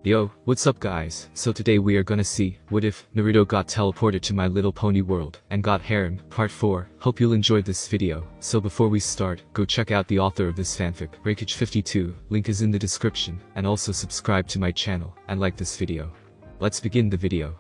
Yo, what's up guys? So today we are gonna see, what if Naruto got teleported to My Little Pony world, and got Harem, part 4. Hope you'll enjoy this video. So before we start, go check out the author of this fanfic, Breakage52, link is in the description, and also subscribe to my channel, and like this video. Let's begin the video.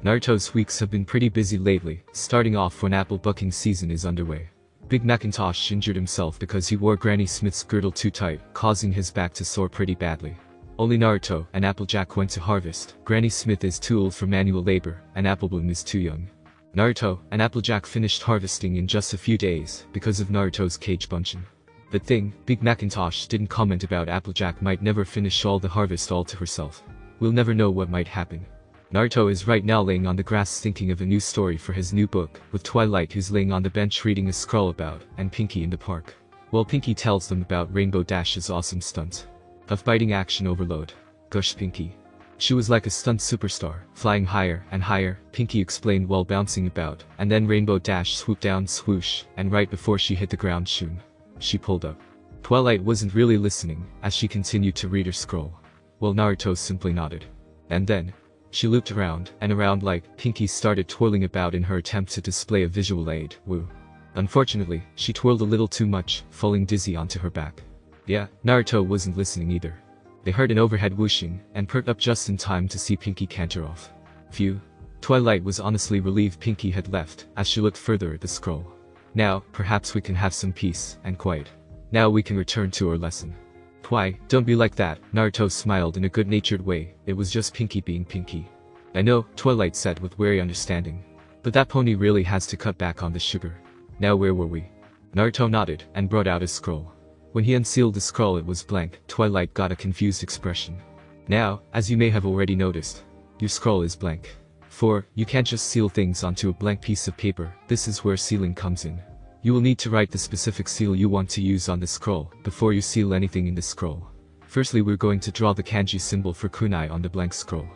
Naruto's weeks have been pretty busy lately, starting off when apple bucking season is underway. Big Macintosh injured himself because he wore Granny Smith's girdle too tight, causing his back to sore pretty badly. Only Naruto and Applejack went to harvest. Granny Smith is too old for manual labor, and Applebloom is too young. Naruto and Applejack finished harvesting in just a few days, because of Naruto's cage bunchen. The thing, Big Macintosh didn't comment about Applejack might never finish all the harvest all to herself. We'll never know what might happen. Naruto is right now laying on the grass thinking of a new story for his new book, with Twilight who's laying on the bench reading a scroll about, and Pinky in the park. While Pinky tells them about Rainbow Dash's awesome stunt. Of biting action overload. Gush Pinky. She was like a stunt superstar, flying higher and higher, Pinky explained while bouncing about, and then Rainbow Dash swooped down swoosh, and right before she hit the ground shoon. She pulled up. Twilight wasn't really listening, as she continued to read her scroll. While Naruto simply nodded. And then, she looped around and around like Pinky started twirling about in her attempt to display a visual aid, woo. Unfortunately, she twirled a little too much, falling dizzy onto her back. Yeah, Naruto wasn't listening either. They heard an overhead whooshing, and perked up just in time to see Pinky canter off. Phew. Twilight was honestly relieved Pinky had left, as she looked further at the scroll. Now, perhaps we can have some peace and quiet. Now we can return to our lesson. Twi, don't be like that, Naruto smiled in a good-natured way, it was just Pinky being Pinky. I know, Twilight said with wary understanding. But that pony really has to cut back on the sugar. Now where were we? Naruto nodded, and brought out his scroll. When he unsealed the scroll it was blank. Twilight got a confused expression. Now, as you may have already noticed, your scroll is blank. For, you can't just seal things onto a blank piece of paper, this is where sealing comes in. You will need to write the specific seal you want to use on the scroll, before you seal anything in the scroll. Firstly we're going to draw the kanji symbol for kunai on the blank scroll.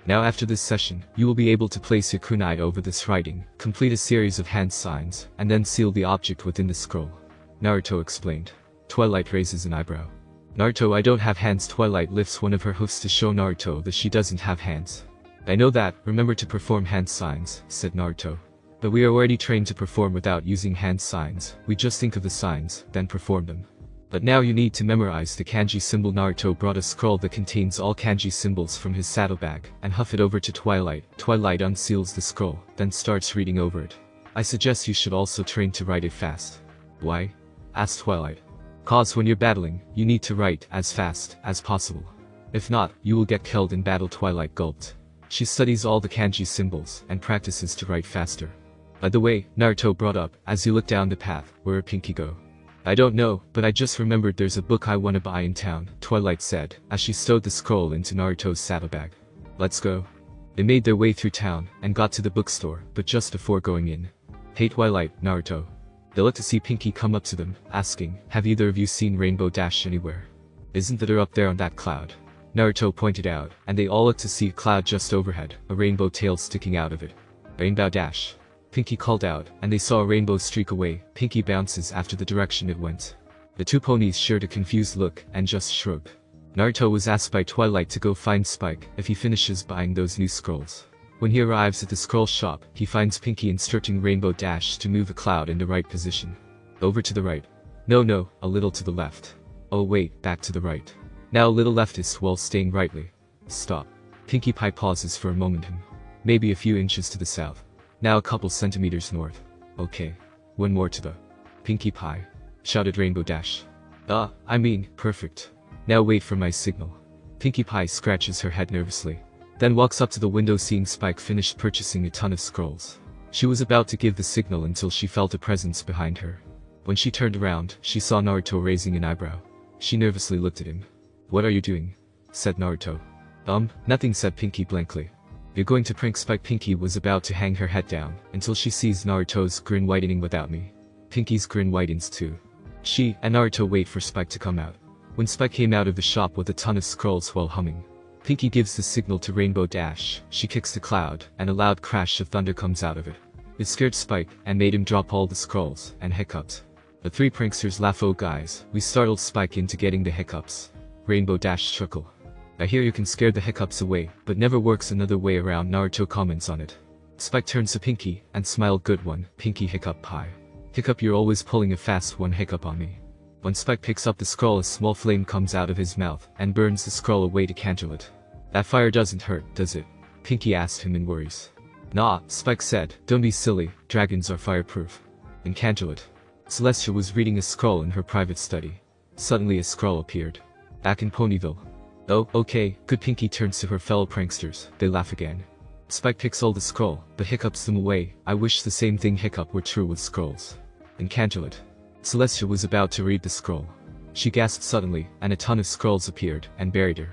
Now after this session, you will be able to place your kunai over this writing, complete a series of hand signs, and then seal the object within the scroll. Naruto explained. Twilight raises an eyebrow. Naruto, I don't have hands. Twilight lifts one of her hoofs to show Naruto that she doesn't have hands. I know that, remember to perform hand signs, said Naruto. But we are already trained to perform without using hand signs, we just think of the signs, then perform them. But now you need to memorize the kanji symbol. Naruto brought a scroll that contains all kanji symbols from his saddlebag, and huff it over to Twilight. Twilight unseals the scroll, then starts reading over it. I suggest you should also train to write it fast. Why? Asked Twilight. Cause when you're battling, you need to write as fast as possible. If not, you will get killed in battle. Twilight gulped. She studies all the kanji symbols, and practices to write faster. By the way, Naruto brought up, as you look down the path, where would Pinky go? I don't know, but I just remembered there's a book I wanna buy in town, Twilight said, as she stowed the scroll into Naruto's saddlebag. Let's go. They made their way through town, and got to the bookstore, but just before going in. Hey Twilight, Naruto. They looked to see Pinky come up to them, asking, have either of you seen Rainbow Dash anywhere? Isn't that her up there on that cloud? Naruto pointed out, and they all looked to see a cloud just overhead, a rainbow tail sticking out of it. Rainbow Dash. Pinky called out, and they saw a rainbow streak away. Pinky bounces after the direction it went. The two ponies shared a confused look, and just shrugged. Naruto was asked by Twilight to go find Spike, if he finishes buying those new scrolls. When he arrives at the scroll shop, he finds Pinky instructing Rainbow Dash to move a cloud in the right position. Over to the right. No, a little to the left. Oh wait, back to the right. Now a little leftist while staying rightly. Stop. Pinkie Pie pauses for a moment. Maybe a few inches to the south. Now a couple centimeters north. Okay. One more to the Pinkie Pie, shouted Rainbow Dash. Perfect. Now wait for my signal. Pinkie Pie scratches her head nervously. Then walks up to the window seeing Spike finished purchasing a ton of scrolls. She was about to give the signal until she felt a presence behind her. When she turned around, she saw Naruto raising an eyebrow. She nervously looked at him. What are you doing? Said Naruto. Nothing, said Pinky blankly. You're going to prank Spike. Pinky was about to hang her head down, until she sees Naruto's grin whitening without me. Pinky's grin whitens too. She and Naruto wait for Spike to come out. When Spike came out of the shop with a ton of scrolls while humming, Pinky gives the signal to Rainbow Dash, she kicks the cloud, and a loud crash of thunder comes out of it. It scared Spike, and made him drop all the scrolls, and hiccuped. The three pranksters laugh. Oh guys, we startled Spike into getting the hiccups. Rainbow Dash chuckle. I hear you can scare the hiccups away, but never works another way around. Naruto comments on it. Spike turns to Pinky and smiled. Good one, Pinky. Hiccup pie. Hiccup, you're always pulling a fast one. Hiccup on me. When Spike picks up the scroll, a small flame comes out of his mouth and burns the scroll away to cancel it. That fire doesn't hurt, does it? Pinky asked him in worries. Nah, Spike said, don't be silly, dragons are fireproof. And cancel it. Celestia was reading a scroll in her private study. Suddenly a scroll appeared. Back in Ponyville. Oh, okay, good. Pinky turns to her fellow pranksters. They laugh again. Spike picks all the scroll, but hiccups them away. I wish the same thing, Hiccup, were true with scrolls. And cancel it. Celestia was about to read the scroll. She gasped suddenly, and a ton of scrolls appeared and buried her.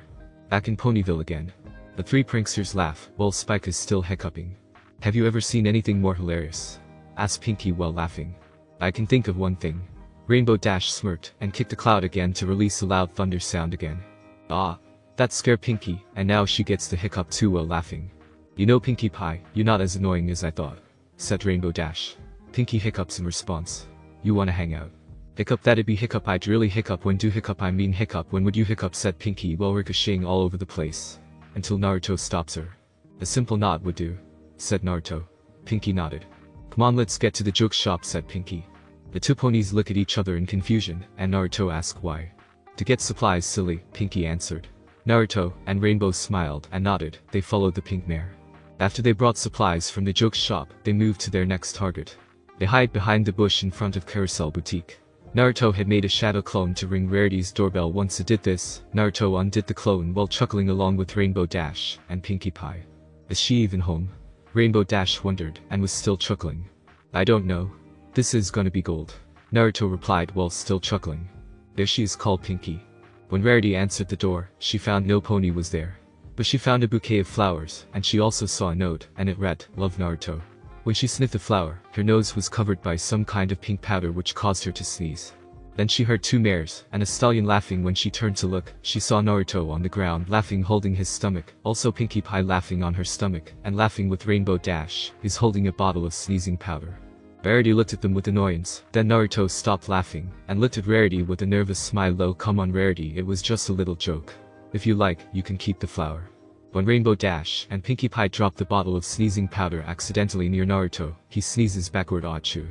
Back in Ponyville again. The three pranksters laugh, while Spike is still hiccuping. Have you ever seen anything more hilarious? Asked Pinky while laughing. I can think of one thing. Rainbow Dash smirked and kicked a cloud again to release a loud thunder sound again. Ah, that scared Pinky, and now she gets the hiccup too while laughing. You know, Pinkie Pie, you're not as annoying as I thought, said Rainbow Dash. Pinky hiccups in response. You wanna hang out? Hiccup, that'd be hiccup. I'd really hiccup. When do hiccup? I mean hiccup. When would you hiccup? Said Pinky while ricocheting all over the place. Until Naruto stops her. A simple nod would do, said Naruto. Pinky nodded. Come on, let's get to the joke shop, said Pinky. The two ponies look at each other in confusion, and Naruto asked why. To get supplies, silly, Pinky answered. Naruto and Rainbow smiled and nodded. They followed the pink mare. After they brought supplies from the joke shop, they moved to their next target. They hide behind the bush in front of Carousel Boutique. Naruto had made a shadow clone to ring Rarity's doorbell. Once it did this, Naruto undid the clone while chuckling along with Rainbow Dash and Pinkie Pie. Is she even home? Rainbow Dash wondered and was still chuckling. I don't know. This is gonna be gold, Naruto replied while still chuckling. There she is, called Pinkie. When Rarity answered the door, she found no pony was there. But she found a bouquet of flowers, and she also saw a note, and it read, Love Naruto. When she sniffed the flower, her nose was covered by some kind of pink powder which caused her to sneeze. Then she heard two mares and a stallion laughing. When she turned to look, she saw Naruto on the ground laughing, holding his stomach, also Pinkie Pie laughing on her stomach, and laughing with Rainbow Dash, who's holding a bottle of sneezing powder. Rarity looked at them with annoyance, then Naruto stopped laughing, and looked at Rarity with a nervous smile. Oh, come on Rarity, it was just a little joke. If you like, you can keep the flower. When Rainbow Dash and Pinkie Pie dropped the bottle of sneezing powder accidentally near Naruto, he sneezes backward. Achoo.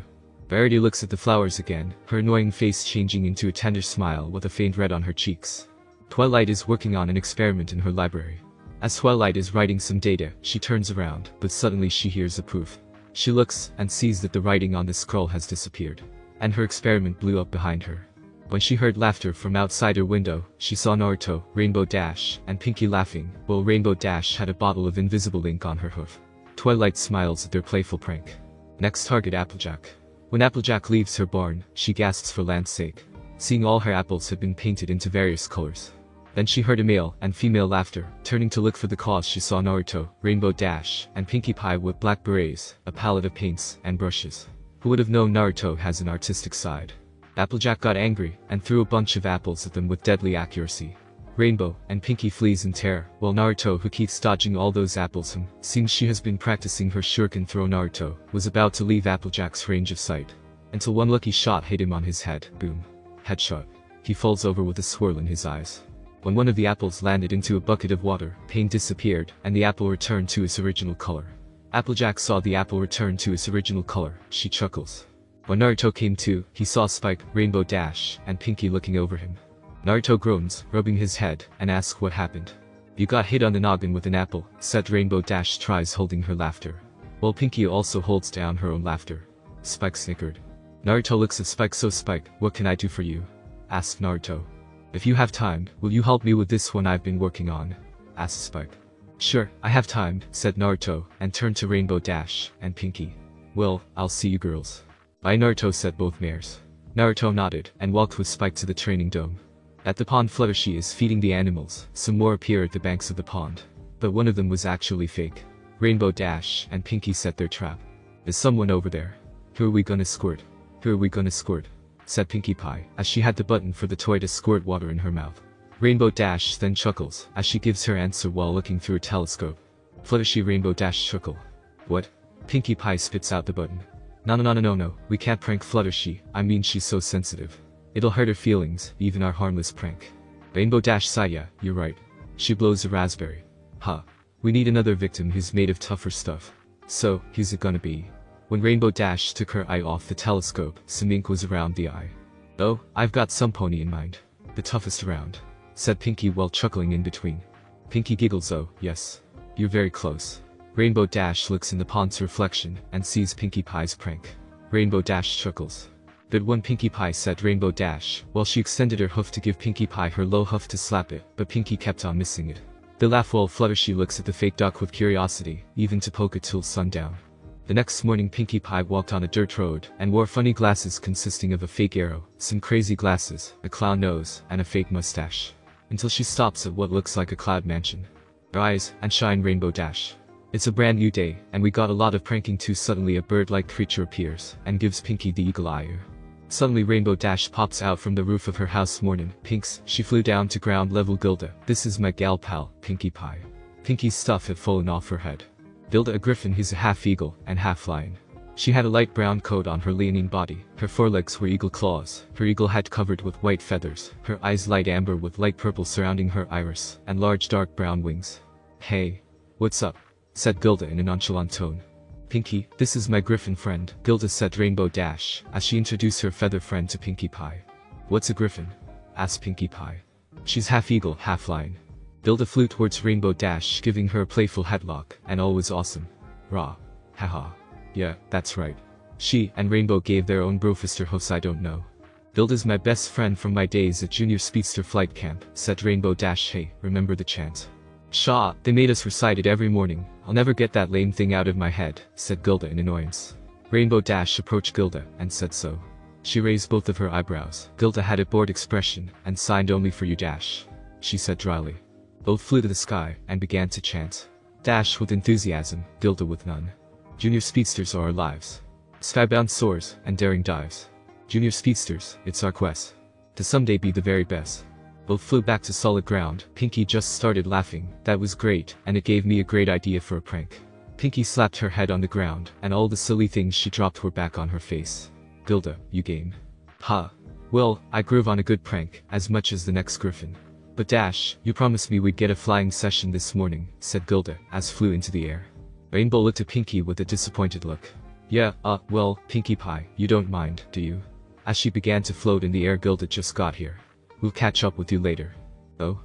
Rarity looks at the flowers again, her annoying face changing into a tender smile with a faint red on her cheeks. Twilight is working on an experiment in her library. As Twilight is writing some data, she turns around, but suddenly she hears a poof. She looks and sees that the writing on the scroll has disappeared, and her experiment blew up behind her. When she heard laughter from outside her window, she saw Naruto, Rainbow Dash, and Pinkie laughing, while Rainbow Dash had a bottle of invisible ink on her hoof. Twilight smiles at their playful prank. Next target, Applejack. When Applejack leaves her barn, she gasps for land's sake, seeing all her apples had been painted into various colors. Then she heard a male and female laughter. Turning to look for the cause, she saw Naruto, Rainbow Dash, and Pinkie Pie with black berets, a palette of paints, and brushes. Who would have known Naruto has an artistic side? Applejack got angry and threw a bunch of apples at them with deadly accuracy. Rainbow and Pinkie flees in terror, while Naruto, who keeps dodging all those apples, seeing she has been practicing her shuriken throw, Naruto was about to leave Applejack's range of sight, until one lucky shot hit him on his head. Boom. Headshot. He falls over with a swirl in his eyes. When one of the apples landed into a bucket of water, pain disappeared and the apple returned to its original color. Applejack saw the apple return to its original color. She chuckles. When Naruto came to, he saw Spike, Rainbow Dash, and Pinkie looking over him. Naruto groans, rubbing his head, and asks what happened. You got hit on the noggin with an apple, said Rainbow Dash, tries holding her laughter, while Pinkie also holds down her own laughter. Spike snickered. Naruto looks at Spike. So Spike, what can I do for you? Asked Naruto. If you have time, will you help me with this one I've been working on? Asked Spike. Sure, I have time, said Naruto, and turned to Rainbow Dash and Pinkie. Well, I'll see you girls. Bye Naruto, said both mares. Naruto nodded and walked with Spike to the training dome. At the pond, Fluttershy is feeding the animals. Some more appear at the banks of the pond, but one of them was actually fake. Rainbow Dash and Pinkie set their trap. There's someone over there. Who are we gonna squirt? Who are we gonna squirt? Said Pinkie Pie, as she had the button for the toy to squirt water in her mouth. Rainbow Dash then chuckles, as she gives her answer while looking through a telescope. Fluttershy, Rainbow Dash chuckle. What? Pinkie Pie spits out the button. No, we can't prank Fluttershy, I mean she's so sensitive. It'll hurt her feelings, even our harmless prank. Rainbow Dash sighed. Yeah, you're right. She blows a raspberry. Huh. We need another victim who's made of tougher stuff. So, who's it gonna be? When Rainbow Dash took her eye off the telescope, some ink was around the eye. Oh, I've got some pony in mind. The toughest around, said Pinkie while chuckling in between. Pinkie giggles. Oh, yes. You're very close. Rainbow Dash looks in the pond's reflection and sees Pinkie Pie's prank. Rainbow Dash chuckles. Good one, Pinkie Pie, said Rainbow Dash, while she extended her hoof to give Pinkie Pie her low hoof to slap it, but Pinkie kept on missing it. They laugh while Fluttershy looks at the fake duck with curiosity, even to poke it till sundown. The next morning Pinkie Pie walked on a dirt road and wore funny glasses consisting of a fake arrow, some crazy glasses, a clown nose, and a fake mustache. Until she stops at what looks like a cloud mansion. Rise and shine, Rainbow Dash. It's a brand new day, and we got a lot of pranking too. Suddenly a bird-like creature appears and gives Pinkie the eagle eye. Suddenly Rainbow Dash pops out from the roof of her house. Morning, Pinks. She flew down to ground level. Gilda, this is my gal pal, Pinkie Pie. Pinkie's stuff had fallen off her head. Gilda, a griffin who's a half eagle and half lion. She had a light brown coat on her leonine body, her forelegs were eagle claws, her eagle hat covered with white feathers, her eyes light amber with light purple surrounding her iris, and large dark brown wings. Hey. What's up? Said Gilda in a nonchalant tone. Pinkie, this is my griffin friend, Gilda, said Rainbow Dash, as she introduced her feather friend to Pinkie Pie. What's a griffin? Asked Pinkie Pie. She's half eagle, half lion. Gilda flew towards Rainbow Dash, giving her a playful headlock, and all was awesome. Rah. Haha. Yeah, that's right. She and Rainbow gave their own brofister hoofs. I don't know. Gilda's my best friend from my days at Junior Speedster Flight Camp, said Rainbow Dash. Hey, remember the chant? Shaw, they made us recite it every morning. I'll never get that lame thing out of my head, said Gilda in annoyance. Rainbow Dash approached Gilda and said so. She raised both of her eyebrows. Gilda had a bored expression and signed. Only for you, Dash, she said dryly. Both flew to the sky and began to chant. Dash with enthusiasm, Gilda with none. Junior Speedsters are our lives. Skybound soars and daring dives. Junior Speedsters, it's our quest to someday be the very best. Both flew back to solid ground. Pinkie just started laughing. That was great, and it gave me a great idea for a prank. Pinkie slapped her head on the ground, and all the silly things she dropped were back on her face. Gilda, you game? Ha. Well, I groove on a good prank, as much as the next griffin. But Dash, you promised me we'd get a flying session this morning, said Gilda, as flew into the air. Rainbow looked at Pinkie with a disappointed look. Yeah, well, Pinkie Pie, you don't mind, do you? As she began to float in the air. Gilda just got here. We'll catch up with you later. Oh?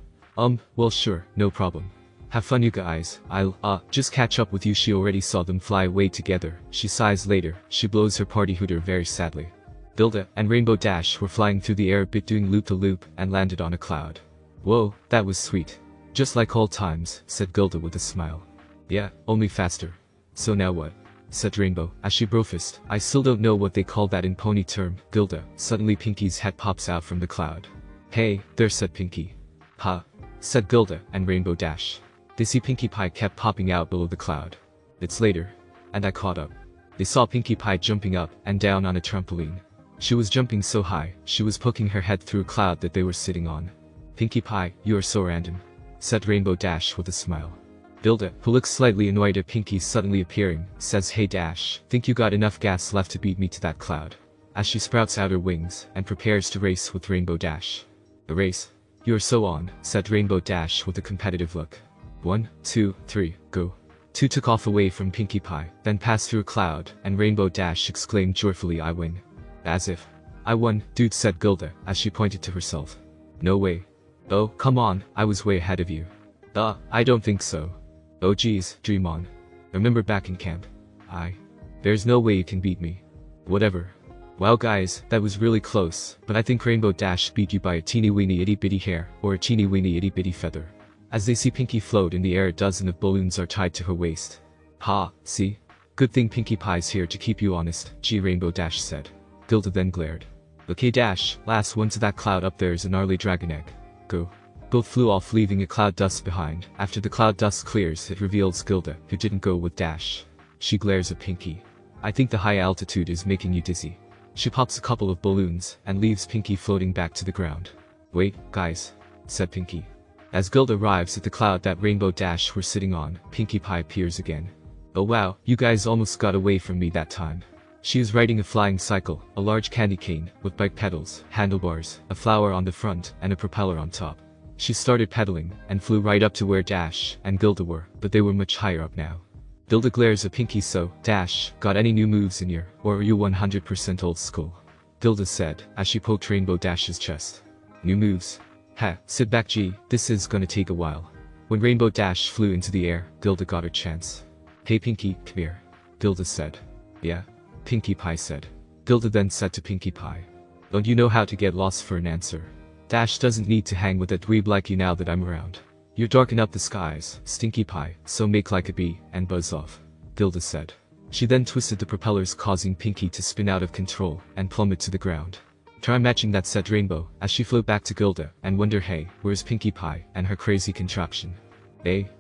Well sure, no problem. Have fun you guys, I'll, just catch up with you. She already saw them fly away together. She sighs later, she blows her party hooter very sadly. Gilda and Rainbow Dash were flying through the air a bit, doing loop-to-loop, and landed on a cloud. Whoa, that was sweet. Just like old times, said Gilda with a smile. Yeah, only faster. So now what? Said Rainbow, as she brofist. I still don't know what they call that in pony term, Gilda. Suddenly Pinkie's head pops out from the cloud. Hey, there, said Pinkie. Ha, said Gilda and Rainbow Dash. They see Pinkie Pie kept popping out below the cloud. It's later. And I caught up. They saw Pinkie Pie jumping up and down on a trampoline. She was jumping so high, she was poking her head through a cloud that they were sitting on. Pinkie Pie, you are so random, said Rainbow Dash with a smile. Gilda, who looks slightly annoyed at Pinkie suddenly appearing, says, hey Dash, think you got enough gas left to beat me to that cloud? As she sprouts out her wings and prepares to race with Rainbow Dash. A race? You're so on, said Rainbow Dash with a competitive look. 1, 2, 3, go. 2 took off away from Pinkie Pie, then passed through a cloud, and Rainbow Dash exclaimed joyfully, I win. As if. I won, dude, said Gilda, as she pointed to herself. No way. Oh, come on, I was way ahead of you. I don't think so. Oh geez, dream on. Remember back in camp? There's no way you can beat me. Whatever. Wow guys, that was really close, but I think Rainbow Dash beat you by a teeny weeny itty bitty hair, or a teeny weeny itty bitty feather. As they see Pinkie float in the air, a dozen of balloons are tied to her waist. Ha, see? Good thing Pinkie Pie's here to keep you honest, gee, Rainbow Dash said. Gilda then glared. Okay Dash, last one to that cloud up there is a gnarly dragon egg. Go. Both flew off, leaving a cloud dust behind. After the cloud dust clears, it reveals Gilda, who didn't go with Dash. She glares at Pinkie. I think the high altitude is making you dizzy. She pops a couple of balloons and leaves Pinkie floating back to the ground. Wait, guys, said Pinkie. As Gilda arrives at the cloud that Rainbow Dash were sitting on, Pinkie Pie appears again. Oh wow, you guys almost got away from me that time. She is riding a flying cycle, a large candy cane, with bike pedals, handlebars, a flower on the front, and a propeller on top. She started pedaling, and flew right up to where Dash and Gilda were, but they were much higher up now. Gilda glares at Pinky. So, Dash, got any new moves in here, or are you 100% old school? Gilda said, as she poked Rainbow Dash's chest. New moves? Ha, sit back G, this is gonna take a while. When Rainbow Dash flew into the air, Gilda got her chance. Hey Pinky, come here. Gilda said. Yeah? Pinkie Pie said. Gilda then said to Pinkie Pie. Don't you know how to get lost for an answer? Dash doesn't need to hang with a dweeb like you now that I'm around. You darken up the skies, Stinky Pie, so make like a bee, and buzz off. Gilda said. She then twisted the propellers, causing Pinky to spin out of control and plummet to the ground. Try matching that, said Rainbow, as she flew back to Gilda and wondered, hey, where's Pinkie Pie and her crazy contraption?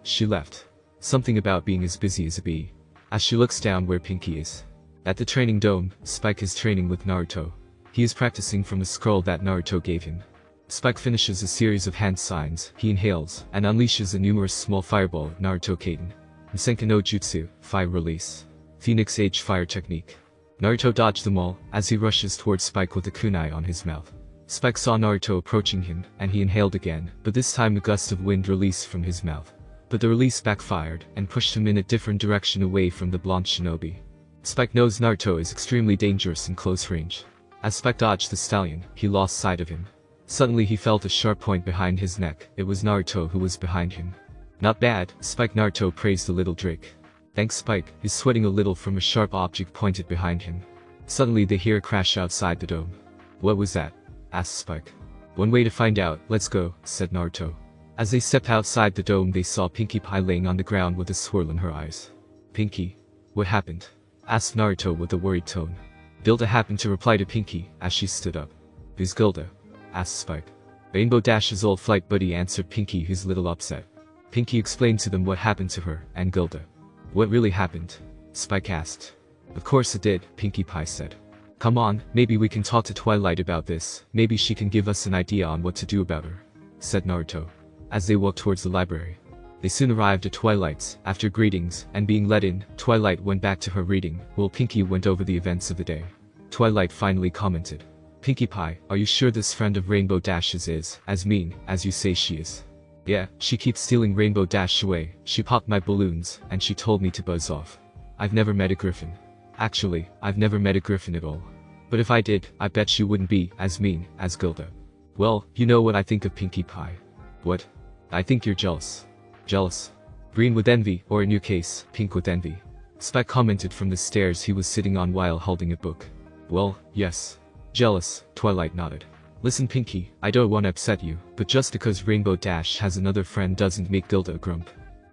She left. Something about being as busy as a bee. As she looks down where Pinky is. At the training dome, Spike is training with Naruto. He is practicing from the scroll that Naruto gave him. Spike finishes a series of hand signs, he inhales, and unleashes a numerous small fireball at Naruto Kaden. Msenka no Jutsu, Fire Release. Phoenix Age Fire Technique. Naruto dodged them all, as he rushes towards Spike with a kunai on his mouth. Spike saw Naruto approaching him, and he inhaled again, but this time a gust of wind released from his mouth. But the release backfired, and pushed him in a different direction away from the blonde shinobi. Spike knows Naruto is extremely dangerous in close range. As Spike dodged the stallion, he lost sight of him. Suddenly he felt a sharp point behind his neck. It was Naruto who was behind him. Not bad, Spike. Naruto praised the little Drake. Thanks Spike, he's sweating a little from a sharp object pointed behind him. Suddenly they hear a crash outside the dome. What was that? Asked Spike. One way to find out, let's go, said Naruto. As they stepped outside the dome they saw Pinkie Pie laying on the ground with a swirl in her eyes. Pinkie? What happened? Asked Naruto with a worried tone. Gilda happened to reply to Pinkie, as she stood up. Who's Gilda? Asked Spike. Rainbow Dash's old flight buddy, answered Pinkie, who's a little upset. Pinkie explained to them what happened to her and Gilda. What really happened? Spike asked. Of course it did, Pinkie Pie said. Come on, maybe we can talk to Twilight about this, maybe she can give us an idea on what to do about her, said Naruto. As they walked towards the library. They soon arrived at Twilight's. After greetings and being let in, Twilight went back to her reading, while Pinkie went over the events of the day. Twilight finally commented. Pinkie Pie, are you sure this friend of Rainbow Dash's is as mean as you say she is? Yeah, she keeps stealing Rainbow Dash away, she popped my balloons, and she told me to buzz off. I've never met a griffin. Actually, I've never met a griffin at all. But if I did, I bet she wouldn't be as mean as Gilda. Well, you know what I think of Pinkie Pie. What? I think you're jealous. Jealous? Green with envy, or in your case, pink with envy. Spike commented from the stairs he was sitting on while holding a book. Well, yes. Jealous, Twilight nodded. Listen Pinkie, I don't want to upset you, but just because Rainbow Dash has another friend doesn't make Gilda a grump.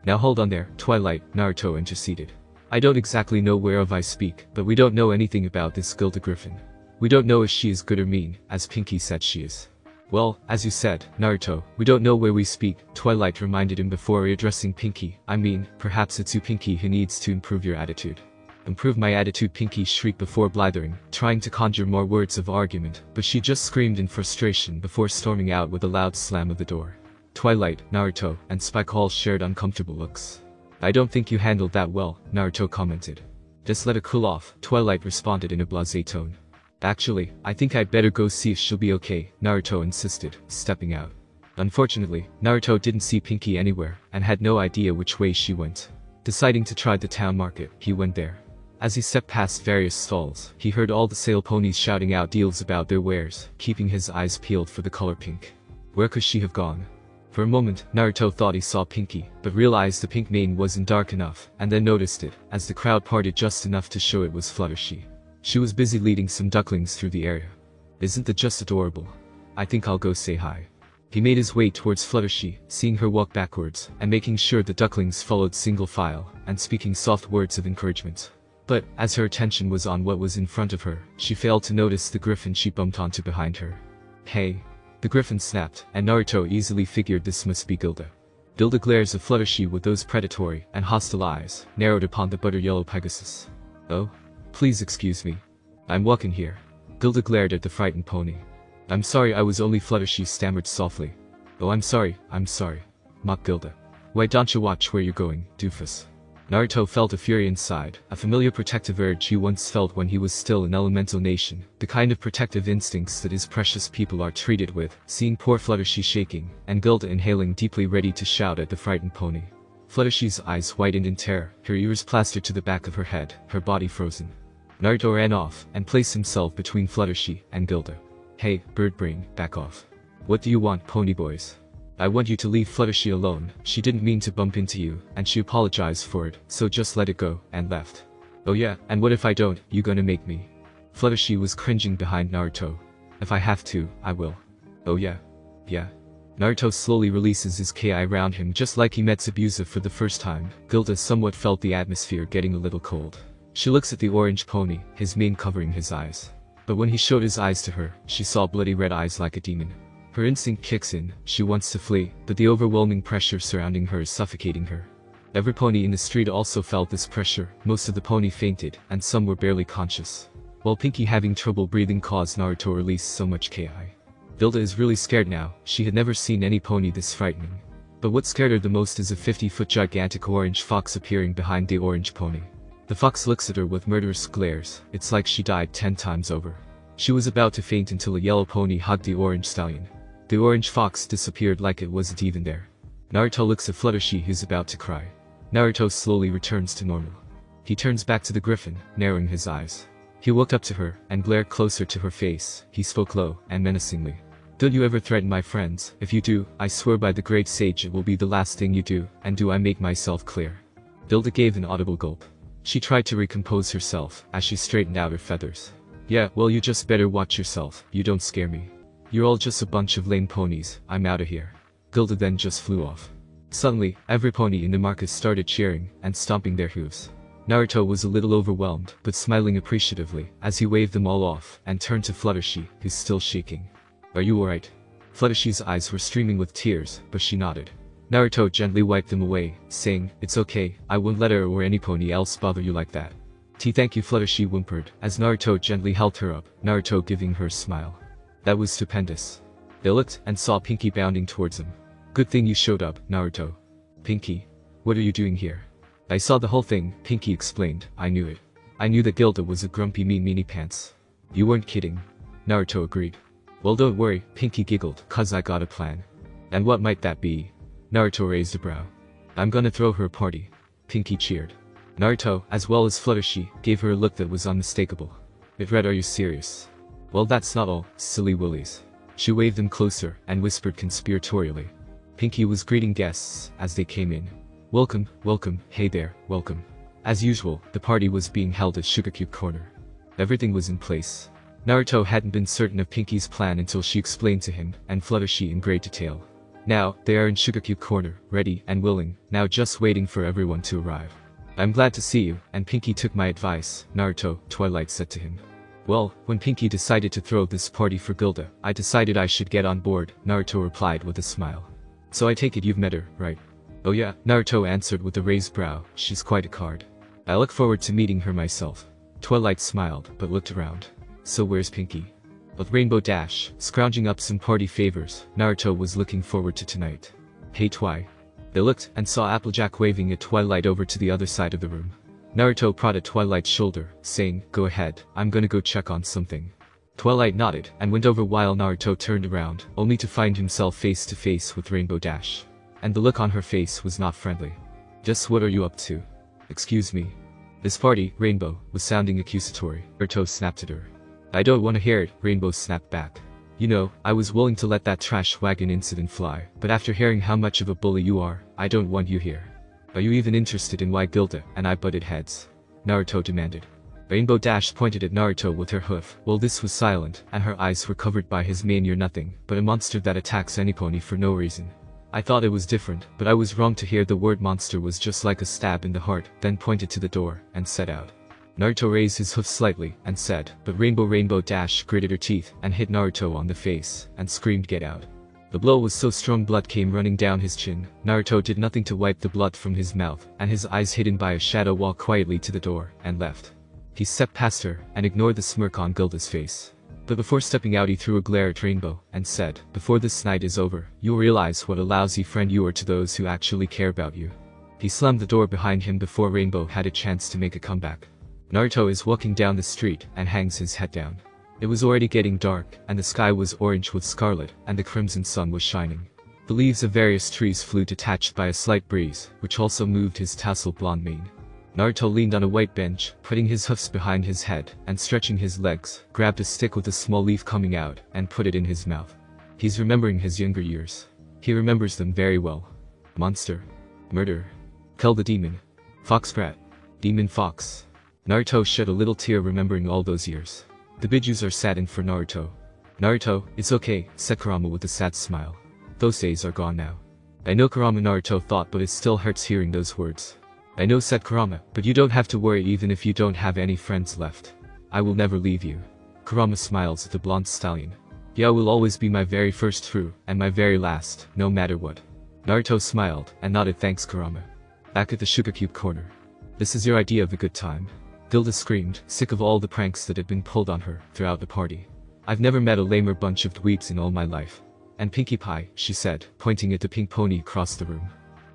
Now hold on there, Twilight, Naruto interceded. I don't exactly know whereof I speak, but we don't know anything about this Gilda Griffin. We don't know if she is good or mean, as Pinkie said she is. Well, as you said, Naruto, we don't know where we speak, Twilight reminded him before addressing Pinkie. I mean, perhaps it's you Pinkie who needs to improve your attitude. Improve my attitude, Pinkie shrieked before blithering, trying to conjure more words of argument, but she just screamed in frustration before storming out with a loud slam of the door. Twilight, Naruto, and Spike all shared uncomfortable looks. I don't think you handled that well, Naruto commented. Just let it cool off, Twilight responded in a blasé tone. Actually, I think I'd better go see if she'll be okay, Naruto insisted, stepping out. Unfortunately, Naruto didn't see Pinkie anywhere, and had no idea which way she went. Deciding to try the town market, he went there. As he stepped past various stalls, he heard all the sale ponies shouting out deals about their wares, keeping his eyes peeled for the color pink. Where could she have gone? For a moment, Naruto thought he saw Pinkie, but realized the pink mane wasn't dark enough, and then noticed it, as the crowd parted just enough to show it was Fluttershy. She was busy leading some ducklings through the area. Isn't that just adorable? I think I'll go say hi. He made his way towards Fluttershy, seeing her walk backwards, and making sure the ducklings followed single file, and speaking soft words of encouragement. But, as her attention was on what was in front of her, she failed to notice the griffin she bumped onto behind her. Hey! The griffin snapped, and Naruto easily figured this must be Gilda. Gilda glares at Fluttershy with those predatory and hostile eyes, narrowed upon the butter-yellow Pegasus. Oh? Please excuse me. I'm walking here. Gilda glared at the frightened pony. I'm sorry, I was only Fluttershy stammered softly. Oh, I'm sorry, mocked Gilda. Why don't you watch where you're going, doofus? Naruto felt a fury inside, a familiar protective urge he once felt when he was still an elemental nation, the kind of protective instincts that his precious people are treated with, seeing poor Fluttershy shaking, and Gilda inhaling deeply ready to shout at the frightened pony. Fluttershy's eyes whitened in terror, her ears plastered to the back of her head, her body frozen. Naruto ran off, and placed himself between Fluttershy and Gilda. Hey, bird brain, back off. What do you want, pony boys? I want you to leave Fluttershy alone, she didn't mean to bump into you, and she apologized for it, so just let it go, and left. Oh yeah, and what if I don't, you gonna make me? Fluttershy was cringing behind Naruto. If I have to, I will. Oh yeah. Yeah. Naruto slowly releases his ki around him just like he met Zabuza for the first time. Gilda somewhat felt the atmosphere getting a little cold. She looks at the orange pony, his mane covering his eyes. But when he showed his eyes to her, she saw bloody red eyes like a demon. Her instinct kicks in, she wants to flee, but the overwhelming pressure surrounding her is suffocating her. Every pony in the street also felt this pressure, most of the pony fainted, and some were barely conscious. While Pinky having trouble breathing caused Naruto to release so much ki. Gilda is really scared now, she had never seen any pony this frightening. But what scared her the most is a 50-foot gigantic orange fox appearing behind the orange pony. The fox looks at her with murderous glares, it's like she died 10 times over. She was about to faint until a yellow pony hugged the orange stallion. The orange fox disappeared like it wasn't even there. Naruto looks at Fluttershy who's about to cry. Naruto slowly returns to normal. He turns back to the griffin, narrowing his eyes. He walked up to her, and glared closer to her face. He spoke low, and menacingly. Don't you ever threaten my friends, if you do, I swear by the great sage it will be the last thing you do, and do I make myself clear? Gilda gave an audible gulp. She tried to recompose herself, as she straightened out her feathers. Yeah, well you just better watch yourself, you don't scare me. You're all just a bunch of lame ponies, I'm outta here. Gilda then just flew off. Suddenly, every pony in the market started cheering, and stomping their hooves. Naruto was a little overwhelmed, but smiling appreciatively, as he waved them all off, and turned to Fluttershy, who's still shaking. Are you alright? Fluttershy's eyes were streaming with tears, but she nodded. Naruto gently wiped them away, saying, It's okay, I won't let her or any pony else bother you like that. Thank you, Fluttershy whimpered, as Naruto gently held her up, Naruto giving her a smile. That was stupendous. They looked, and saw Pinky bounding towards them. Good thing you showed up, Naruto. Pinky. What are you doing here? I saw the whole thing, Pinky explained, I knew it. I knew that Gilda was a grumpy meanie pants. You weren't kidding. Naruto agreed. Well don't worry, Pinky giggled, cause I got a plan. And what might that be? Naruto raised a brow. I'm gonna throw her a party. Pinky cheered. Naruto, as well as Fluttershy, gave her a look that was unmistakable. It read, Are you serious? Well that's not all, silly willies. She waved them closer, and whispered conspiratorially. Pinky was greeting guests, as they came in. Welcome, welcome, hey there, welcome. As usual, the party was being held at Sugar Cube Corner. Everything was in place. Naruto hadn't been certain of Pinky's plan until she explained to him, and Fluttershy in great detail. Now, they are in Sugar Cube Corner, ready and willing, now just waiting for everyone to arrive. I'm glad to see you, and Pinky took my advice, Naruto, Twilight said to him. Well, when Pinky decided to throw this party for Gilda, I decided I should get on board, Naruto replied with a smile. So I take it you've met her, right? Oh yeah, Naruto answered with a raised brow, she's quite a card. I look forward to meeting her myself. Twilight smiled, but looked around. So where's Pinky? With Rainbow Dash, scrounging up some party favors, Naruto was looking forward to tonight. Hey Twi. They looked, and saw Applejack waving at Twilight over to the other side of the room. Naruto prodded Twilight's shoulder, saying, Go ahead, I'm gonna go check on something. Twilight nodded, and went over while Naruto turned around, only to find himself face to face with Rainbow Dash. And the look on her face was not friendly. Just what are you up to? Excuse me. This party, Rainbow, was sounding accusatory. Naruto snapped at her. I don't want to hear it, Rainbow snapped back. You know, I was willing to let that trash wagon incident fly, but after hearing how much of a bully you are, I don't want you here. Are you even interested in why Gilda and I butted heads? Naruto demanded. Rainbow Dash pointed at Naruto with her hoof, while this was silent, and her eyes were covered by his mane. You're nothing but a monster that attacks any pony for no reason. I thought it was different, but I was wrong to hear the word monster was just like a stab in the heart, then pointed to the door, and set out. Naruto raised his hoof slightly, and said, but Rainbow Dash gritted her teeth, and hit Naruto on the face, and screamed get out. The blow was so strong blood came running down his chin. Naruto did nothing to wipe the blood from his mouth, and his eyes hidden by a shadow walked quietly to the door, and left. He stepped past her, and ignored the smirk on Gilda's face. But before stepping out he threw a glare at Rainbow, and said, before this night is over, you'll realize what a lousy friend you are to those who actually care about you. He slammed the door behind him before Rainbow had a chance to make a comeback. Naruto is walking down the street and hangs his head down. It was already getting dark, and the sky was orange with scarlet, and the crimson sun was shining. The leaves of various trees flew detached by a slight breeze, which also moved his tousled blonde mane. Naruto leaned on a white bench, putting his hoofs behind his head, and stretching his legs, grabbed a stick with a small leaf coming out, and put it in his mouth. He's remembering his younger years. He remembers them very well. Monster. Murder. Kill the demon. Fox brat. Demon fox. Naruto shed a little tear remembering all those years. The Bijus are saddened for Naruto. Naruto, it's okay, said Kurama with a sad smile. Those days are gone now. I know, Kurama, Naruto thought, but it still hurts hearing those words. I know, said Kurama, but you don't have to worry even if you don't have any friends left. I will never leave you. Kurama smiles at the blonde stallion. Yeah, will always be my very first true, and my very last, no matter what. Naruto smiled, and nodded thanks Kurama. Back at the Sugar Cube corner. This is your idea of a good time. Gilda screamed, sick of all the pranks that had been pulled on her throughout the party. I've never met a lamer bunch of dweebs in all my life. And Pinkie Pie, she said, pointing at the pink pony across the room.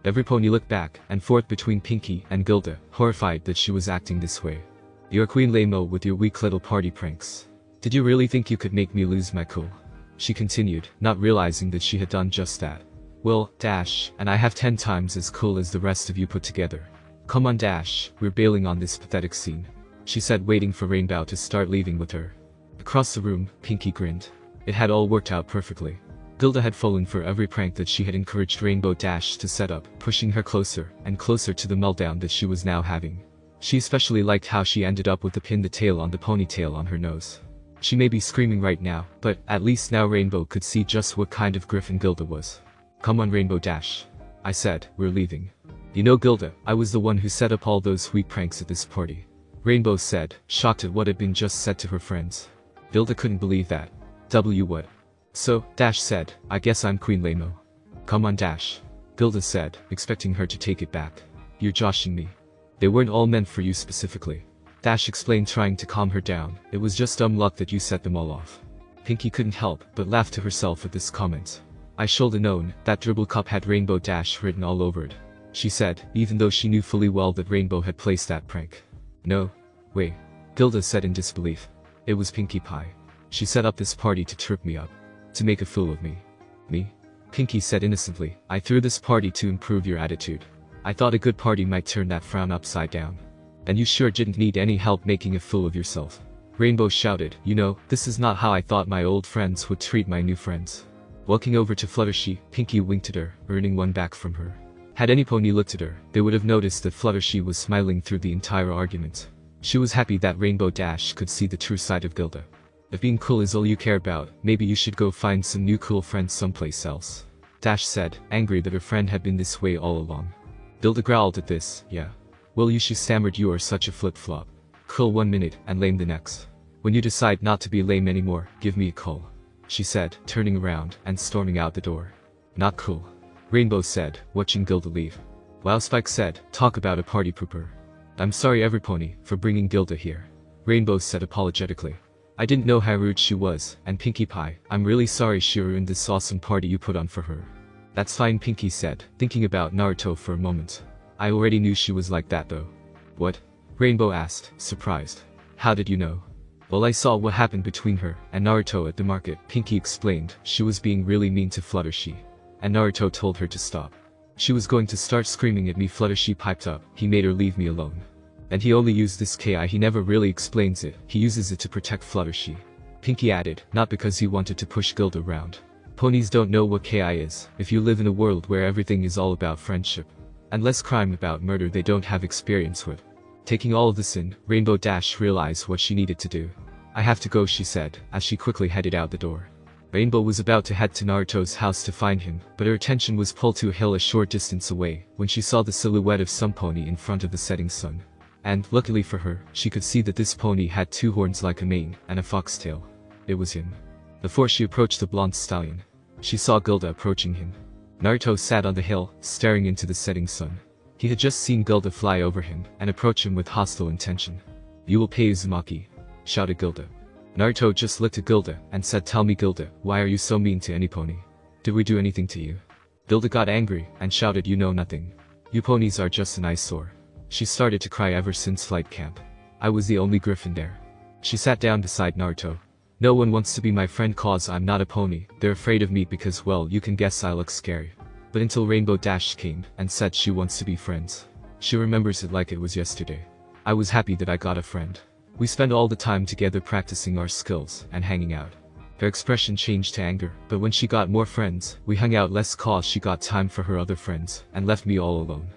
Every pony looked back and forth between Pinkie and Gilda, horrified that she was acting this way. You're Queen Lamo with your weak little party pranks. Did you really think you could make me lose my cool? She continued, not realizing that she had done just that. Well, Dash, and I have 10 times as cool as the rest of you put together. Come on, Dash, we're bailing on this pathetic scene, she said, waiting for Rainbow to start leaving with her. Across the room, Pinkie grinned. It had all worked out perfectly. Gilda had fallen for every prank that she had encouraged Rainbow Dash to set up, pushing her closer and closer to the meltdown that she was now having. She especially liked how she ended up with the pin the tail on the ponytail on her nose. She may be screaming right now, but at least now Rainbow could see just what kind of griffin Gilda was. Come on, Rainbow Dash. I said, we're leaving. You know, Gilda, I was the one who set up all those sweet pranks at this party. Rainbow said, shocked at what had been just said to her friends. Gilda couldn't believe that. What? So, Dash said, I guess I'm Queen Lamo. Come on, Dash. Gilda said, expecting her to take it back. You're joshing me. They weren't all meant for you specifically. Dash explained, trying to calm her down. It was just dumb luck that you set them all off. Pinkie couldn't help but laugh to herself at this comment. I should have known that dribble cup had Rainbow Dash written all over it, she said, even though she knew fully well that Rainbow had placed that prank. No. Way. Gilda said in disbelief. It was Pinkie Pie. She set up this party to trip me up. To make a fool of me. Me? Pinkie said innocently, I threw this party to improve your attitude. I thought a good party might turn that frown upside down. And you sure didn't need any help making a fool of yourself. Rainbow shouted, you know, this is not how I thought my old friends would treat my new friends. Walking over to Fluttershy, Pinkie winked at her, earning one back from her. Had any pony looked at her, they would have noticed that Fluttershy was smiling through the entire argument. She was happy that Rainbow Dash could see the true side of Gilda. If being cool is all you care about, maybe you should go find some new cool friends someplace else. Dash said, angry that her friend had been this way all along. Gilda growled at this, yeah. Well, she stammered, you are such a flip-flop. Cool 1 minute and lame the next. When you decide not to be lame anymore, give me a call, she said, turning around and storming out the door. Not cool, Rainbow said, watching Gilda leave. Wow, Spike said, talk about a party pooper. I'm sorry every pony for bringing Gilda here, Rainbow said apologetically. I didn't know how rude she was, and Pinkie Pie, I'm really sorry she ruined this awesome party you put on for her. That's fine, Pinkie said, thinking about Naruto for a moment. I already knew she was like that though. What? Rainbow asked, surprised. How did you know? Well, I saw what happened between her and Naruto at the market, Pinkie explained. She was being really mean to Fluttershy. And Naruto told her to stop. She was going to start screaming at me, Fluttershy piped up. He made her leave me alone. And he only used this Ki, he never really explains it, he uses it to protect Fluttershy. Pinkie added, not because he wanted to push Gilda around. Ponies don't know what Ki is. If you live in a world where everything is all about friendship and less crime about murder, they don't have experience with. Taking all of this in, Rainbow Dash realized what she needed to do. I have to go, she said, as she quickly headed out the door. Rainbow was about to head to Naruto's house to find him, but her attention was pulled to a hill a short distance away when she saw the silhouette of some pony in front of the setting sun. And, luckily for her, she could see that this pony had 2 horns like a mane and a foxtail. It was him. Before she approached the blonde stallion, she saw Gilda approaching him. Naruto sat on the hill, staring into the setting sun. He had just seen Gilda fly over him and approach him with hostile intention. You will pay, Uzumaki, shouted Gilda. Naruto just looked at Gilda and said, tell me, Gilda, why are you so mean to any pony? Did we do anything to you? Gilda got angry and shouted, you know nothing. You ponies are just an eyesore. She started to cry ever since flight camp. I was the only griffin there. She sat down beside Naruto. No one wants to be my friend cause I'm not a pony. They're afraid of me because, well, you can guess I look scary. But until Rainbow Dash came and said she wants to be friends. She remembers it like it was yesterday. I was happy that I got a friend. We spent all the time together practicing our skills and hanging out. Her expression changed to anger, but when she got more friends, we hung out less cause she got time for her other friends and left me all alone.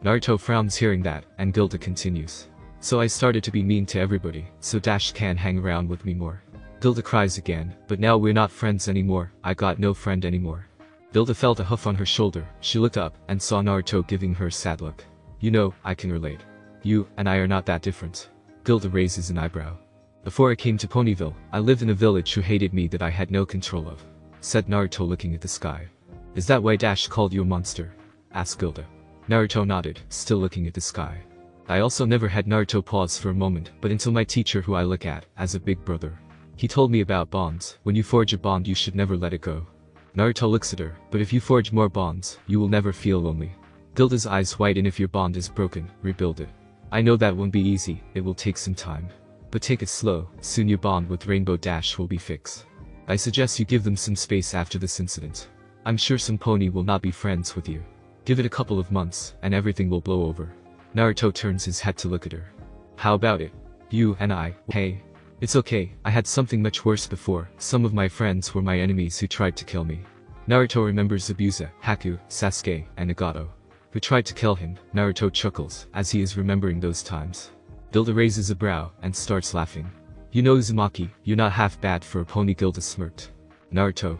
Naruto frowns hearing that, and Gilda continues. So I started to be mean to everybody, so Dash can hang around with me more. Gilda cries again, but now we're not friends anymore, I got no friend anymore. Gilda felt a hoof on her shoulder, she looked up and saw Naruto giving her a sad look. You know, I can relate. You and I are not that different. Gilda raises an eyebrow. Before I came to Ponyville, I lived in a village who hated me that I had no control of, said Naruto looking at the sky. Is that why Dash called you a monster? Asked Gilda. Naruto nodded, still looking at the sky. I also never had Naruto pause for a moment, but until my teacher who I look at as a big brother. He told me about bonds. When you forge a bond you should never let it go. Naruto looks at her, but if you forge more bonds, you will never feel lonely. Gilda's eyes widen. If your bond is broken, rebuild it. I know that won't be easy, it will take some time. But take it slow, soon your bond with Rainbow Dash will be fixed. I suggest you give them some space after this incident. I'm sure some pony will not be friends with you. Give it a couple of months, and everything will blow over. Naruto turns his head to look at her. How about it? You and I, hey. It's okay, I had something much worse before. Some of my friends were my enemies who tried to kill me. Naruto remembers Abusa, Haku, Sasuke, and Nagato. Who tried to kill him. Naruto chuckles as he is remembering those times. Gilda raises a brow and starts laughing. You know Uzumaki, you're not half bad for a pony. Gilda smirked. Naruto.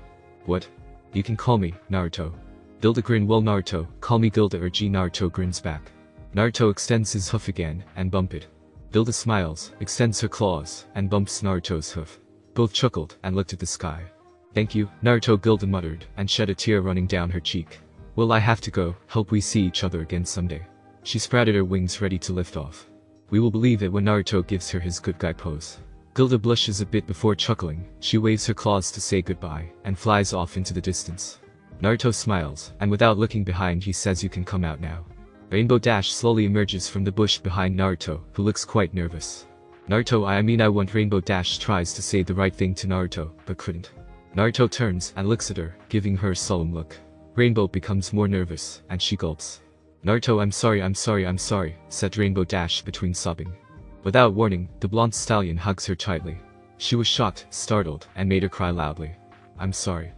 What? You can call me, Naruto. Gilda grinned. Well Naruto, call me Gilda or G. Naruto grins back. Naruto extends his hoof again and bump it. Gilda smiles, extends her claws, and bumps Naruto's hoof. Both chuckled and looked at the sky. Thank you, Naruto. Gilda muttered and shed a tear running down her cheek. Well, I have to go, hope we see each other again someday. She sprouted her wings ready to lift off. We will believe it when Naruto gives her his good guy pose. Gilda blushes a bit before chuckling, she waves her claws to say goodbye, and flies off into the distance. Naruto smiles, and without looking behind he says you can come out now. Rainbow Dash slowly emerges from the bush behind Naruto, who looks quite nervous. Naruto I want Rainbow Dash tries to say the right thing to Naruto, but couldn't. Naruto turns and looks at her, giving her a solemn look. Rainbow becomes more nervous, and she gulps. Naruto I'm sorry, said Rainbow Dash between sobbing. Without warning, the blonde stallion hugs her tightly. She was shocked, startled, and made her cry loudly. I'm sorry.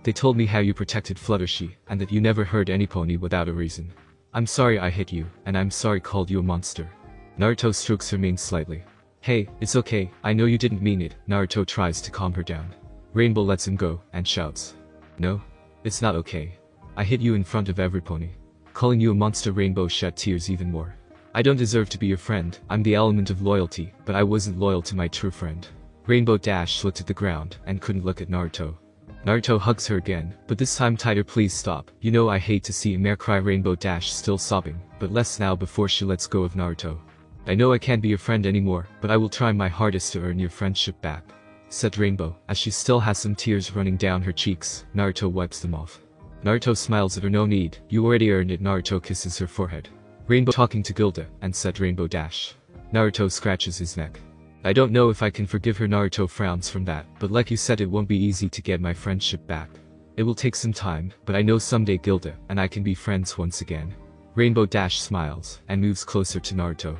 They told me how you protected Fluttershy, and that you never hurt any pony without a reason. I'm sorry I hit you, and I'm sorry called you a monster. Naruto strokes her mane slightly. Hey, it's okay, I know you didn't mean it. Naruto tries to calm her down. Rainbow lets him go, and shouts. No? It's not okay. I hit you in front of every pony. Calling you a monster. Rainbow shed tears even more. I don't deserve to be your friend, I'm the element of loyalty, but I wasn't loyal to my true friend. Rainbow Dash looked at the ground, and couldn't look at Naruto. Naruto hugs her again, but this time tighter. Please stop, you know I hate to see a mare cry. Rainbow Dash still sobbing, but less now before she lets go of Naruto. I know I can't be your friend anymore, but I will try my hardest to earn your friendship back, said Rainbow, as she still has some tears running down her cheeks. Naruto wipes them off. Naruto smiles at her. No need, you already earned it. Naruto kisses her forehead. Rainbow talking to Gilda, and said Rainbow Dash. Naruto scratches his neck. I don't know if I can forgive her. Naruto frowns from that, but like you said it won't be easy to get my friendship back. It will take some time, but I know someday Gilda and I can be friends once again. Rainbow Dash smiles, and moves closer to Naruto.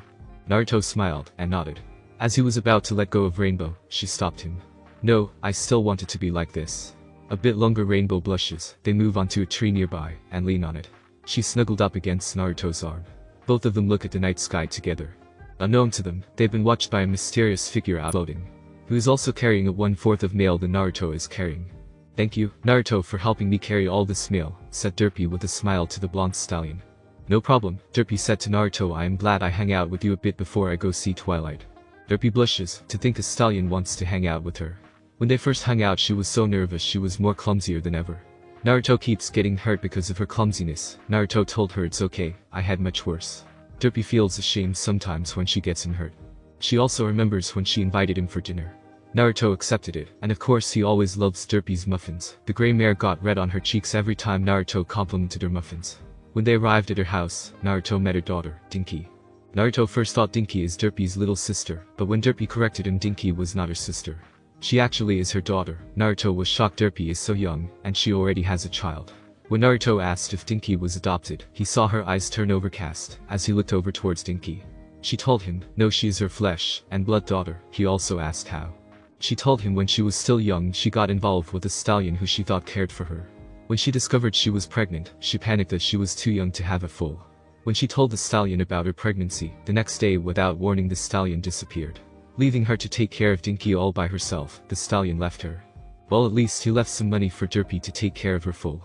Naruto smiled, and nodded. As he was about to let go of Rainbow, she stopped him. No, I still want it to be like this. A bit longer. Rainbow blushes, they move onto a tree nearby, and lean on it. She snuggled up against Naruto's arm. Both of them look at the night sky together. Unknown to them, they've been watched by a mysterious figure out floating, who is also carrying a 1/4 of mail than Naruto is carrying. Thank you, Naruto, for helping me carry all this mail, said Derpy with a smile to the blonde stallion. No problem, Derpy said to Naruto. I am glad I hang out with you a bit before I go see Twilight. Derpy blushes, to think a stallion wants to hang out with her. When they first hung out she was so nervous she was more clumsier than ever. Naruto keeps getting hurt because of her clumsiness. Naruto told her it's okay, I had much worse. Derpy feels ashamed sometimes when she gets him hurt. She also remembers when she invited him for dinner. Naruto accepted it, and of course he always loves Derpy's muffins. The gray mare got red on her cheeks every time Naruto complimented her muffins. When they arrived at her house, Naruto met her daughter, Dinky. Naruto first thought Dinky is Derpy's little sister, but when Derpy corrected him, Dinky was not her sister. She actually is her daughter. Naruto was shocked Derpy is so young, and she already has a child. When Naruto asked if Dinky was adopted, he saw her eyes turn overcast as he looked over towards Dinky. She told him, no, she is her flesh and blood daughter. He also asked how. She told him when she was still young she got involved with a stallion who she thought cared for her. When she discovered she was pregnant, she panicked that she was too young to have a foal. When she told the stallion about her pregnancy, the next day without warning the stallion disappeared. Leaving her to take care of Dinky all by herself, the stallion left her. Well, at least he left some money for Derpy to take care of her foal.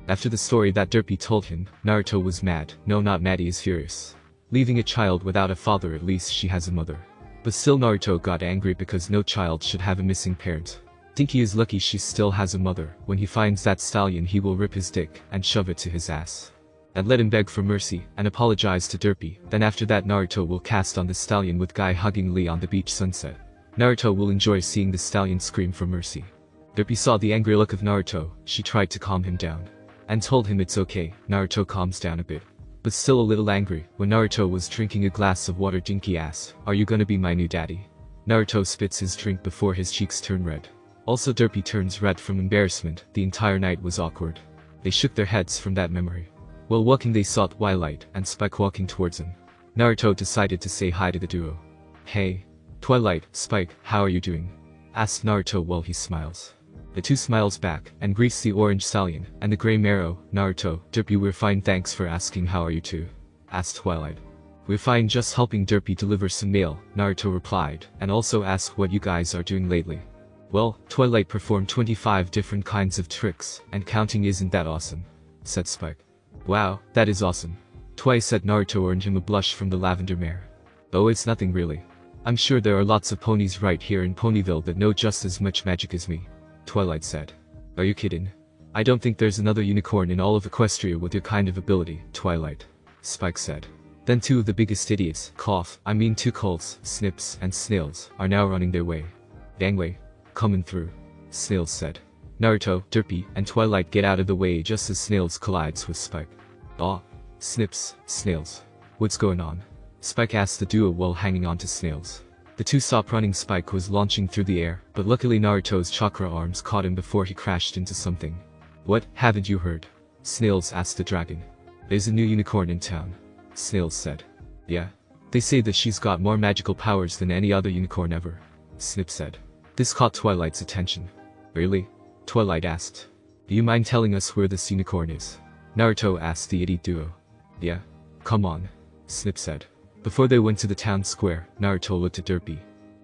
After the story that Derpy told him, Naruto was mad. No, not mad, he is furious. Leaving a child without a father, at least she has a mother. But still Naruto got angry because no child should have a missing parent. Dinky is lucky she still has a mother. When he finds that stallion he will rip his dick and shove it to his ass. And let him beg for mercy and apologize to Derpy. Then after that Naruto will cast on the stallion with Guy hugging Lee on the beach sunset. Naruto will enjoy seeing the stallion scream for mercy. Derpy saw the angry look of Naruto. She tried to calm him down and told him it's okay. Naruto calms down a bit, but still a little angry. When Naruto was drinking a glass of water, Dinky asked, "Are you gonna be my new daddy?" Naruto spits his drink before his cheeks turn red. Also Derpy turns red from embarrassment. The entire night was awkward. They shook their heads from that memory. While walking they saw Twilight and Spike walking towards him. Naruto decided to say hi to the duo. "Hey, Twilight, Spike, how are you doing?" asked Naruto while he smiles. The two smiles back and greets the orange stallion and the gray marrow. Naruto, Derpy, we're fine, thanks for asking, how are you two? Asked Twilight. We're fine, just helping Derpy deliver some mail, Naruto replied, and also asked what you guys are doing lately. Well, Twilight performed 25 different kinds of tricks, and counting. Isn't that awesome? Said Spike. Wow, that is awesome. Twice said Naruto earned him a blush from the lavender mare. Oh, it's nothing really. I'm sure there are lots of ponies right here in Ponyville that know just as much magic as me. Twilight said. Are you kidding? I don't think there's another unicorn in all of Equestria with your kind of ability, Twilight. Spike said. Then two of the biggest idiots, two cults, Snips and Snails, are now running their way. Gangway. Coming through. Snails said. Naruto, Derpy, and Twilight get out of the way just as Snails collides with Spike. Ah. Snips, Snails. What's going on? Spike asked the duo while hanging on to Snails. The two stopped running. Spike was launching through the air, but luckily Naruto's chakra arms caught him before he crashed into something. What, haven't you heard? Snails asked the dragon. There's a new unicorn in town. Snails said. Yeah. They say that she's got more magical powers than any other unicorn ever. Snip said. This caught Twilight's attention. Really? Twilight asked. Do you mind telling us where this unicorn is? Naruto asked the idiot duo. Yeah. Come on. Snip said. Before they went to the town square, Naruto looked at Derpy.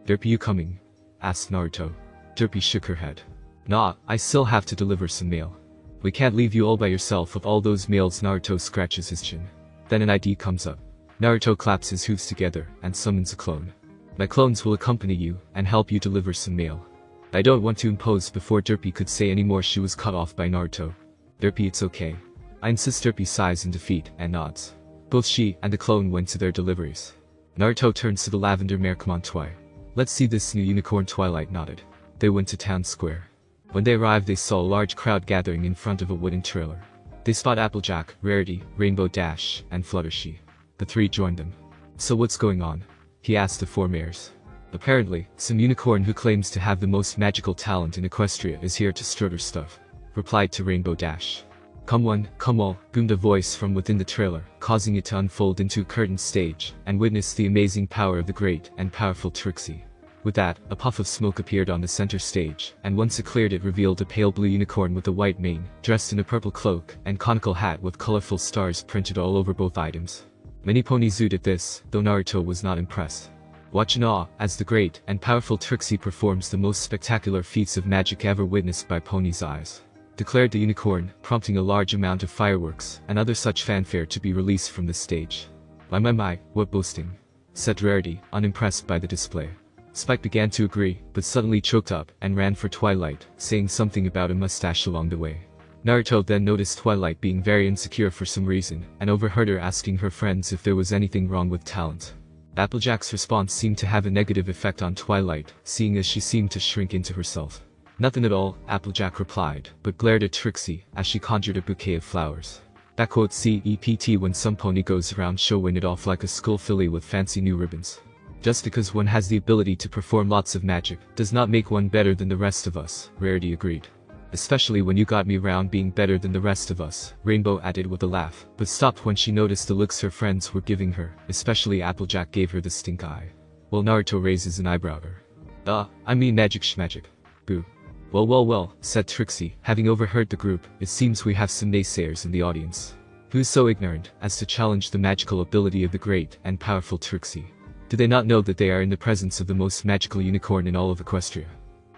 Derpy, you coming? Asked Naruto. Derpy shook her head. Nah, I still have to deliver some mail. We can't leave you all by yourself with all those mails. Naruto scratches his chin. Then an idea comes up. Naruto claps his hooves together and summons a clone. My clones will accompany you and help you deliver some mail. I don't want to impose. Before Derpy could say any more she was cut off by Naruto. Derpy, it's okay. I insist. Derpy sighs in defeat and nods. Both she and the clone went to their deliveries. Naruto turns to the lavender mare. Come on, Twi. Let's see this new unicorn. Twilight nodded. They went to town square. When they arrived they saw a large crowd gathering in front of a wooden trailer. They spot Applejack, Rarity, Rainbow Dash, and Fluttershy. The three joined them. So what's going on? He asked the four mares. Apparently, some unicorn who claims to have the most magical talent in Equestria is here to stir her stuff. Replied to Rainbow Dash. Come one, come all, boomed a voice from within the trailer, causing it to unfold into a curtained stage, and witness the amazing power of the great and powerful Trixie. With that, a puff of smoke appeared on the center stage, and once it cleared it revealed a pale blue unicorn with a white mane, dressed in a purple cloak and conical hat with colorful stars printed all over both items. Many ponies zooed at this, though Naruto was not impressed. Watch in awe as the great and powerful Trixie performs the most spectacular feats of magic ever witnessed by ponies' eyes. Declared the unicorn, prompting a large amount of fireworks and other such fanfare to be released from the stage. My, what boasting, said Rarity, unimpressed by the display. Spike began to agree, but suddenly choked up and ran for Twilight, saying something about a mustache along the way. Naruto then noticed Twilight being very insecure for some reason, and overheard her asking her friends if there was anything wrong with talent. Applejack's response seemed to have a negative effect on Twilight, seeing as she seemed to shrink into herself. Nothing at all, Applejack replied, but glared at Trixie as she conjured a bouquet of flowers. That quote CEPT when some pony goes around showing it off like a school filly with fancy new ribbons. Just because one has the ability to perform lots of magic does not make one better than the rest of us, Rarity agreed. Especially when you got me round being better than the rest of us, Rainbow added with a laugh, but stopped when she noticed the looks her friends were giving her, especially Applejack gave her the stink eye. Well, Naruto raises an eyebrow at her. I mean magic schmagic. Boo. Well, said Trixie, having overheard the group, it seems we have some naysayers in the audience. Who's so ignorant as to challenge the magical ability of the great and powerful Trixie? Do they not know that they are in the presence of the most magical unicorn in all of Equestria?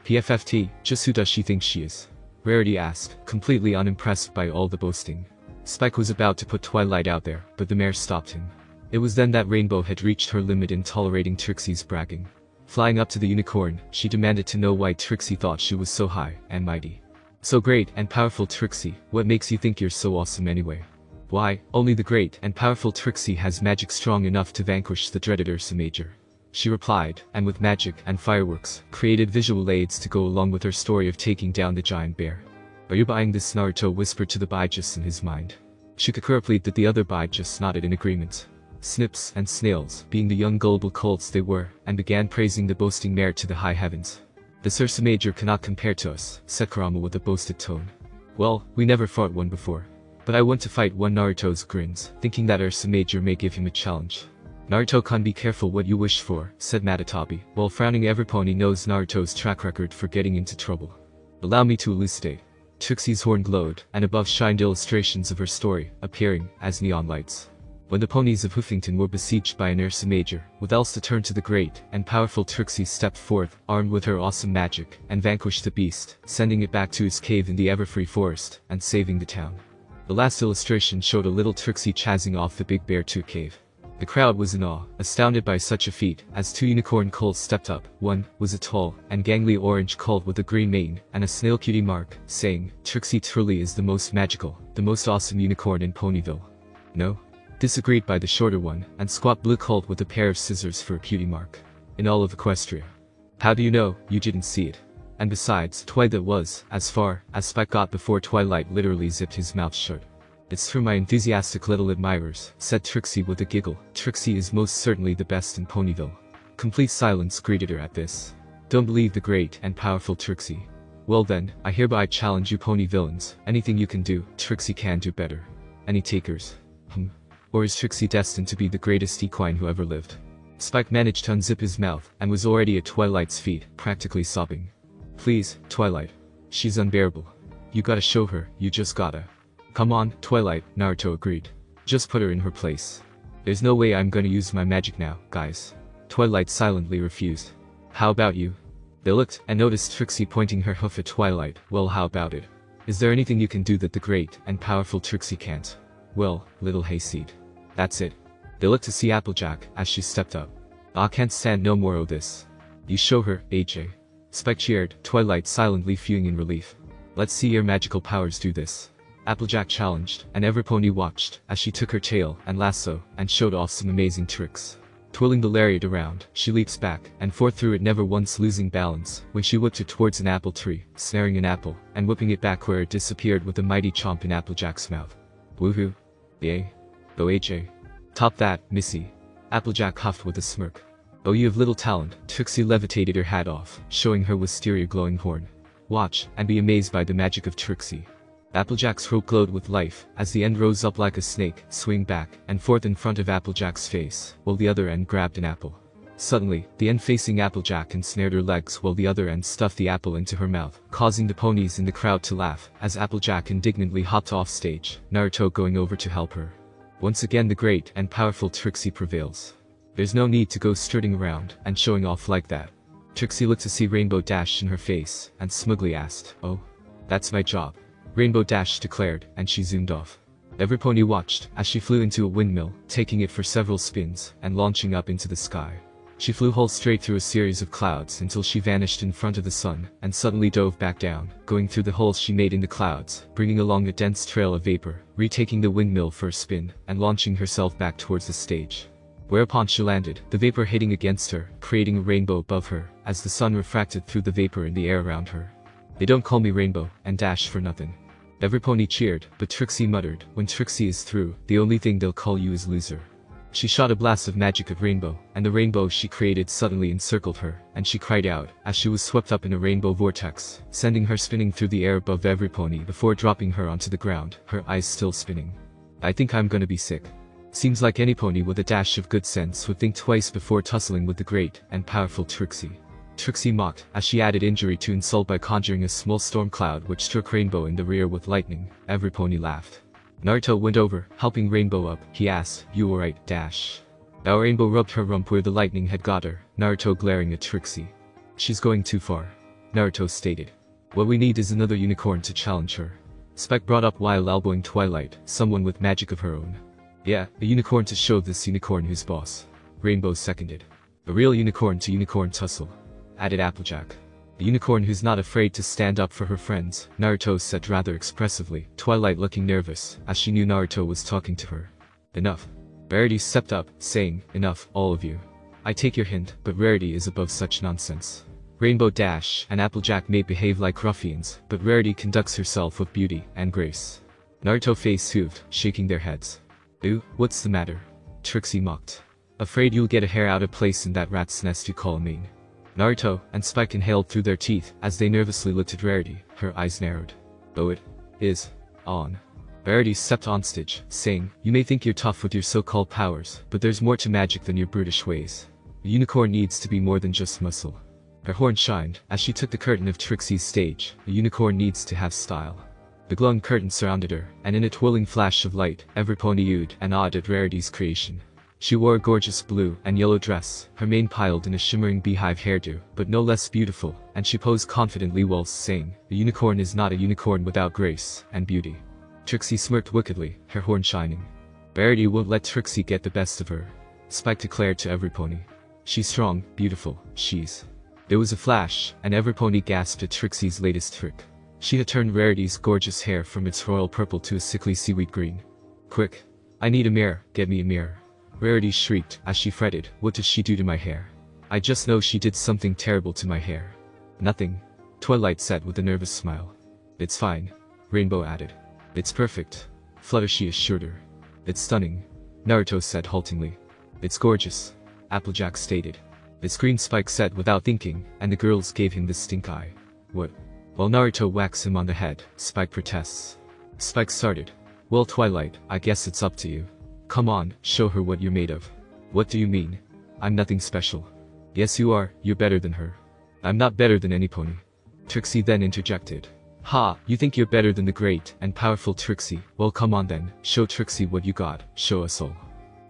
PFFT, just who does she think she is? Rarity asked, completely unimpressed by all the boasting. Spike was about to put Twilight out there, but the mayor stopped him. It was then that Rainbow had reached her limit in tolerating Trixie's bragging. Flying up to the unicorn, she demanded to know why Trixie thought she was so high and mighty. So great and powerful Trixie, what makes you think you're so awesome anyway? Why, only the great and powerful Trixie has magic strong enough to vanquish the dreaded Ursa Major. She replied, and with magic and fireworks, created visual aids to go along with her story of taking down the giant bear. Are you buying this? Naruto whispered to the Bijus in his mind. Shikakura pleaded that the other Bijus nodded in agreement. Snips and snails, being the young gullible colts they were, and began praising the boasting mare to the high heavens. The Ursa Major cannot compare to us, said Kurama with a boasted tone. Well, we never fought one before. But I want to fight one. Naruto's grins, thinking that Ursa Major may give him a challenge. Naruto-kun, be careful what you wish for, said Matatabi, while frowning. Every pony knows Naruto's track record for getting into trouble. Allow me to elucidate. Trixie's horn glowed, and above shined illustrations of her story, appearing as neon lights. When the ponies of Hoofington were besieged by an Ursa Major, with Elsa turned to the great and powerful Trixie stepped forth, armed with her awesome magic, and vanquished the beast, sending it back to its cave in the Everfree Forest, and saving the town. The last illustration showed a little Trixie chasing off the Big Bear 2 cave. The crowd was in awe, astounded by such a feat, as 2 unicorn colts stepped up. One was a tall and gangly orange colt with a green mane and a snail cutie mark, saying, Trixie truly is the most magical, the most awesome unicorn in Ponyville. No? Disagreed by the shorter one, and squat blue colt with a pair of scissors for a cutie mark. In all of Equestria. How do you know? You didn't see it. And besides, Twilight was, as far as Spike got before Twilight literally zipped his mouth shut. It's for my enthusiastic little admirers, said Trixie with a giggle. Trixie is most certainly the best in Ponyville. Complete silence greeted her at this. Don't believe the great and powerful Trixie. Well then, I hereby challenge you pony villains. Anything you can do, Trixie can do better. Any takers? Or is Trixie destined to be the greatest equine who ever lived? Spike managed to unzip his mouth, and was already at Twilight's feet, practically sobbing. Please, Twilight. She's unbearable. You gotta show her, you just gotta. Come on, Twilight, Naruto agreed. Just put her in her place. There's no way I'm gonna use my magic now, guys. Twilight silently refused. How about you? They looked, and noticed Trixie pointing her hoof at Twilight. Well, how about it? Is there anything you can do that the great and powerful Trixie can't? Well, little hayseed. That's it. They looked to see Applejack, as she stepped up. I can't stand no more of this. You show her, AJ. Spike cheered, Twilight silently fuming in relief. Let's see your magical powers do this. Applejack challenged, and every pony watched, as she took her tail and lasso, and showed off some amazing tricks. Twirling the lariat around, she leaps back, and forth through it, never once losing balance, when she whipped it towards an apple tree, snaring an apple, and whipping it back where it disappeared with a mighty chomp in Applejack's mouth. Woohoo. Yay. Go AJ. Top that, Missy. Applejack huffed with a smirk. Oh, you have little talent. Trixie levitated her hat off, showing her wisteria glowing horn. Watch, and be amazed by the magic of Trixie. Applejack's throat glowed with life, as the end rose up like a snake, swinging back and forth in front of Applejack's face, while the other end grabbed an apple. Suddenly, the end facing Applejack ensnared her legs while the other end stuffed the apple into her mouth, causing the ponies in the crowd to laugh, as Applejack indignantly hopped off stage, Naruto going over to help her. Once again the great and powerful Trixie prevails. There's no need to go strutting around and showing off like that. Trixie looked to see Rainbow Dash in her face, and smugly asked, Oh? That's my job. Rainbow Dash declared, and she zoomed off. Every pony watched, as she flew into a windmill, taking it for several spins, and launching up into the sky. She flew whole straight through a series of clouds until she vanished in front of the sun, and suddenly dove back down, going through the holes she made in the clouds, bringing along a dense trail of vapor, retaking the windmill for a spin, and launching herself back towards the stage. Whereupon she landed, the vapor hitting against her, creating a rainbow above her, as the sun refracted through the vapor in the air around her. They don't call me Rainbow and Dash for nothing. Every pony cheered, but Trixie muttered, when Trixie is through, the only thing they'll call you is loser. She shot a blast of magic of rainbow, and the rainbow she created suddenly encircled her, and she cried out, as she was swept up in a rainbow vortex, sending her spinning through the air above every pony before dropping her onto the ground, her eyes still spinning. I think I'm gonna be sick. Seems like any pony with a dash of good sense would think twice before tussling with the great and powerful Trixie. Trixie mocked, as she added injury to insult by conjuring a small storm cloud which struck Rainbow in the rear with lightning. Every pony laughed. Naruto went over, helping Rainbow up. He asked, "You alright, Dash?" Our Rainbow rubbed her rump where the lightning had got her, Naruto glaring at Trixie. "She's going too far," Naruto stated. "What we need is another unicorn to challenge her," Spike brought up while elbowing Twilight, someone with magic of her own. "Yeah, a unicorn to show this unicorn who's boss," Rainbow seconded. "A real unicorn to unicorn tussle," added Applejack. "A unicorn who's not afraid to stand up for her friends," Naruto said rather expressively, Twilight looking nervous, as she knew Naruto was talking to her. "Enough." Rarity stepped up, saying, "Enough, all of you. I take your hint, but Rarity is above such nonsense. Rainbow, Dash, and Applejack may behave like ruffians, but Rarity conducts herself with beauty and grace." Naruto face soothed, shaking their heads. "Ooh, what's the matter?" Trixie mocked. "Afraid you'll get a hair out of place in that rat's nest you call mean." Naruto and Spike inhaled through their teeth as they nervously looked at Rarity, her eyes narrowed. "Oh, it is on." Rarity stepped on stage, saying, "You may think you're tough with your so-called powers, but there's more to magic than your brutish ways. A unicorn needs to be more than just muscle." Her horn shined, as she took the curtain of Trixie's stage. A unicorn needs to have style. The glowing curtain surrounded her, and in a twirling flash of light, every pony oohed and awed at Rarity's creation. She wore a gorgeous blue and yellow dress, her mane piled in a shimmering beehive hairdo, but no less beautiful, and she posed confidently whilst saying, "A unicorn is not a unicorn without grace and beauty." Trixie smirked wickedly, her horn shining. "Rarity won't let Trixie get the best of her," Spike declared to every pony. "She's strong, beautiful, she's..." There was a flash, and every pony gasped at Trixie's latest trick. She had turned Rarity's gorgeous hair from its royal purple to a sickly seaweed green. "Quick! I need a mirror, get me a mirror." Rarity shrieked, as she fretted, "What did she do to my hair? I just know she did something terrible to my hair." "Nothing," Twilight said with a nervous smile. "It's fine," Rainbow added. "It's perfect," Fluttershy assured her. "It's stunning," Naruto said haltingly. "It's gorgeous," Applejack stated. "It's green," Spike said without thinking, and the girls gave him the stink eye. "What?" While Naruto whacks him on the head, Spike protests. Spike started. "Well, Twilight, I guess it's up to you. Come on, show her what you're made of." "What do you mean? I'm nothing special." "Yes you are, you're better than her." "I'm not better than any pony." Trixie then interjected. "Ha, you think you're better than the great and powerful Trixie? Well, come on then, show Trixie what you got, show us all."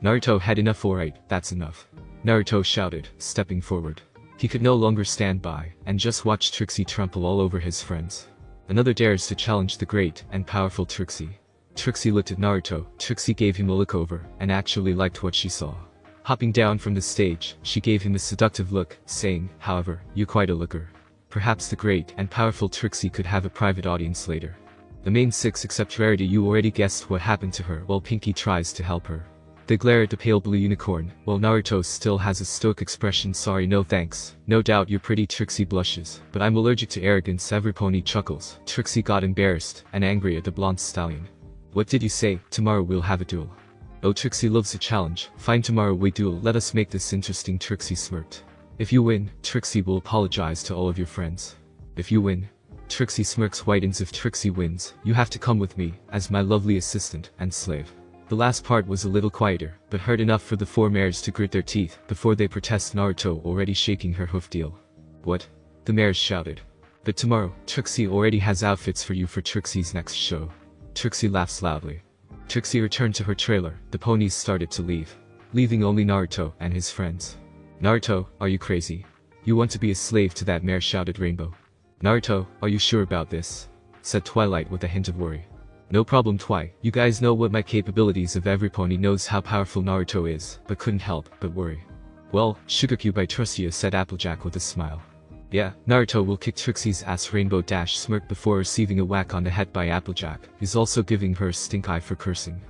Naruto had enough. "Alright, that's enough," Naruto shouted, stepping forward. He could no longer stand by and just watch Trixie trample all over his friends. Another dares to challenge the great and powerful Trixie. Trixie looked at Naruto. Trixie gave him a look over and actually liked what she saw. Hopping down from the stage, she gave him a seductive look, saying, "However, you're quite a looker." Perhaps the great and powerful Trixie could have a private audience later. The main six except Rarity, you already guessed what happened to her while Pinkie tries to help her. They glare at the pale blue unicorn, while Naruto still has a stoic expression. "Sorry, no thanks. No doubt your pretty Trixie blushes, but I'm allergic to arrogance." Every pony chuckles. Trixie got embarrassed and angry at the blonde stallion. "What did you say? Tomorrow we'll have a duel." "Oh, Trixie loves a challenge. Fine, tomorrow we duel. Let us make this interesting." Trixie smirked. "If you win, Trixie will apologize to all of your friends." "If you win," Trixie smirks whitens. "If Trixie wins, you have to come with me, as my lovely assistant and slave." The last part was a little quieter, but heard enough for the four mares to grit their teeth before they protest. Naruto already shaking her hoof deal. "What?" the mares shouted. "But tomorrow, Trixie already has outfits for you for Trixie's next show." Trixie laughs loudly. Trixie returned to her trailer. The ponies started to leave, leaving only Naruto and his friends. "Naruto, are you crazy? You want to be a slave to that mare?" shouted Rainbow. "Naruto, are you sure about this?" said Twilight with a hint of worry. "No problem, Twi. You guys know what my capabilities of. Every pony knows how powerful Naruto is, but couldn't help but worry." "Well, Sugar Cube, I trust you," said Applejack with a smile. "Yeah, Naruto will kick Trixie's ass." Rainbow Dash smirked before receiving a whack on the head by Applejack, who's also giving her a stink eye for cursing.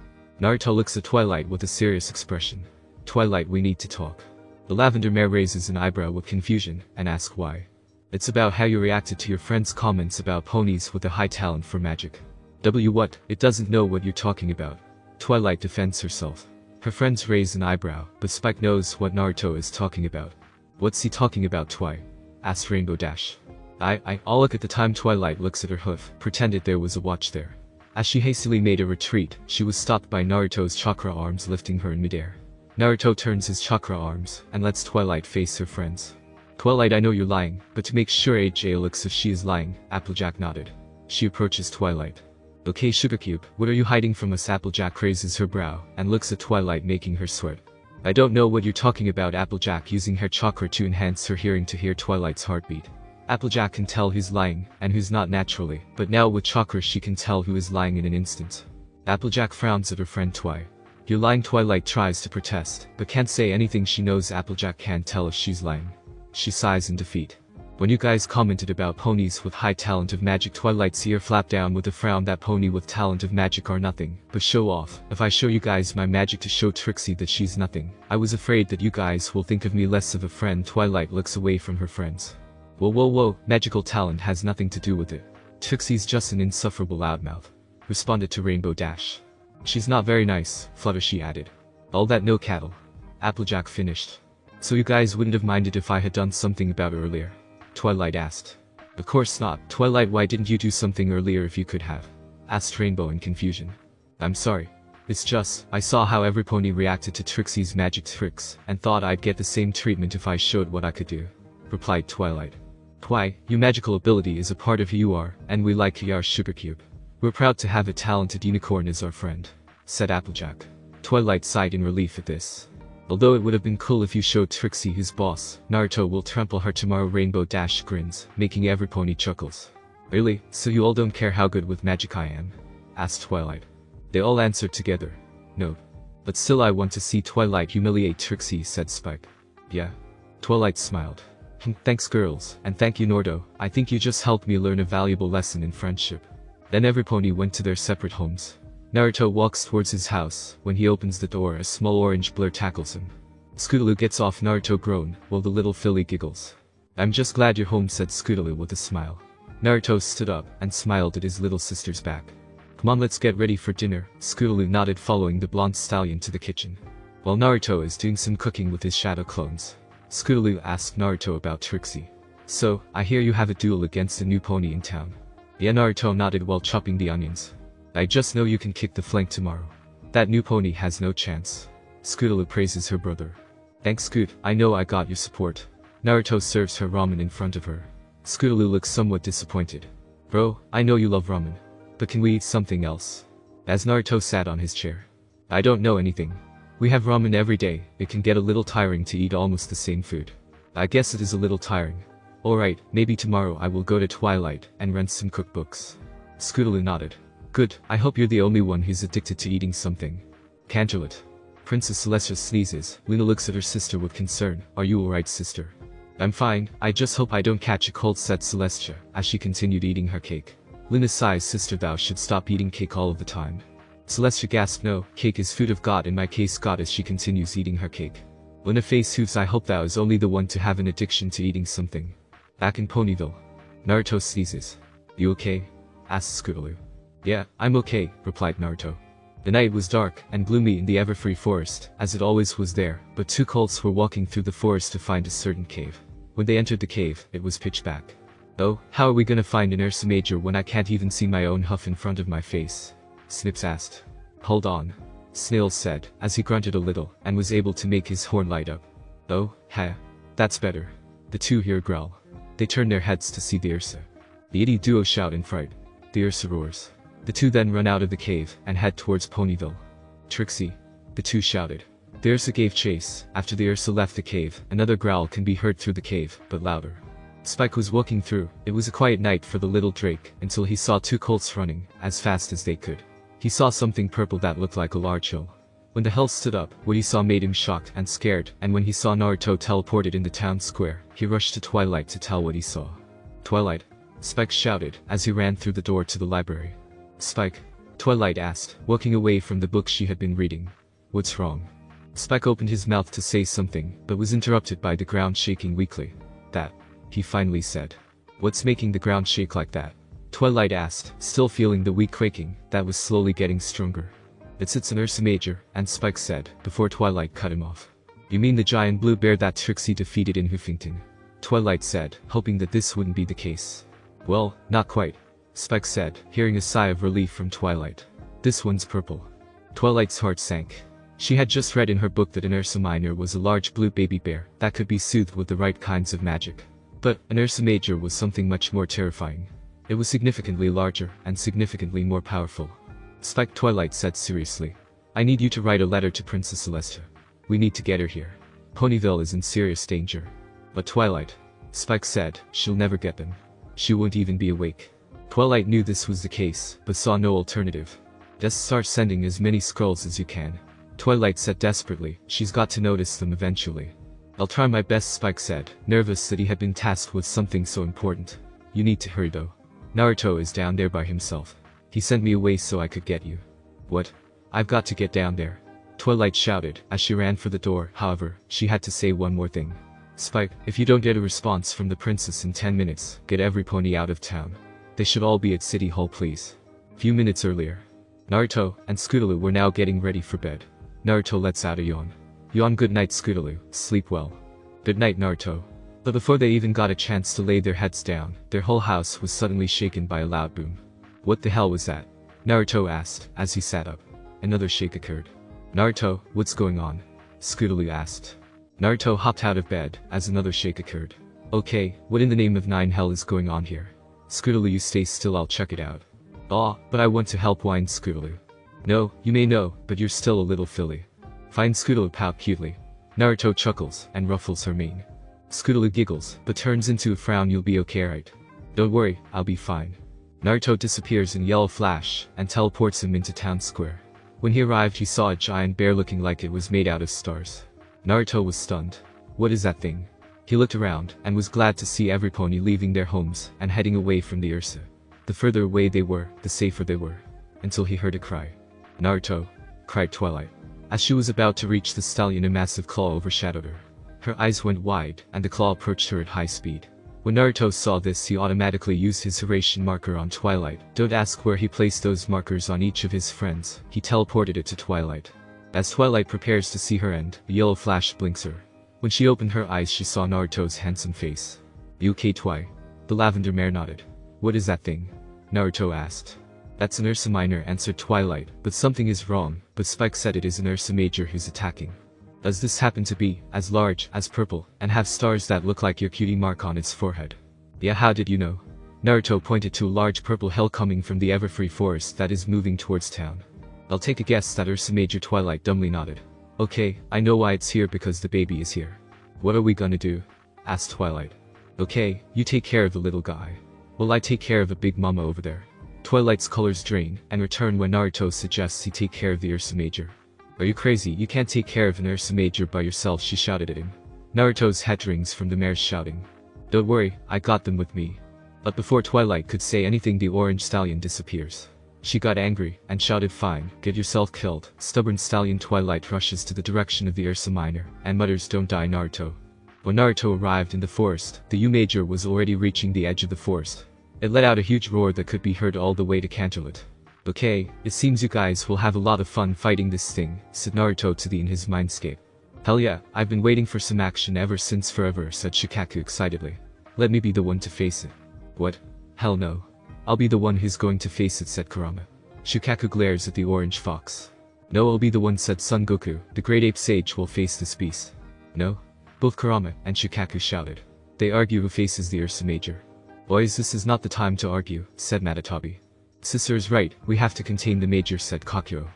Naruto looks at Twilight with a serious expression. "Twilight, we need to talk." The lavender mare raises an eyebrow with confusion and asks why. "It's about how you reacted to your friend's comments about ponies with a high talent for magic." What? It doesn't know what you're talking about. Twilight defends herself. Her friends raise an eyebrow, but Spike knows what Naruto is talking about. What's he talking about, Twi? Asked Rainbow Dash. I'll look at the time. Twilight looks at her hoof, pretended there was a watch there. As she hastily made a retreat, she was stopped by Naruto's chakra arms lifting her in midair. Naruto turns his chakra arms, and lets Twilight face her friends. Twilight, I know you're lying, but to make sure AJ looks if she is lying, Applejack nodded. She approaches Twilight. Okay, Sugarcube, what are you hiding from us? Applejack raises her brow, and looks at Twilight, making her sweat. I don't know what you're talking about. Applejack using her chakra to enhance her hearing to hear Twilight's heartbeat. Applejack can tell who's lying, and who's not naturally, but now with chakra she can tell who is lying in an instant. Applejack frowns at her friend Twi. You're lying. Twilight tries to protest, but can't say anything. She knows Applejack can't tell if she's lying. She sighs in defeat. When you guys commented about ponies with high talent of magic, Twilight's ear flapped down with a frown. That pony with talent of magic are nothing but show off. If I show you guys my magic to show Trixie that she's nothing, I was afraid that you guys will think of me less of a friend. Twilight looks away from her friends. Whoa, magical talent has nothing to do with it. Trixie's just an insufferable loudmouth. Responded to Rainbow Dash. She's not very nice, Fluttershy added. All that no cattle. Applejack finished. So you guys wouldn't have minded if I had done something about it earlier? Twilight asked. Of course not. Twilight, why didn't you do something earlier if you could have? Asked Rainbow in confusion. I'm sorry. It's just, I saw how every pony reacted to Trixie's magic tricks, and thought I'd get the same treatment if I showed what I could do. Replied Twilight. Twi, your magical ability is a part of who you are, and we like your Sugarcube. We're proud to have a talented unicorn as our friend, said Applejack. Twilight sighed in relief at this. Although it would have been cool if you showed Trixie who's boss, Naruto will trample her tomorrow. Rainbow Dash grins, making every pony chuckles. Really? So you all don't care how good with magic I am? Asked Twilight. They all answered together. No. But still I want to see Twilight humiliate Trixie, said Spike. Yeah. Twilight smiled. Thanks girls, and thank you Naruto. I think you just helped me learn a valuable lesson in friendship. Then every pony went to their separate homes. Naruto walks towards his house. When he opens the door, a small orange blur tackles him. Scootaloo gets off. Naruto groan, while the little filly giggles. I'm just glad you're home, said Scootaloo with a smile. Naruto stood up and smiled at his little sister's back. Come on, let's get ready for dinner. Scootaloo nodded, following the blonde stallion to the kitchen. While Naruto is doing some cooking with his shadow clones, Scootaloo asked Naruto about Trixie. So, I hear you have a duel against a new pony in town. Yeah, Naruto nodded while chopping the onions. I just know you can kick the flank tomorrow. That new pony has no chance. Scootaloo praises her brother. Thanks Scoot, I know I got your support. Naruto serves her ramen in front of her. Scootaloo looks somewhat disappointed. Bro, I know you love ramen. But can we eat something else? As Naruto sat on his chair. I don't know anything. We have ramen every day. It can get a little tiring to eat almost the same food. I guess it is a little tiring. Alright, maybe tomorrow I will go to Twilight and rent some cookbooks. Scootaloo nodded. Good, I hope you're the only one who's addicted to eating something. Canterlet. Princess Celestia sneezes. Luna looks at her sister with concern. Are you alright, sister? I'm fine, I just hope I don't catch a cold, said Celestia, as she continued eating her cake. Luna sighs. Sister, thou should stop eating cake all of the time. Celestia gasped. No, cake is food of God, in my case God, as she continues eating her cake. Luna face hooves. I hope thou is only the one to have an addiction to eating something. Back in Ponyville. Naruto sneezes. You okay? Asked Scootaloo. Yeah, I'm okay, replied Naruto. The night was dark and gloomy in the Everfree forest, as it always was there, but two colts were walking through the forest to find a certain cave. When they entered the cave, it was pitch black. Oh, how are we gonna find an Ursa Major when I can't even see my own hoof in front of my face? Snips asked. Hold on. Snails said, as he grunted a little, and was able to make his horn light up. Oh, ha. That's better. The two hear a growl. They turn their heads to see the Ursa. The itty duo shout in fright. The Ursa roars. The two then run out of the cave and head towards Ponyville. Trixie. The two shouted. The Ursa gave chase. After the Ursa left the cave, another growl can be heard through the cave, but louder. Spike was walking through. It was a quiet night for the little Drake, until he saw two colts running, as fast as they could. He saw something purple that looked like a large hill. When the hill stood up, what he saw made him shocked and scared, and when he saw Naruto teleported in the town square, he rushed to Twilight to tell what he saw. Twilight. Spike shouted, as he ran through the door to the library. Spike. Twilight asked, walking away from the book she had been reading. What's wrong? Spike opened his mouth to say something, but was interrupted by the ground shaking weakly. That. He finally said. What's making the ground shake like that? Twilight asked, still feeling the weak quaking that was slowly getting stronger. It's an Ursa Major, and Spike said, before Twilight cut him off. You mean the giant blue bear that Trixie defeated in Huffington? Twilight said, hoping that this wouldn't be the case. Well, not quite, Spike said, hearing a sigh of relief from Twilight. This one's purple. Twilight's heart sank. She had just read in her book that an Ursa Minor was a large blue baby bear that could be soothed with the right kinds of magic. But an Ursa Major was something much more terrifying. It was significantly larger and significantly more powerful. Spike, Twilight said seriously. I need you to write a letter to Princess Celesta. We need to get her here. Ponyville is in serious danger. But Twilight, Spike said, she'll never get them. She won't even be awake. Twilight knew this was the case, but saw no alternative. Just start sending as many scrolls as you can. Twilight said desperately, she's got to notice them eventually. I'll try my best, Spike said, nervous that he had been tasked with something so important. You need to hurry though. Naruto is down there by himself. He sent me away so I could get you. What? I've got to get down there. Twilight shouted as she ran for the door. However, she had to say one more thing. Spike, if you don't get a response from the princess in 10 minutes, get every pony out of town. They should all be at City Hall, please. Few minutes earlier, Naruto and Scootaloo were now getting ready for bed. Naruto lets out a yawn. Yawn. Good night, Scootaloo. Sleep well. Good night, Naruto. But before they even got a chance to lay their heads down, their whole house was suddenly shaken by a loud boom. What the hell was that? Naruto asked as he sat up. Another shake occurred. Naruto, what's going on? Scootaloo asked. Naruto hopped out of bed as another shake occurred. Okay, what in the name of nine hell is going on here? Scootaloo, you stay still, I'll check it out. Aw, but I want to help, whined Scootaloo. No, you may know, but you're still a little filly. Fine, Scootaloo pout cutely. Naruto chuckles and ruffles her mane. Scootaloo giggles, but turns into a frown. You'll be okay, right? Don't worry, I'll be fine. Naruto disappears in yellow flash and teleports him into town square. When he arrived, he saw a giant bear looking like it was made out of stars. Naruto was stunned. What is that thing? He looked around and was glad to see every pony leaving their homes and heading away from the Ursa. The further away they were, the safer they were. Until he heard a cry. Naruto, cried Twilight. As she was about to reach the stallion, a massive claw overshadowed her. Her eyes went wide and the claw approached her at high speed. When Naruto saw this, he automatically used his Hiraishin marker on Twilight. Don't ask where he placed those markers on each of his friends. He teleported it to Twilight. As Twilight prepares to see her end, a yellow flash blinks her. When she opened her eyes, she saw Naruto's handsome face. You okay, Twi? The lavender mare nodded. What is that thing? Naruto asked. That's an Ursa Minor, answered Twilight, but something is wrong. But Spike said it is an Ursa Major who's attacking. Does this happen to be as large as purple and have stars that look like your cutie mark on its forehead? Yeah, how did you know? Naruto pointed to a large purple hell coming from the Everfree forest that is moving towards town. I'll take a guess that Ursa Major. Twilight dumbly nodded. Okay, I know why it's here, because the baby is here. What are we gonna do? Asked Twilight. Okay, you take care of the little guy. While I take care of a big mama over there. Twilight's colors drain and return when Naruto suggests he take care of the Ursa Major. Are you crazy? You can't take care of an Ursa Major by yourself, she shouted at him. Naruto's head rings from the mare's shouting. Don't worry, I got them with me. But before Twilight could say anything, the orange stallion disappears. She got angry and shouted, fine, get yourself killed, stubborn stallion. Twilight rushes to the direction of the Ursa Minor and mutters, don't die, Naruto. When Naruto arrived in the forest, the U Major was already reaching the edge of the forest. It let out a huge roar that could be heard all the way to Canterlot. Okay, it seems you guys will have a lot of fun fighting this thing, said Naruto to the in his mindscape. Hell yeah, I've been waiting for some action ever since forever, said Shikaku excitedly. Let me be the one to face it. What? Hell no. I'll be the one who's going to face it, said Kurama. Shikaku glares at the orange fox. No, I'll be the one, said Son Goku. The great ape sage will face this beast. No? Both Kurama and Shikaku shouted. They argue who faces the Ursa Major. Boys, this is not the time to argue, said Matatabi. Sister is right, we have to contain the Major, said Kakyo.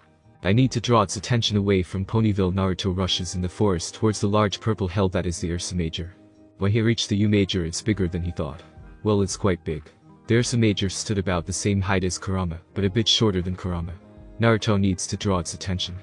I need to draw its attention away from Ponyville. Naruto rushes in the forest towards the large purple hell that is the Ursa Major. When he reached the U Major, it's bigger than he thought. Well, it's quite big. The Ursa Major stood about the same height as Kurama, but a bit shorter than Kurama. Naruto needs to draw its attention.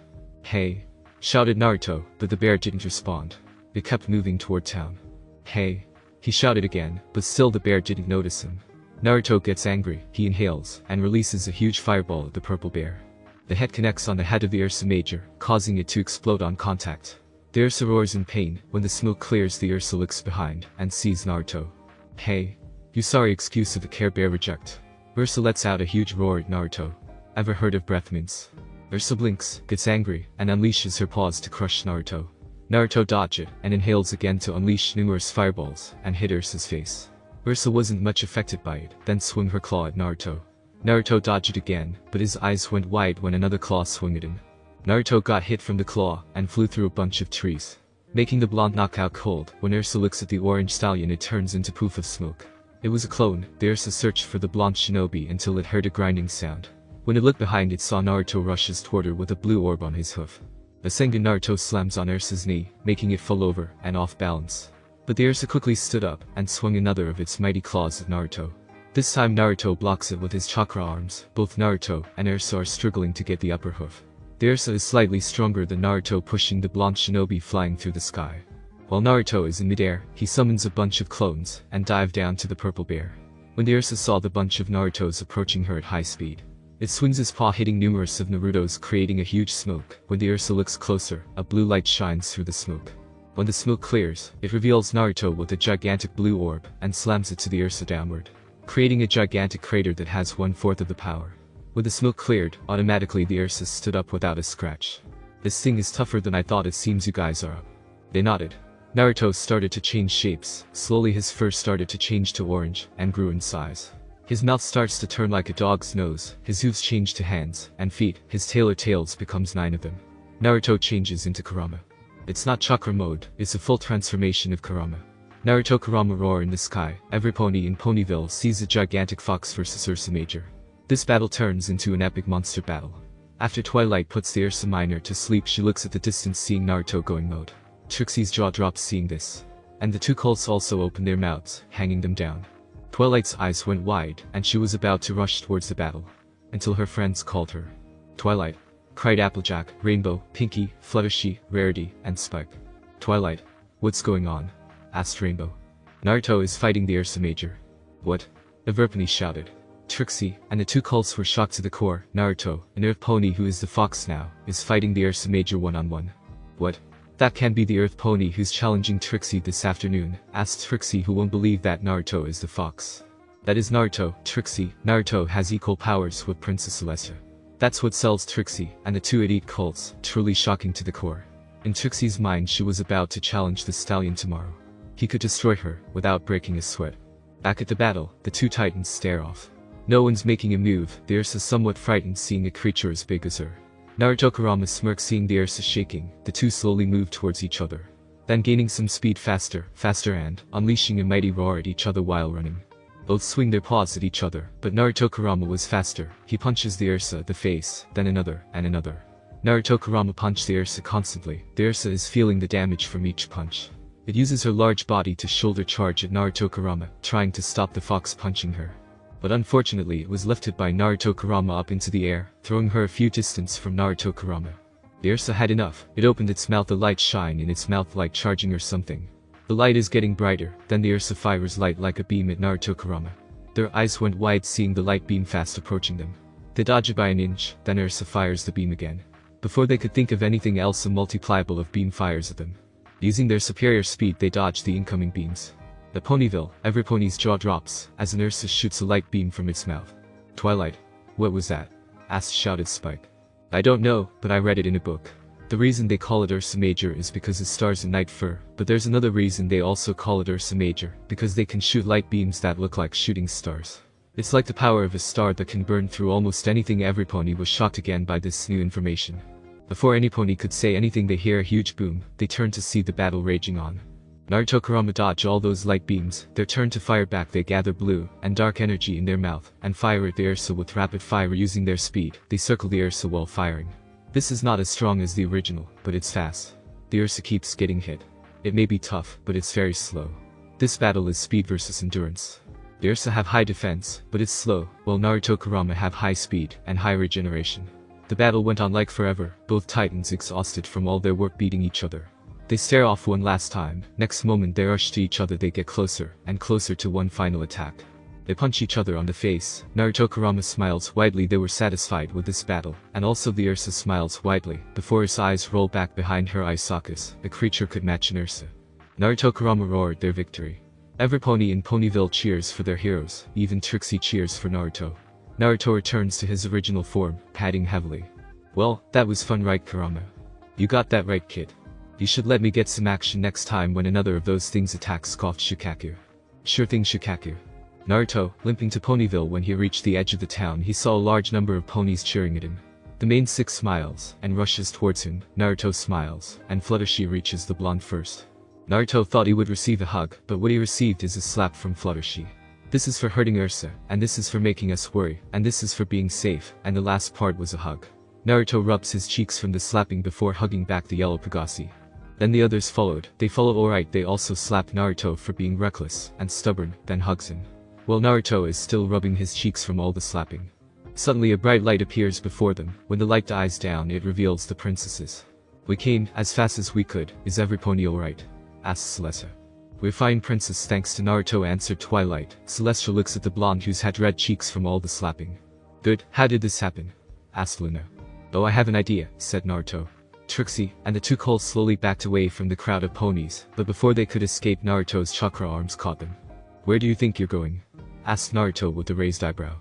Hey! Shouted Naruto, but the bear didn't respond. It kept moving toward town. Hey! He shouted again, but still the bear didn't notice him. Naruto gets angry, he inhales, and releases a huge fireball at the purple bear. The head connects on the head of the Ursa Major, causing it to explode on contact. The Ursa roars in pain. When the smoke clears, the Ursa looks behind and sees Naruto. Hey! You sorry excuse of the Care Bear reject. Ursa lets out a huge roar at Naruto. Ever heard of breath mints? Ursa blinks, gets angry, and unleashes her paws to crush Naruto. Naruto dodges it, and inhales again to unleash numerous fireballs, and hit Ursa's face. Ursa wasn't much affected by it, then swung her claw at Naruto. Naruto dodged it again, but his eyes went wide when another claw swung at him. Naruto got hit from the claw, and flew through a bunch of trees, making the blonde knockout cold. When Ursa looks at the orange stallion, it turns into poof of smoke. It was a clone. The Ursa searched for the blonde shinobi until it heard a grinding sound. When it looked behind, it saw Naruto rushes toward her with a blue orb on his hoof. A Sengun Naruto slams on Ursa's knee, making it fall over and off balance. But the Ursa quickly stood up and swung another of its mighty claws at Naruto. This time Naruto blocks it with his chakra arms. Both Naruto and Ursa are struggling to get the upper hoof. The Ursa is slightly stronger than Naruto, pushing the blonde shinobi flying through the sky. While Naruto is in midair, he summons a bunch of clones and dive down to the purple bear. When the Ursa saw the bunch of Narutos approaching her at high speed, it swings its paw, hitting numerous of Naruto's, creating a huge smoke. When the Ursa looks closer, a blue light shines through the smoke. When the smoke clears, it reveals Naruto with a gigantic blue orb and slams it to the Ursa downward, creating a gigantic crater that has 1/4 of the power. With the smoke cleared, automatically the Ursa stood up without a scratch. This thing is tougher than I thought. It seems you guys are up. They nodded. Naruto started to change shapes. Slowly his fur started to change to orange and grew in size. His mouth starts to turn like a dog's nose, his hooves change to hands and feet, his tails becomes 9 of them. Naruto changes into Kurama. It's not chakra mode, it's a full transformation of Kurama. Naruto Kurama roar in the sky. Every pony in Ponyville sees a gigantic fox versus Ursa Major. This battle turns into an epic monster battle. After Twilight puts the Ursa Minor to sleep, she looks at the distance, seeing Naruto going mode. Trixie's jaw drops seeing this, and the two cults also open their mouths, hanging them down. Twilight's eyes went wide, and she was about to rush towards the battle, until her friends called her. "Twilight!" cried Applejack, Rainbow, Pinky, Fluttershy, Rarity, and Spike. "Twilight, what's going on?" asked Rainbow. "Naruto is fighting the Ursa Major." "What?" Everpony shouted. Trixie and the two cults were shocked to the core. "Naruto, an Earth Pony who is the fox now, is fighting the Ursa Major one-on-one." "What? That can't be the Earth Pony who's challenging Trixie this afternoon," asked Trixie, who won't believe that Naruto is the fox. "That is Naruto, Trixie. Naruto has equal powers with Princess Celestia." That's what sells Trixie and the two elite cults, truly shocking to the core. In Trixie's mind, she was about to challenge the stallion tomorrow. He could destroy her without breaking a sweat. Back at the battle, the two titans stare off. No one's making a move. The Ursa somewhat frightened seeing a creature as big as her. Naruto Kurama smirks seeing the Ursa shaking. The two slowly move towards each other, then gaining some speed, faster and unleashing a mighty roar at each other while running. Both swing their paws at each other, but Naruto Kurama was faster. He punches the Ursa in the face, then another and another. Naruto Kurama punched the Ursa constantly. The Ursa is feeling the damage from each punch. It uses her large body to shoulder charge at Naruto Kurama, trying to stop the fox punching her. But unfortunately, it was lifted by Naruto Kurama up into the air, throwing her a few distance from Naruto Kurama. The Ursa had enough. It opened its mouth, a light shine in its mouth like charging or something. The light is getting brighter, then the Ursa fires light like a beam at Naruto Kurama. Their eyes went wide seeing the light beam fast approaching them. They dodge it by an inch, then Ursa fires the beam again. Before they could think of anything else, a multipliable of beam fires at them. Using their superior speed, they dodge the incoming beams. At Ponyville, every pony's jaw drops as an Ursa shoots a light beam from its mouth. "Twilight, what was that?" shouted Spike. "I don't know, but I read it in a book. The reason they call it Ursa Major is because it stars in night fur, but there's another reason they also call it Ursa Major, because they can shoot light beams that look like shooting stars. It's like the power of a star that can burn through almost anything." Every pony was shocked again by this new information. Before any pony could say anything, they hear a huge boom. They turn to see the battle raging on. Naruto Kurama dodge all those light beams. Their turn to fire back. They gather blue and dark energy in their mouth and fire at the Ursa with rapid fire. Using their speed, they circle the Ursa while firing. This is not as strong as the original, but it's fast. The Ursa keeps getting hit. It may be tough, but it's very slow. This battle is speed versus endurance. The Ursa have high defense, but it's slow, while Naruto Kurama have high speed and high regeneration. The battle went on like forever, both titans exhausted from all their work beating each other. They stare off one last time. Next moment they rush to each other. They get closer and closer to one final attack. They punch each other on the face. Naruto Kurama smiles widely. They were satisfied with this battle, and also the Ursa smiles widely. Before his eyes roll back behind her eye sockets, a creature could match an Ursa. Naruto Kurama roared their victory. Every pony in Ponyville cheers for their heroes, even Trixie cheers for Naruto. Naruto returns to his original form, padding heavily. Well, that was fun, right, Kurama? You got that right, kid. You should let me get some action next time when another of those things attacks, scoffed Shikaku. Sure thing, Shikaku. Naruto, limping to Ponyville. When he reached the edge of the town, he saw a large number of ponies cheering at him. The main six smiles and rushes towards him. Naruto smiles, and Fluttershy reaches the blonde first. Naruto thought he would receive a hug, but what he received is a slap from Fluttershy. This is for hurting Ursa, and this is for making us worry, and this is for being safe, and the last part was a hug. Naruto rubs his cheeks from the slapping before hugging back the yellow Pegasi. Then the others followed. They follow alright. They also slap Naruto for being reckless and stubborn, then hugs him. While Naruto is still rubbing his cheeks from all the slapping. Suddenly a bright light appears before them. When the light dies down, it reveals the princesses. We came as fast as we could. Is every pony alright? Asks Celestia. We're fine, princess, thanks to Naruto, answered Twilight. Celestia looks at the blonde who's had red cheeks from all the slapping. Good, how did this happen? Asked Luna. Oh, I have an idea, said Naruto. Trixie and the two colts slowly backed away from the crowd of ponies, but before they could escape, Naruto's chakra arms caught them. Where do you think you're going? Asked Naruto with a raised eyebrow.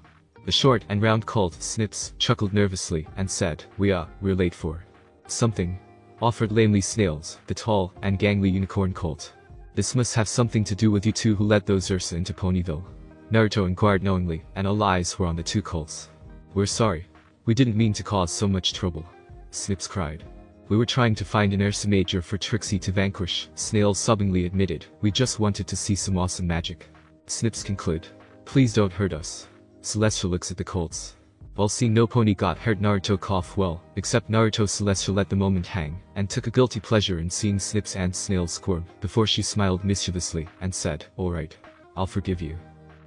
The short and round colt, Snips, chuckled nervously and said, we're late for something. Offered lamely Snails, the tall and gangly unicorn colt. This must have something to do with you two who let those Ursa into Ponyville. Naruto inquired knowingly, and all eyes were on the two colts. We're sorry. We didn't mean to cause so much trouble. Snips cried. We were trying to find an Ursa Major for Trixie to vanquish, Snails sobbingly admitted. We just wanted to see some awesome magic. Snips concluded. Please don't hurt us. Celestia looks at the colts. While seeing no pony got hurt, Naruto coughed well, except Naruto. Celestia let the moment hang, and took a guilty pleasure in seeing Snips and Snails squirm, before she smiled mischievously, and said, alright. I'll forgive you.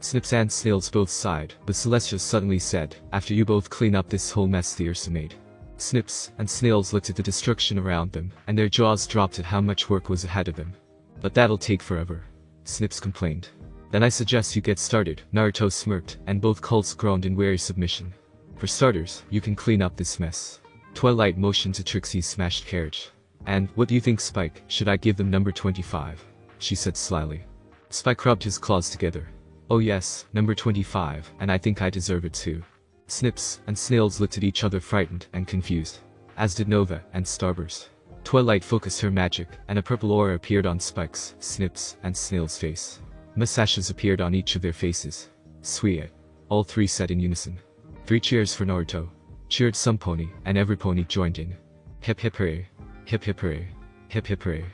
Snips and Snails both sighed, but Celestia suddenly said, after you both clean up this whole mess the Ursa made. Snips and Snails looked at the destruction around them, and their jaws dropped at how much work was ahead of them. But that'll take forever. Snips complained. Then I suggest you get started. Naruto smirked, and both colts groaned in weary submission. For starters, you can clean up this mess. Twilight motioned to Trixie's smashed carriage. And, what do you think, Spike? Should I give them number 25? She said slyly. Spike rubbed his claws together. Oh yes, number 25, and I think I deserve it too. Snips and Snails looked at each other frightened and confused. As did Nova and Starburst. Twilight focused her magic, and a purple aura appeared on Spike's, Snips, and Snail's face. Mustaches appeared on each of their faces. Sweet. All three said in unison. 3 cheers for Naruto. Cheered some pony, and every pony joined in. Hip hip hooray. Hip hip hooray. Hip hip hooray.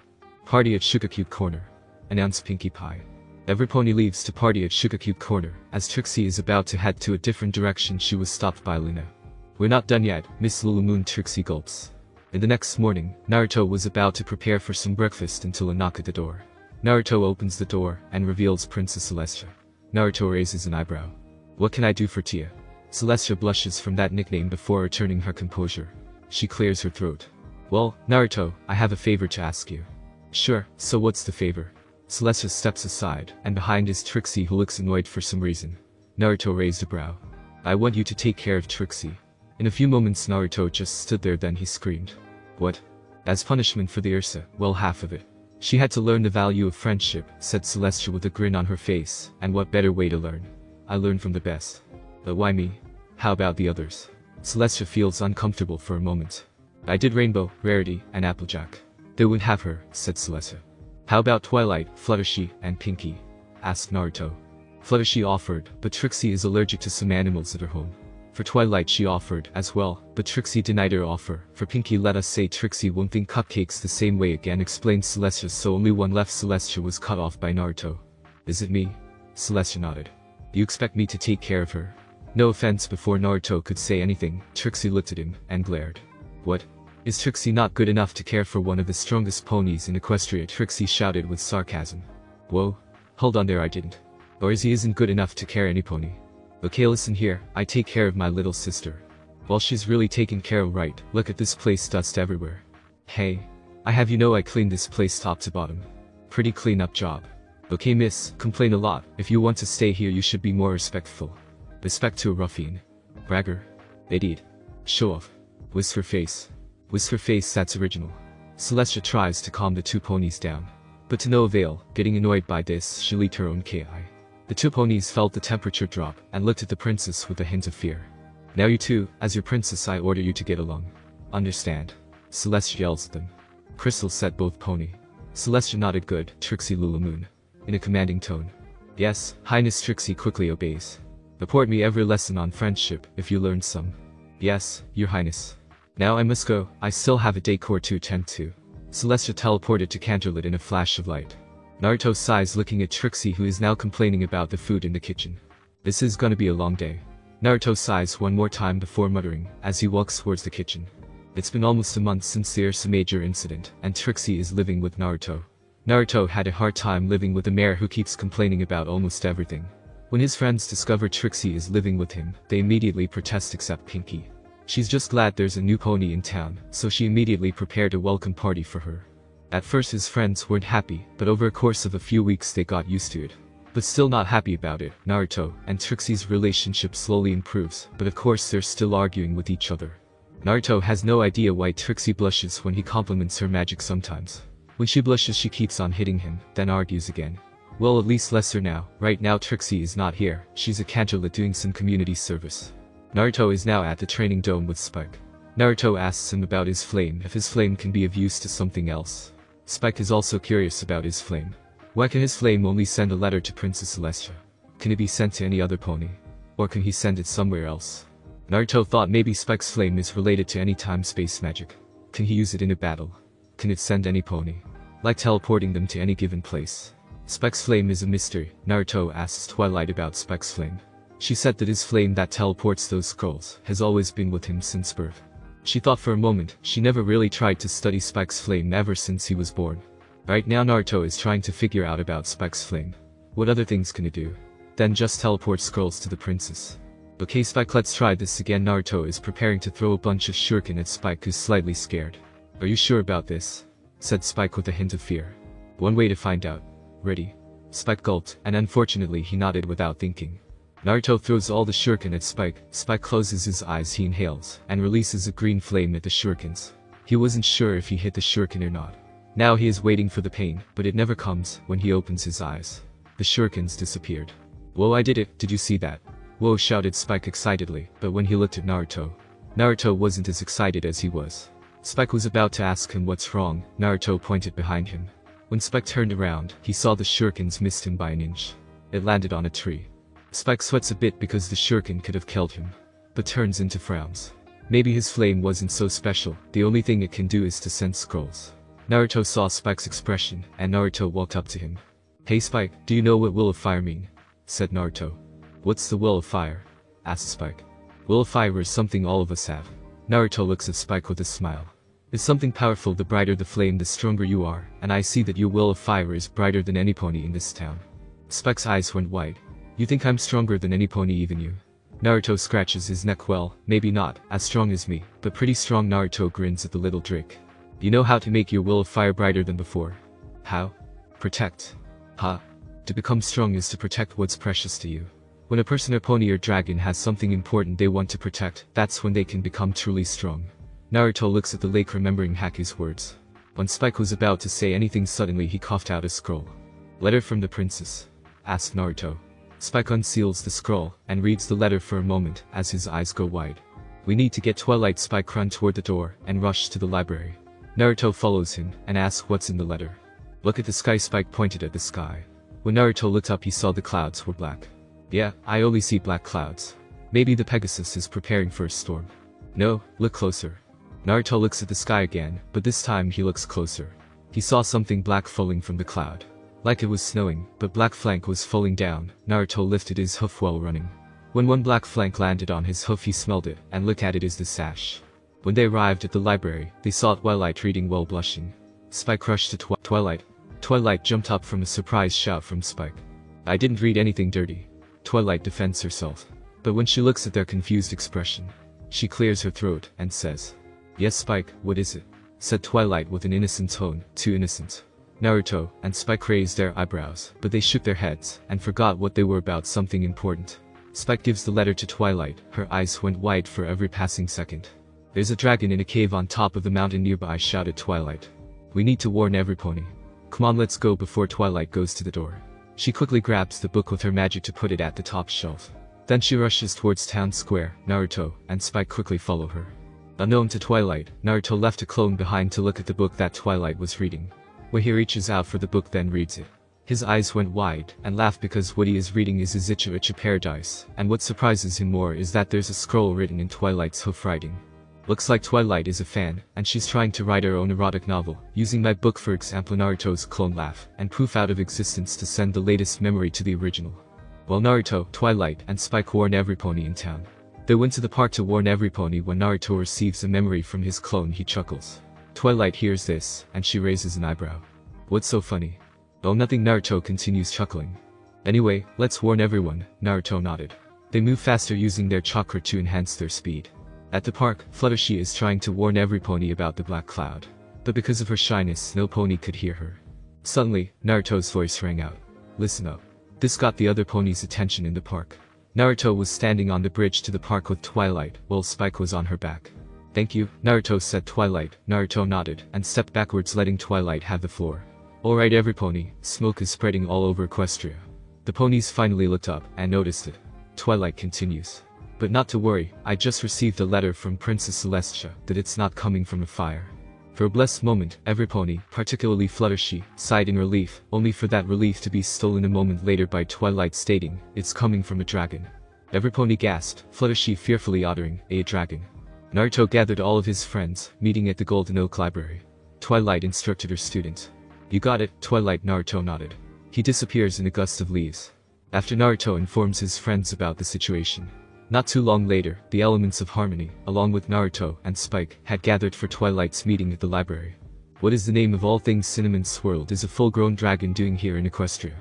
Party at Sugarcube Corner. Announced Pinkie Pie. Every pony leaves to party at Sugarcube Corner. As Trixie is about to head to a different direction, she was stopped by Luna. We're not done yet, Miss Lulumoon. Trixie gulps. In the next morning, Naruto was about to prepare for some breakfast until a knock at the door. Naruto opens the door and reveals Princess Celestia. Naruto raises an eyebrow. What can I do for Tia? Celestia blushes from that nickname before returning her composure. She clears her throat. Well, Naruto, I have a favor to ask you. Sure, so what's the favor? Celestia steps aside, and behind is Trixie, who looks annoyed for some reason. Naruto raised a brow. I want you to take care of Trixie. In a few moments Naruto just stood there, then he screamed. What? As punishment for the Ursa, well, half of it. She had to learn the value of friendship, said Celestia with a grin on her face, and what better way to learn? I learned from the best. But why me? How about the others? Celestia feels uncomfortable for a moment. I did Rainbow, Rarity, and Applejack. They would have her, said Celestia. How about Twilight, Fluttershy, and Pinkie? Asked Naruto. Fluttershy offered, but Trixie is allergic to some animals at her home. For Twilight she offered as well, but Trixie denied her offer. For Pinkie, let us say Trixie won't think cupcakes the same way again, explained Celestia, so only one left. Celestia was cut off by Naruto. Is it me? Celestia nodded. You expect me to take care of her? No offense. Before Naruto could say anything, Trixie looked at him and glared. What? Is Trixie not good enough to care for one of the strongest ponies in Equestria? Trixie shouted with sarcasm. Whoa. Hold on there, I didn't. Or is he isn't good enough to care any pony? Okay, listen here, I take care of my little sister. Well, she's really taken care of, right? Look at this place, dust everywhere. Hey. I have you know I cleaned this place top to bottom. Pretty clean up job. Okay miss, complain a lot. If you want to stay here you should be more respectful. Respect to a ruffian. Bragger. Idiot. Show off. Whisker face. Whisker face, that's original. Celestia tries to calm the two ponies down. But to no avail. Getting annoyed by this, she leaked her own KI. The two ponies felt the temperature drop and looked at the princess with a hint of fear. Now you two, as your princess, I order you to get along. Understand? Celestia yells at them. Crystal said both pony. Celestia nodded good, Trixie Lulamoon. In a commanding tone. Yes, Highness. Trixie quickly obeys. Report me every lesson on friendship, if you learned some. Yes, your highness. Now I must go, I still have a decor to attend to. Celestia teleported to Canterlit in a flash of light. Naruto sighs looking at Trixie, who is now complaining about the food in the kitchen. This is gonna be a long day. Naruto sighs one more time before muttering, as he walks towards the kitchen. It's been almost a month since the Ursa Major incident, and Trixie is living with Naruto. Naruto had a hard time living with a mayor who keeps complaining about almost everything. When his friends discover Trixie is living with him, they immediately protest except Pinky. She's just glad there's a new pony in town, so she immediately prepared a welcome party for her. At first his friends weren't happy, but over a course of a few weeks they got used to it. But still not happy about it, Naruto and Trixie's relationship slowly improves, but of course they're still arguing with each other. Naruto has no idea why Trixie blushes when he compliments her magic sometimes. When she blushes she keeps on hitting him, then argues again. Well, at least lesser now. Right now Trixie is not here, she's at Canterlit doing some community service. Naruto is now at the training dome with Spike. Naruto asks him about his flame, if his flame can be of use to something else. Spike is also curious about his flame. Why can his flame only send a letter to Princess Celestia? Can it be sent to any other pony? Or can he send it somewhere else? Naruto thought maybe Spike's flame is related to any time-space magic. Can he use it in a battle? Can it send any pony? Like teleporting them to any given place? Spike's flame is a mystery. Naruto asks Twilight about Spike's flame. She said that his flame that teleports those scrolls has always been with him since birth. She thought for a moment. She never really tried to study Spike's flame ever since he was born. Right now Naruto is trying to figure out about Spike's flame. What other things can it do? Then just teleport scrolls to the princess. Okay Spike, let's try this again. Naruto is preparing to throw a bunch of shuriken at Spike, who's slightly scared. Are you sure about this? Said Spike with a hint of fear. One way to find out. Ready? Spike gulped, and unfortunately he nodded without thinking. Naruto throws all the shuriken at Spike. Spike closes his eyes, he inhales, and releases a green flame at the shurikens. He wasn't sure if he hit the shuriken or not. Now he is waiting for the pain, but it never comes. When he opens his eyes, the shurikens disappeared. Whoa, I did it, did you see that? Whoa, shouted Spike excitedly, but when he looked at Naruto, Naruto wasn't as excited as he was. Spike was about to ask him what's wrong. Naruto pointed behind him. When Spike turned around, he saw the shurikens missed him by an inch. It landed on a tree. Spike sweats a bit because the shuriken could have killed him, but turns into frowns. Maybe his flame wasn't so special, the only thing it can do is to send scrolls. Naruto saw Spike's expression, and Naruto walked up to him. Hey Spike, do you know what Will of Fire mean? Said Naruto. What's the Will of Fire? Asked Spike. Will of Fire is something all of us have. Naruto looks at Spike with a smile. It's something powerful. The brighter the flame, the stronger you are, and I see that your Will of Fire is brighter than any pony in this town. Spike's eyes went wide. You think I'm stronger than any pony, even you? Naruto scratches his neck. Well, maybe not as strong as me, but pretty strong. Naruto grins at the little Drake. You know how to make your Will of Fire brighter than before? How? Protect. Ha. To become strong is to protect what's precious to you. When a person or pony or dragon has something important they want to protect, that's when they can become truly strong. Naruto looks at the lake, remembering Haku's words. When Spike was about to say anything, suddenly he coughed out a scroll. Letter from the princess? Asked Naruto. Spike unseals the scroll, and reads the letter for a moment, as his eyes go wide. We need to get Twilight. Spike ran toward the door, and rushed to the library. Naruto follows him, and asks what's in the letter. Look at the sky. Spike pointed at the sky. When Naruto looked up he saw the clouds were black. Yeah, I only see black clouds. Maybe the Pegasus is preparing for a storm. No, look closer. Naruto looks at the sky again, but this time he looks closer. He saw something black falling from the cloud. Like it was snowing, but black flank was falling down. Naruto lifted his hoof while running. When one black flank landed on his hoof he smelled it, and looked at it as the sash. When they arrived at the library, they saw Twilight reading while blushing. Spike rushed to Twilight. Twilight jumped up from a surprised shout from Spike. I didn't read anything dirty. Twilight defends herself. But when she looks at their confused expression, she clears her throat, and says, Yes Spike, what is it? Said Twilight with an innocent tone, too innocent. Naruto and Spike raised their eyebrows, but they shook their heads, and forgot what they were about. Something important. Spike gives the letter to Twilight. Her eyes went wide for every passing second. There's a dragon in a cave on top of the mountain nearby, shouted Twilight. We need to warn every pony. Come on, let's go before Twilight goes to the door. She quickly grabs the book with her magic to put it at the top shelf. Then she rushes towards town square. Naruto and Spike quickly follow her. Unknown to Twilight, Naruto left a clone behind to look at the book that Twilight was reading. When he reaches out for the book, then reads it. His eyes went wide and laughed because what he is reading is his Icha Paradise, and what surprises him more is that there's a scroll written in Twilight's hoof writing. Looks like Twilight is a fan, and she's trying to write her own erotic novel, using my book for example. Naruto's clone laugh and poof out of existence to send the latest memory to the original. While Naruto, Twilight, and Spike warn every pony in town. They went to the park to warn every pony. When Naruto receives a memory from his clone, he chuckles. Twilight hears this, and she raises an eyebrow. What's so funny? Oh, nothing. Naruto continues chuckling. Anyway, let's warn everyone. Naruto nodded. They move faster using their chakra to enhance their speed. At the park, Fluttershy is trying to warn every pony about the black cloud. But because of her shyness, no pony could hear her. Suddenly, Naruto's voice rang out. Listen up. This got the other ponies' attention in the park. Naruto was standing on the bridge to the park with Twilight, while Spike was on her back. Thank you, Naruto said. Twilight. Naruto nodded and stepped backwards, letting Twilight have the floor. Alright every pony, smoke is spreading all over Equestria. The ponies finally looked up and noticed it. Twilight continues. But not to worry, I just received a letter from Princess Celestia that it's not coming from a fire. For a blessed moment, every pony, particularly Fluttershy, sighed in relief, only for that relief to be stolen a moment later by Twilight stating, it's coming from a dragon. Every pony gasped, Fluttershy fearfully uttering, a dragon. Naruto gathered all of his friends, meeting at the Golden Oak Library. Twilight instructed her student. You got it, Twilight. Naruto nodded. He disappears in a gust of leaves. After Naruto informs his friends about the situation. Not too long later, the elements of harmony, along with Naruto and Spike, had gathered for Twilight's meeting at the library. What is the name of all things cinnamon swirled is a full-grown dragon doing here in Equestria?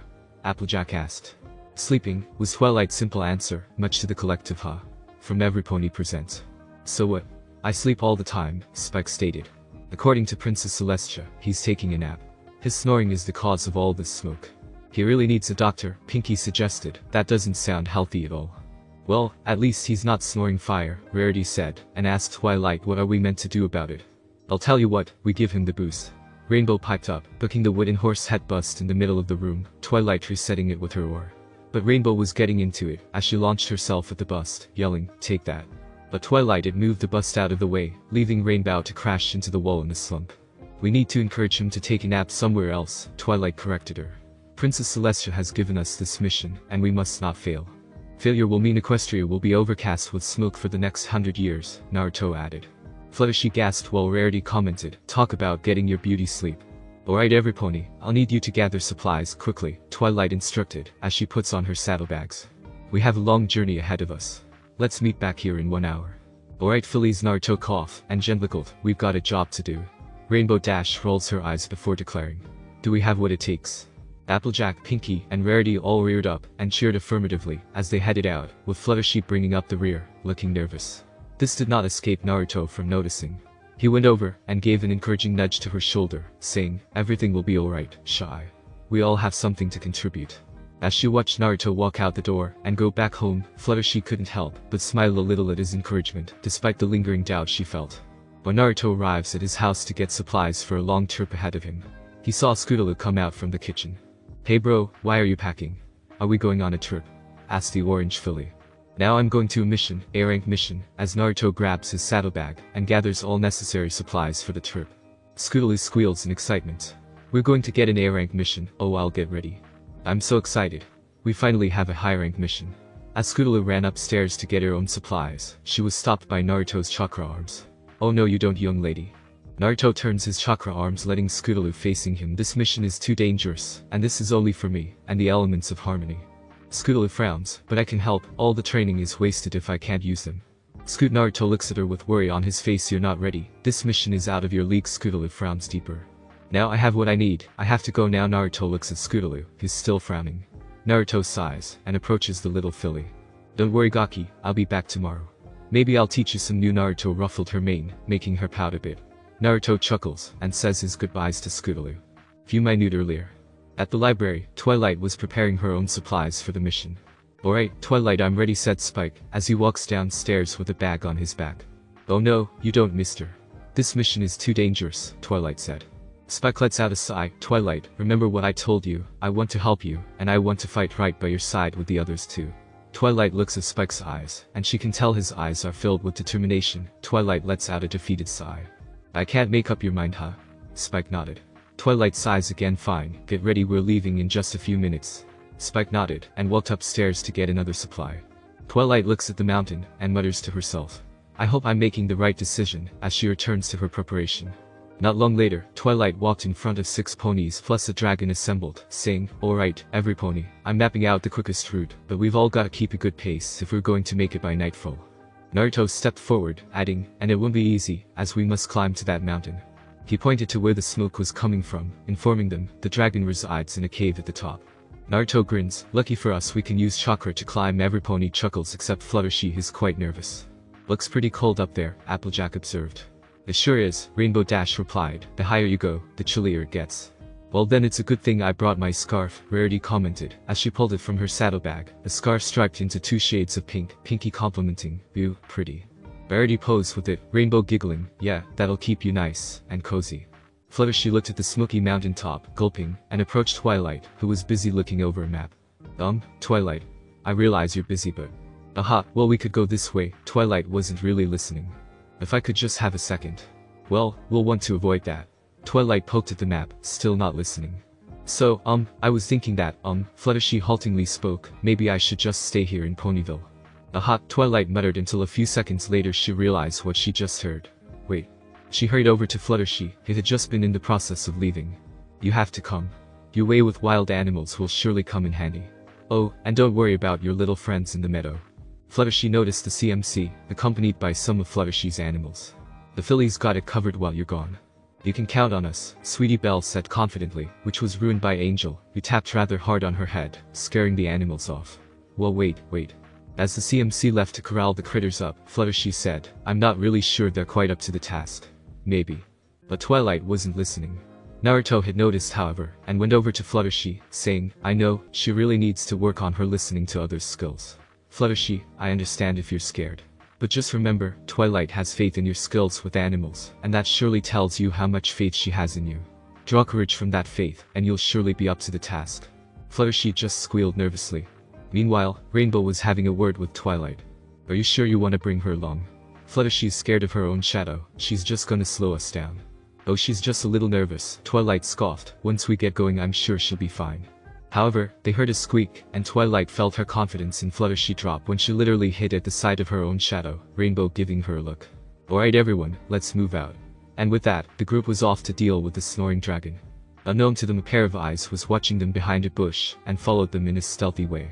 Applejack asked. Sleeping, was Twilight's simple answer, much to the collective ha from every pony present. So what? I sleep all the time, Spike stated. According to Princess Celestia, he's taking a nap. His snoring is the cause of all this smoke. He really needs a doctor, Pinky suggested. That doesn't sound healthy at all. Well, at least he's not snoring fire, Rarity said, and asked Twilight what are we meant to do about it. I'll tell you what, we give him the boost. Rainbow piped up, booking the wooden horse head bust in the middle of the room, Twilight resetting it with her oar. But Rainbow was getting into it, as she launched herself at the bust, yelling, take that. But Twilight had moved the bust out of the way, leaving Rainbow to crash into the wall in a slump. We need to encourage him to take a nap somewhere else, Twilight corrected her. Princess Celestia has given us this mission, and we must not fail. Failure will mean Equestria will be overcast with smoke for the next 100 years, Naruto added. Fluttershy gasped while Rarity commented, talk about getting your beauty sleep. Alright every pony, I'll need you to gather supplies quickly, Twilight instructed, as she puts on her saddlebags. We have a long journey ahead of us. Let's meet back here in 1 hour. Alright fillies, Naruto coughed and gentled, we've got a job to do. Rainbow Dash rolls her eyes before declaring. Do we have what it takes? Applejack, Pinky, and Rarity all reared up and cheered affirmatively as they headed out, with Fluttershy bringing up the rear, looking nervous. This did not escape Naruto from noticing. He went over and gave an encouraging nudge to her shoulder, saying, everything will be alright, Shy. We all have something to contribute. As she watched Naruto walk out the door and go back home, Fluttershy couldn't help but smile a little at his encouragement, despite the lingering doubt she felt. When Naruto arrives at his house to get supplies for a long trip ahead of him, he saw Scootaloo come out from the kitchen. Hey bro, why are you packing? Are we going on a trip? Asked the orange filly. Now I'm going to a mission, A-rank mission, as Naruto grabs his saddlebag and gathers all necessary supplies for the trip. Scootaloo squeals in excitement. We're going to get an A-rank mission, oh I'll get ready. I'm so excited. We finally have a high-rank mission. As Scootaloo ran upstairs to get her own supplies, she was stopped by Naruto's chakra arms. Oh no you don't, young lady. Naruto turns his chakra arms, letting Scootaloo facing him. This mission is too dangerous, and this is only for me and the elements of harmony. Scootaloo frowns, but I can help, all the training is wasted if I can't use them. Naruto looks at her with worry on his face. You're not ready, this mission is out of your league. Scootaloo frowns deeper. Now I have what I need, I have to go now. Naruto looks at Scootaloo, who's still frowning. Naruto sighs, and approaches the little filly. Don't worry Gaki, I'll be back tomorrow. Maybe I'll teach you some new. Naruto ruffled her mane, making her pout a bit. Naruto chuckles, and says his goodbyes to Scootaloo. Few minute earlier. At the library, Twilight was preparing her own supplies for the mission. Alright, Twilight, I'm ready, said Spike, as he walks downstairs with a bag on his back. Oh no, you don't, mister. This mission is too dangerous, Twilight said. Spike lets out a sigh. Twilight, remember what I told you, I want to help you, and I want to fight right by your side with the others too. Twilight looks at Spike's eyes, and she can tell his eyes are filled with determination. Twilight lets out a defeated sigh. I can't make up your mind, huh? Spike nodded. Twilight sighs again. Fine, get ready, we're leaving in just a few minutes. Spike nodded, and walked upstairs to get another supply. Twilight looks at the mountain, and mutters to herself. I hope I'm making the right decision, as she returns to her preparation. Not long later, Twilight walked in front of 6 ponies plus a dragon assembled, saying, alright, every pony, I'm mapping out the quickest route, but we've all gotta keep a good pace if we're going to make it by nightfall. Naruto stepped forward, adding, and it won't be easy, as we must climb to that mountain. He pointed to where the smoke was coming from, informing them, the dragon resides in a cave at the top. Naruto grins, lucky for us we can use chakra to climb. Every pony chuckles except Fluttershy, who's quite nervous. Looks pretty cold up there, Applejack observed. It sure is, Rainbow Dash replied, the higher you go, the chillier it gets. Well then it's a good thing I brought my scarf, Rarity commented, as she pulled it from her saddlebag, the scarf striped into 2 shades of pink, Pinky complimenting, ew, pretty. Rarity posed with it, Rainbow giggling, yeah, that'll keep you nice and cozy. Fluttershy looked at the smoky mountain top, gulping, and approached Twilight, who was busy looking over a map. Twilight. I realize you're busy but… Aha, well we could go this way. Twilight wasn't really listening. If I could just have a second. Well, we'll want to avoid that. Twilight poked at the map, still not listening. So, I was thinking that, Fluttershy haltingly spoke, maybe I should just stay here in Ponyville. Aha, Twilight muttered until a few seconds later she realized what she just heard. Wait. She hurried over to Fluttershy, who had just been in the process of leaving. You have to come. Your way with wild animals will surely come in handy. Oh, and don't worry about your little friends in the meadow. Fluttershy noticed the CMC, accompanied by some of Fluttershy's animals. The fillies got it covered while you're gone. You can count on us, Sweetie Belle said confidently, which was ruined by Angel, who tapped rather hard on her head, scaring the animals off. Well wait. As the CMC left to corral the critters up, Fluttershy said, I'm not really sure they're quite up to the task. Maybe. But Twilight wasn't listening. Naruto had noticed however, and went over to Fluttershy, saying, I know, she really needs to work on her listening to others' skills. Fluttershy, I understand if you're scared. But just remember, Twilight has faith in your skills with animals, and that surely tells you how much faith she has in you. Draw courage from that faith, and you'll surely be up to the task. Fluttershy just squealed nervously. Meanwhile, Rainbow was having a word with Twilight. Are you sure you want to bring her along? Fluttershy's scared of her own shadow, she's just gonna slow us down. Oh, she's just a little nervous, Twilight scoffed, once we get going I'm sure she'll be fine. However, they heard a squeak, and Twilight felt her confidence in Fluttershy drop when she literally hid at the sight of her own shadow, Rainbow giving her a look. Alright everyone, let's move out. And with that, the group was off to deal with the snoring dragon. Unknown to them, a pair of eyes was watching them behind a bush, and followed them in a stealthy way.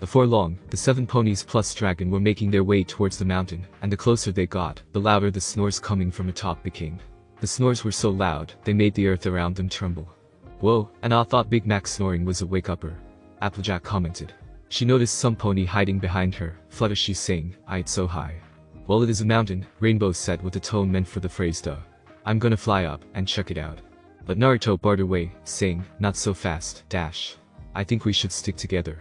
Before long, the 7 ponies plus dragon were making their way towards the mountain, and the closer they got, the louder the snores coming from atop became. The snores were so loud, they made the earth around them tremble. Whoa, and I thought Big Mac's snoring was a wake-upper, Applejack commented. She noticed some pony hiding behind her, Fluttershy saying, it's so high. Well it is a mountain, Rainbow said with a tone meant for the phrase duh. I'm gonna fly up, and check it out. But Naruto barred away, saying, not so fast, Dash. I think we should stick together.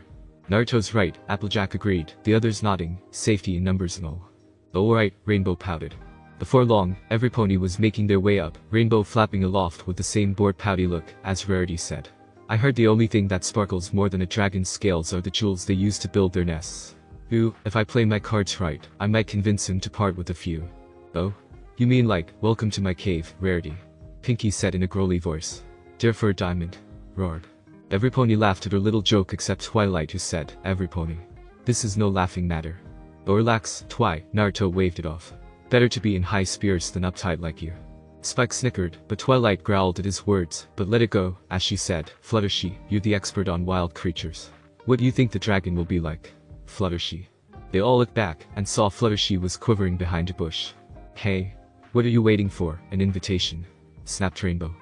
Naruto's right, Applejack agreed, the others nodding, safety in numbers and all. Alright, Rainbow pouted. Before long, every pony was making their way up, Rainbow flapping aloft with the same bored pouty look, as Rarity said. I heard the only thing that sparkles more than a dragon's scales are the jewels they use to build their nests. Ooh, if I play my cards right, I might convince him to part with a few. Oh? You mean like, welcome to my cave, Rarity? Pinky said in a growly voice. Dare for a diamond, roared. Every pony laughed at her little joke except Twilight, who said, every pony. This is no laughing matter. Oh relax, Twi, Naruto waved it off. Better to be in high spirits than uptight like you. Spike snickered, but Twilight growled at his words, but let it go, as she said, Fluttershy, you're the expert on wild creatures. What do you think the dragon will be like? Fluttershy. They all looked back, and saw Fluttershy was quivering behind a bush. Hey. What are you waiting for, an invitation? Snapped Rainbow.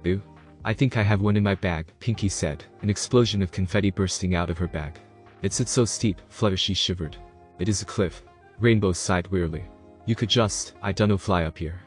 Ew. I think I have one in my bag, Pinky said, an explosion of confetti bursting out of her bag. It's so steep, Fluttershy shivered. It is a cliff. Rainbow sighed wearily. You could just, I dunno, fly up here.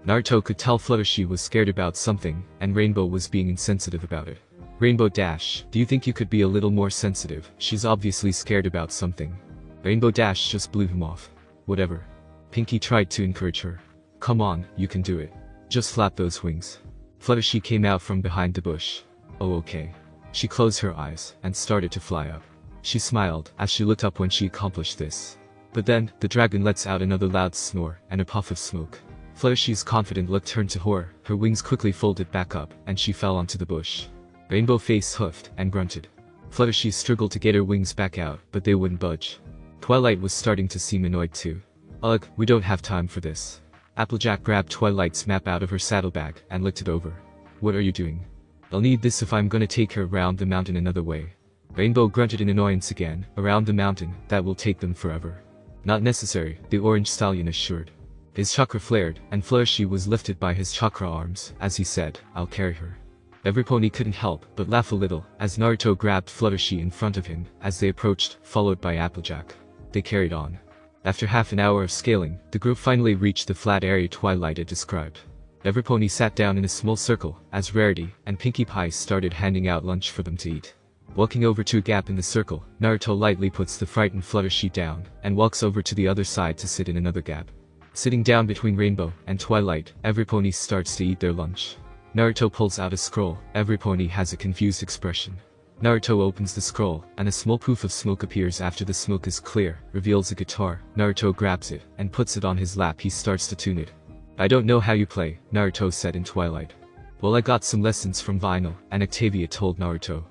Naruto could tell Fluttershy was scared about something, and Rainbow was being insensitive about it. Rainbow Dash, do you think you could be a little more sensitive? She's obviously scared about something. Rainbow Dash just blew him off. Whatever. Pinky tried to encourage her. Come on, you can do it. Just flap those wings. Fluttershy came out from behind the bush. Oh okay. She closed her eyes and started to fly up. She smiled as she looked up when she accomplished this. But then, the dragon lets out another loud snore and a puff of smoke. Fluttershy's confident look turned to horror, her wings quickly folded back up, and she fell onto the bush. Rainbow Face huffed and grunted. Fluttershy struggled to get her wings back out, but they wouldn't budge. Twilight was starting to seem annoyed too. Ugh, we don't have time for this. Applejack grabbed Twilight's map out of her saddlebag and looked it over. What are you doing? I'll need this if I'm gonna take her around the mountain another way. Rainbow grunted in annoyance again. Around the mountain, that will take them forever. Not necessary, the orange stallion assured. His chakra flared, and Fluttershy was lifted by his chakra arms, as he said, I'll carry her. Every pony couldn't help but laugh a little, as Naruto grabbed Fluttershy in front of him, as they approached, followed by Applejack. They carried on. After half an hour of scaling, the group finally reached the flat area Twilight had described. Every pony sat down in a small circle, as Rarity and Pinkie Pie started handing out lunch for them to eat. Walking over to a gap in the circle, Naruto lightly puts the frightened Fluttershy down, and walks over to the other side to sit in another gap. Sitting down between Rainbow and Twilight, every pony starts to eat their lunch. Naruto pulls out a scroll. Every pony has a confused expression. Naruto opens the scroll, and a small poof of smoke appears. After the smoke is clear, reveals a guitar. Naruto grabs it, and puts it on his lap. He starts to tune it. I don't know how you play, Naruto said in Twilight. Well, I got some lessons from Vinyl, and Octavia told Naruto.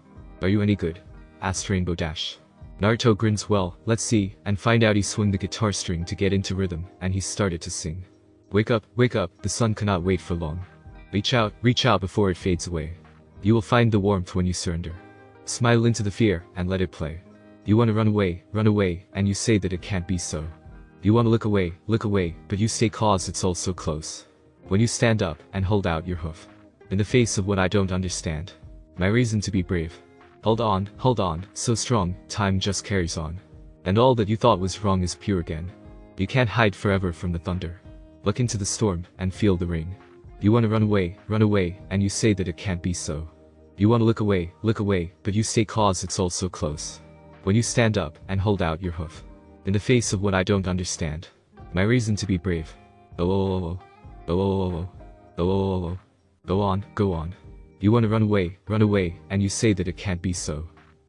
Are you any good? Asked Rainbow Dash. Naruto grins. Well, let's see, and find out. He swung the guitar string to get into rhythm, and he started to sing. Wake up, the sun cannot wait for long. Reach out before it fades away. You will find the warmth when you surrender. Smile into the fear, and let it play. You want to run away, and you say that it can't be so. You want to look away, but you stay cause it's all so close. When you stand up, and hold out your hoof. In the face of what I don't understand. My reason to be brave. Hold on, so strong, time just carries on. And all that you thought was wrong is pure again. You can't hide forever from the thunder. Look into the storm, and feel the rain. You want to run away, and you say that it can't be so. You want to look away, but you stay cause it's all so close. When you stand up, and hold out your hoof. In the face of what I don't understand. My reason to be brave. Go on. You want to run away, and you say that it can't be so.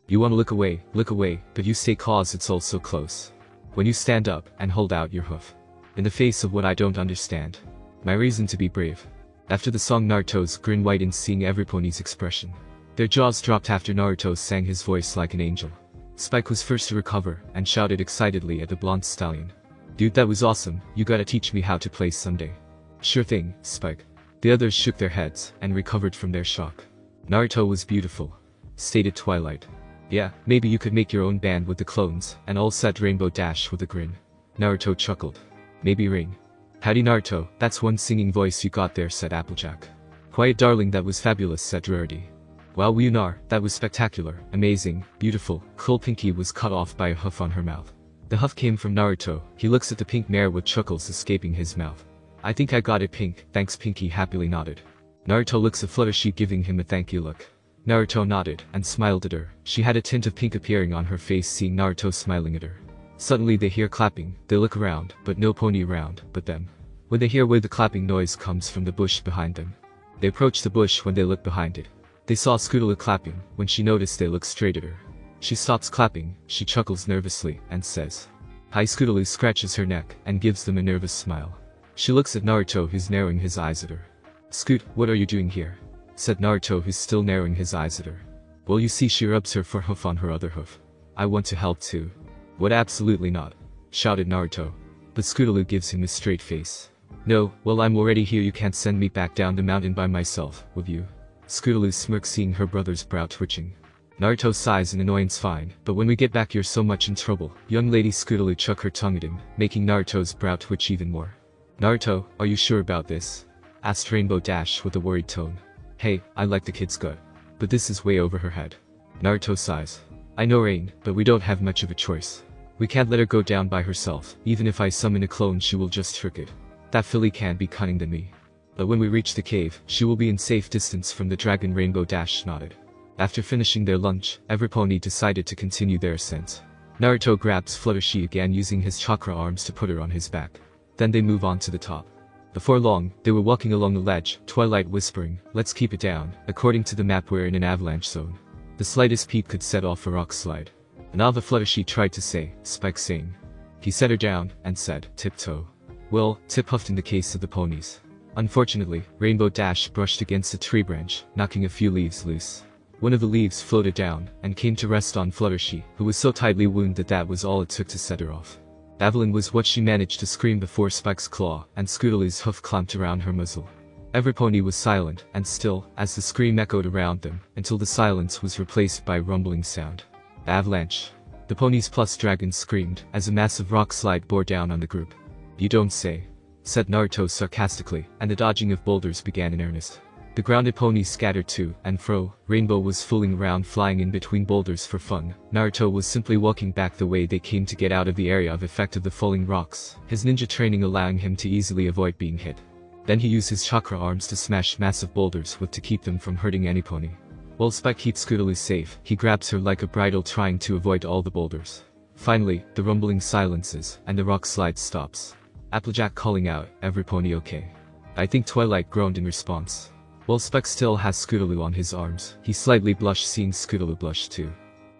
You want to look away, but you stay cause it's all so close. When you stand up, and hold out your hoof. In the face of what I don't understand. My reason to be brave. After the song, Naruto's grin widened, seeing every pony's expression. Their jaws dropped after Naruto sang his voice like an angel. Spike was first to recover, and shouted excitedly at the blonde stallion. Dude, that was awesome, you gotta teach me how to play someday. Sure thing, Spike. The others shook their heads, and recovered from their shock. Naruto was beautiful, stated Twilight. Yeah, maybe you could make your own band with the clones, and all, said Rainbow Dash with a grin. Naruto chuckled. Maybe Ring. Howdy Naruto, that's one singing voice you got there, said Applejack. Quiet darling, that was fabulous, said Rarity. Wow Yunar, that was spectacular, amazing, beautiful. Cool. Pinkie was cut off by a huff on her mouth. The huff came from Naruto. He looks at the pink mare with chuckles escaping his mouth. I think I got it, Pink, thanks. Pinkie happily nodded. Naruto looks at Fluttershy, giving him a thank you look. Naruto nodded, and smiled at her. She had a tint of pink appearing on her face seeing Naruto smiling at her. Suddenly they hear clapping. They look around, but no pony around, but them. When they hear where the clapping noise comes from, the bush behind them. They approach the bush. When they look behind it, they saw Scootaloo clapping. When she noticed, they look straight at her. She stops clapping, she chuckles nervously, and says, Hi. Scootaloo scratches her neck, and gives them a nervous smile. She looks at Naruto, who's narrowing his eyes at her. Scoot, what are you doing here? Said Naruto, who's still narrowing his eyes at her. Well, you see, she rubs her forehoof on her other hoof. I want to help too. What? Absolutely not, shouted Naruto. But Scootaloo gives him a straight face. No, well, I'm already here, you can't send me back down the mountain by myself, will you? Scootaloo smirks, seeing her brother's brow twitching. Naruto sighs in annoyance. Fine, but when we get back you're so much in trouble. Young lady. Scootaloo chuck her tongue at him, making Naruto's brow twitch even more. Naruto, are you sure about this? Asked Rainbow Dash with a worried tone. Hey, I like the kid's gut. But this is way over her head. Naruto sighs. I know, Rain, but we don't have much of a choice. We can't let her go down by herself. Even if I summon a clone, she will just trick it. That filly can be cunning than me. But when we reach the cave, she will be in safe distance from the dragon. Rainbow Dash nodded. After finishing their lunch, every pony decided to continue their ascent. Naruto grabs Fluttershy again, using his chakra arms to put her on his back. Then they move on to the top. Before long, they were walking along the ledge, Twilight whispering, "Let's keep it down. According to the map we're in an avalanche zone. The slightest peak could set off a rock slide." Another Fluttershy tried to say, Spike saying. He set her down, and said, "Tiptoe." Well, Tip huffed in the case of the ponies. Unfortunately, Rainbow Dash brushed against a tree branch, knocking a few leaves loose. One of the leaves floated down, and came to rest on Fluttershy, who was so tightly wounded that that was all it took to set her off. Evelyn was what she managed to scream before Spike's claw and Scootaloo's hoof clamped around her muzzle. Every pony was silent and still as the scream echoed around them until the silence was replaced by a rumbling sound. Avalanche. The ponies plus dragons screamed as a massive rock slide bore down on the group. "You don't say," said Naruto sarcastically, and the dodging of boulders began in earnest. The grounded ponies scattered to and fro. Rainbow was fooling around flying in between boulders for fun. Naruto was simply walking back the way they came to get out of the area of effect of the falling rocks, his ninja training allowing him to easily avoid being hit. Then he used his chakra arms to smash massive boulders with to keep them from hurting any pony. While Spike keeps Scootaloo safe, he grabs her like a bridle trying to avoid all the boulders. Finally, the rumbling silences, and the rock slide stops. Applejack calling out, "Every pony okay?" I think Twilight groaned in response. While Spike still has Scootaloo on his arms, he slightly blushed seeing Scootaloo blush too.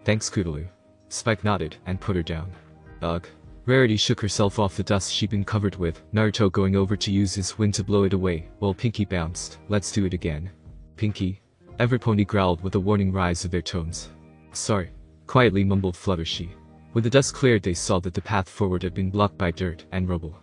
"Thanks, Scootaloo." Spike nodded and put her down. Ugh. Rarity shook herself off the dust she'd been covered with, Naruto going over to use his wind to blow it away, while Pinky bounced, "Let's do it again." "Pinky?" Every pony growled with a warning rise of their tones. "Sorry," quietly mumbled Fluttershy. When the dust cleared they saw that the path forward had been blocked by dirt and rubble.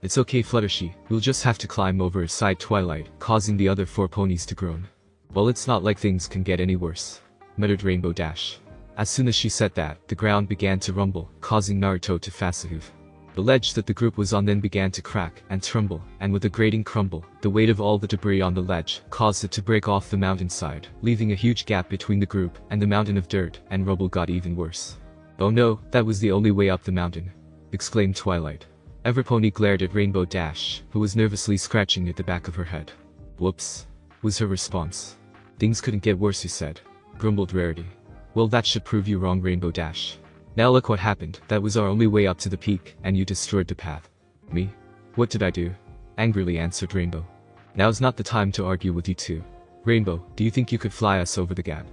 "It's okay, Fluttershy, we'll just have to climb over," sighed Twilight, causing the other 4 ponies to groan. "Well, it's not like things can get any worse," muttered Rainbow Dash. As soon as she said that, the ground began to rumble, causing Naruto to fast-hoof. The ledge that the group was on then began to crack and tremble, and with a grating crumble, the weight of all the debris on the ledge caused it to break off the mountainside, leaving a huge gap between the group and the mountain of dirt, and rubble got even worse. "Oh no, that was the only way up the mountain," exclaimed Twilight. Every pony glared at Rainbow Dash, who was nervously scratching at the back of her head. "Whoops," was her response. "Things couldn't get worse, you said," grumbled Rarity. "Well, that should prove you wrong, Rainbow Dash. Now look what happened, that was our only way up to the peak, and you destroyed the path." "Me? What did I do?" angrily answered Rainbow. "Now's not the time to argue with you two. Rainbow, do you think you could fly us over the gap?"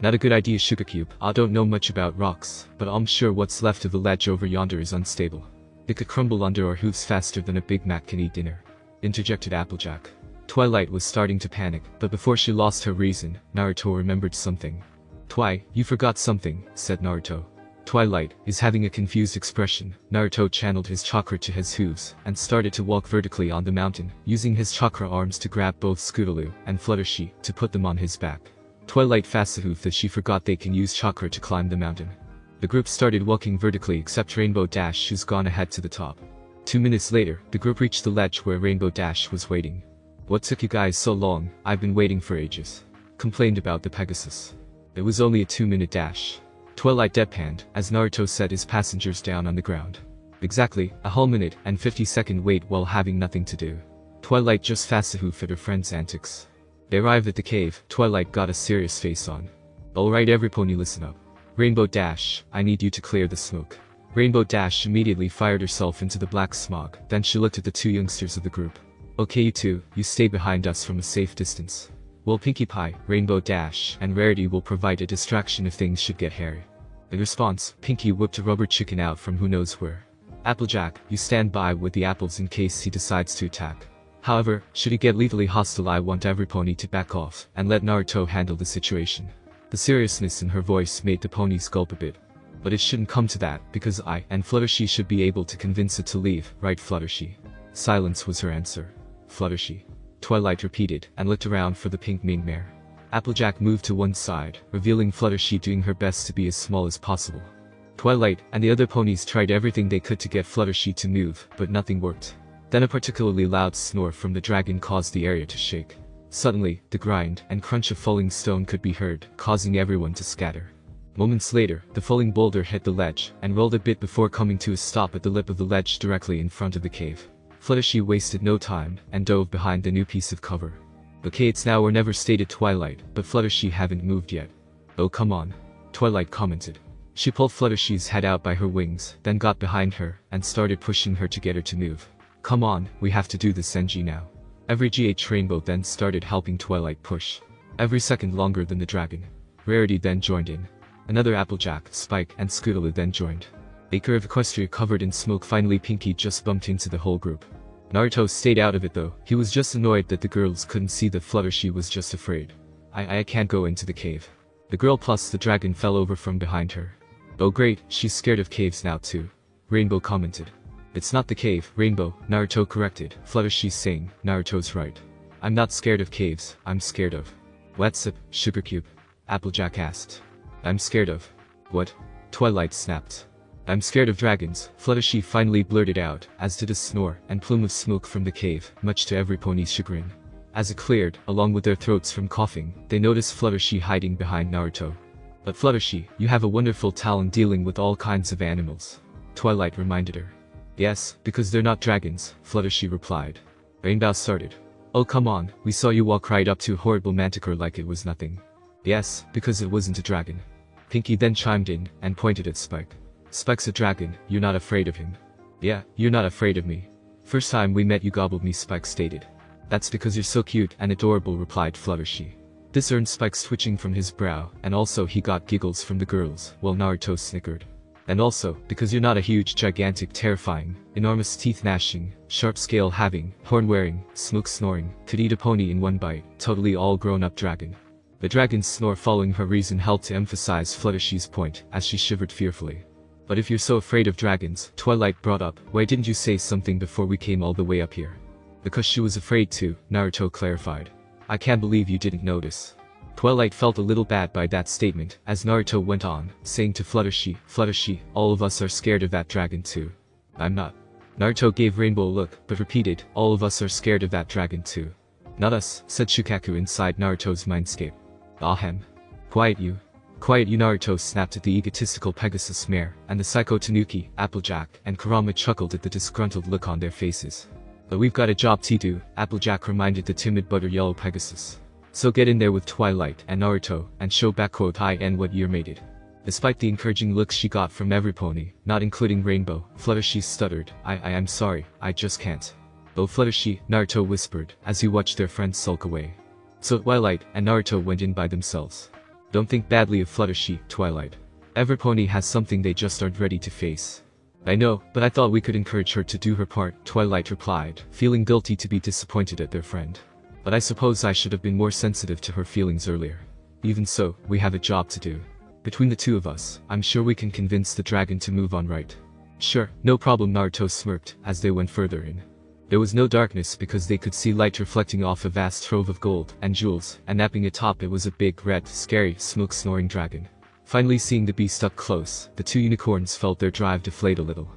"Not a good idea, Sugarcube. I don't know much about rocks, but I'm sure what's left of the ledge over yonder is unstable. It could crumble under our hooves faster than a Big Mac can eat dinner," interjected Applejack. Twilight was starting to panic, but before she lost her reason, Naruto remembered something. "Twi, you forgot something," said Naruto. Twilight is having a confused expression. Naruto channeled his chakra to his hooves and started to walk vertically on the mountain, using his chakra arms to grab both Scootaloo and Fluttershy to put them on his back. Twilight fast-hoofed that she forgot they can use chakra to climb the mountain. The group started walking vertically except Rainbow Dash, who's gone ahead to the top. 2 minutes later, the group reached the ledge where Rainbow Dash was waiting. "What took you guys so long? I've been waiting for ages," complained about the Pegasus. "It was only a 2-minute dash." Twilight deadpanned as Naruto set his passengers down on the ground. "Exactly, a whole minute and 50-second wait while having nothing to do." Twilight just fast-hoofed at her friend's antics. They arrived at the cave. Twilight got a serious face on. "Alright, every pony listen up. Rainbow Dash, I need you to clear the smoke." Rainbow Dash immediately fired herself into the black smog, then she looked at the 2 youngsters of the group. "Okay, you two, you stay behind us from a safe distance. Well, Pinkie Pie, Rainbow Dash, and Rarity will provide a distraction if things should get hairy." In response, Pinkie whipped a rubber chicken out from who knows where. "Applejack, you stand by with the apples in case he decides to attack. However, should he get lethally hostile, I want every pony to back off and let Naruto handle the situation." The seriousness in her voice made the ponies gulp a bit. "But it shouldn't come to that, because I and Fluttershy should be able to convince it to leave, right, Fluttershy?" Silence was her answer. "Fluttershy?" Twilight repeated and looked around for the pink mane mare. Applejack moved to one side, revealing Fluttershy doing her best to be as small as possible. Twilight and the other ponies tried everything they could to get Fluttershy to move, but nothing worked. Then a particularly loud snore from the dragon caused the area to shake. Suddenly, the grind and crunch of falling stone could be heard, causing everyone to scatter. Moments later, the falling boulder hit the ledge and rolled a bit before coming to a stop at the lip of the ledge directly in front of the cave. Fluttershy wasted no time and dove behind the new piece of cover. "Okay, it's now or never," stated Twilight, but Fluttershy haven't moved yet. "Oh, come on," Twilight commented. She pulled Fluttershy's head out by her wings, then got behind her and started pushing her to get her to move. come on, we have to do this NG now. Every GH Rainbow then started helping Twilight push. Every second longer than the dragon. Rarity then joined in. Another Applejack, Spike, and Scoodaloo then joined. Acre of Equestria covered in smoke. Finally Pinky just bumped into the whole group. Naruto stayed out of it though. He was just annoyed that the girls couldn't see that Fluttershy was just afraid. I can't go into the cave. The girl plus the dragon fell over from behind her. Oh great, she's scared of caves now too. Rainbow commented. It's not the cave, Rainbow, Naruto corrected. Fluttershy saying, Naruto's right. I'm not scared of caves, I'm scared of. What's up, Sugar Cube? Applejack asked. I'm scared of. What? Twilight snapped. I'm scared of dragons, Fluttershy finally blurted out, as did a snore and plume of smoke from the cave, much to every pony's chagrin. As it cleared, along with their throats from coughing, they noticed Fluttershy hiding behind Naruto. But Fluttershy, you have a wonderful talent dealing with all kinds of animals. Twilight reminded her. Yes, because they're not dragons, Fluttershy replied. Rainbow started. Oh come on, we saw you walk right up to a horrible manticore like it was nothing. Yes, because it wasn't a dragon. Pinky then chimed in, and pointed at Spike. Spike's a dragon, you're not afraid of him. Yeah, you're not afraid of me. First time we met you gobbled me, Spike stated. That's because you're so cute and adorable, replied Fluttershy. This earned Spike's twitching from his brow, and also he got giggles from the girls, while Naruto snickered. And also, because you're not a huge, gigantic, terrifying, enormous teeth gnashing, sharp scale having, horn wearing, smoke snoring, could eat a pony in one bite, totally all grown up dragon. The dragon's snore following her reason helped to emphasize Fluttershy's point, as she shivered fearfully. But if you're so afraid of dragons, Twilight brought up, why didn't you say something before we came all the way up here? Because she was afraid to, Naruto clarified. I can't believe you didn't notice. Twilight felt a little bad by that statement, as Naruto went on, saying to Fluttershy, Fluttershy, all of us are scared of that dragon too. I'm not. Naruto gave Rainbow a look, but repeated, all of us are scared of that dragon too. Not us, said Shukaku inside Naruto's mindscape. Ahem. Quiet you, Naruto snapped at the egotistical Pegasus mare, and the Psycho Tanuki, Applejack, and Kurama chuckled at the disgruntled look on their faces. But we've got a job to do, Applejack reminded the timid butter yellow Pegasus. So get in there with Twilight and Naruto, and show I and what year made it. Despite the encouraging looks she got from every pony, not including Rainbow, Fluttershy stuttered, I'm sorry, I just can't. Oh Fluttershy, Naruto whispered, as he watched their friends sulk away. So Twilight and Naruto went in by themselves. Don't think badly of Fluttershy, Twilight. Every pony has something they just aren't ready to face. I know, but I thought we could encourage her to do her part, Twilight replied, feeling guilty to be disappointed at their friend. But I suppose I should have been more sensitive to her feelings earlier. Even so, we have a job to do. Between the two of us, I'm sure we can convince the dragon to move on, right? Sure, no problem, Naruto smirked, as they went further in. There was no darkness because they could see light reflecting off a vast trove of gold and jewels, and napping atop it was a big, red, scary, smoke-snoring dragon. Finally seeing the beast up close, the two unicorns felt their drive deflate a little.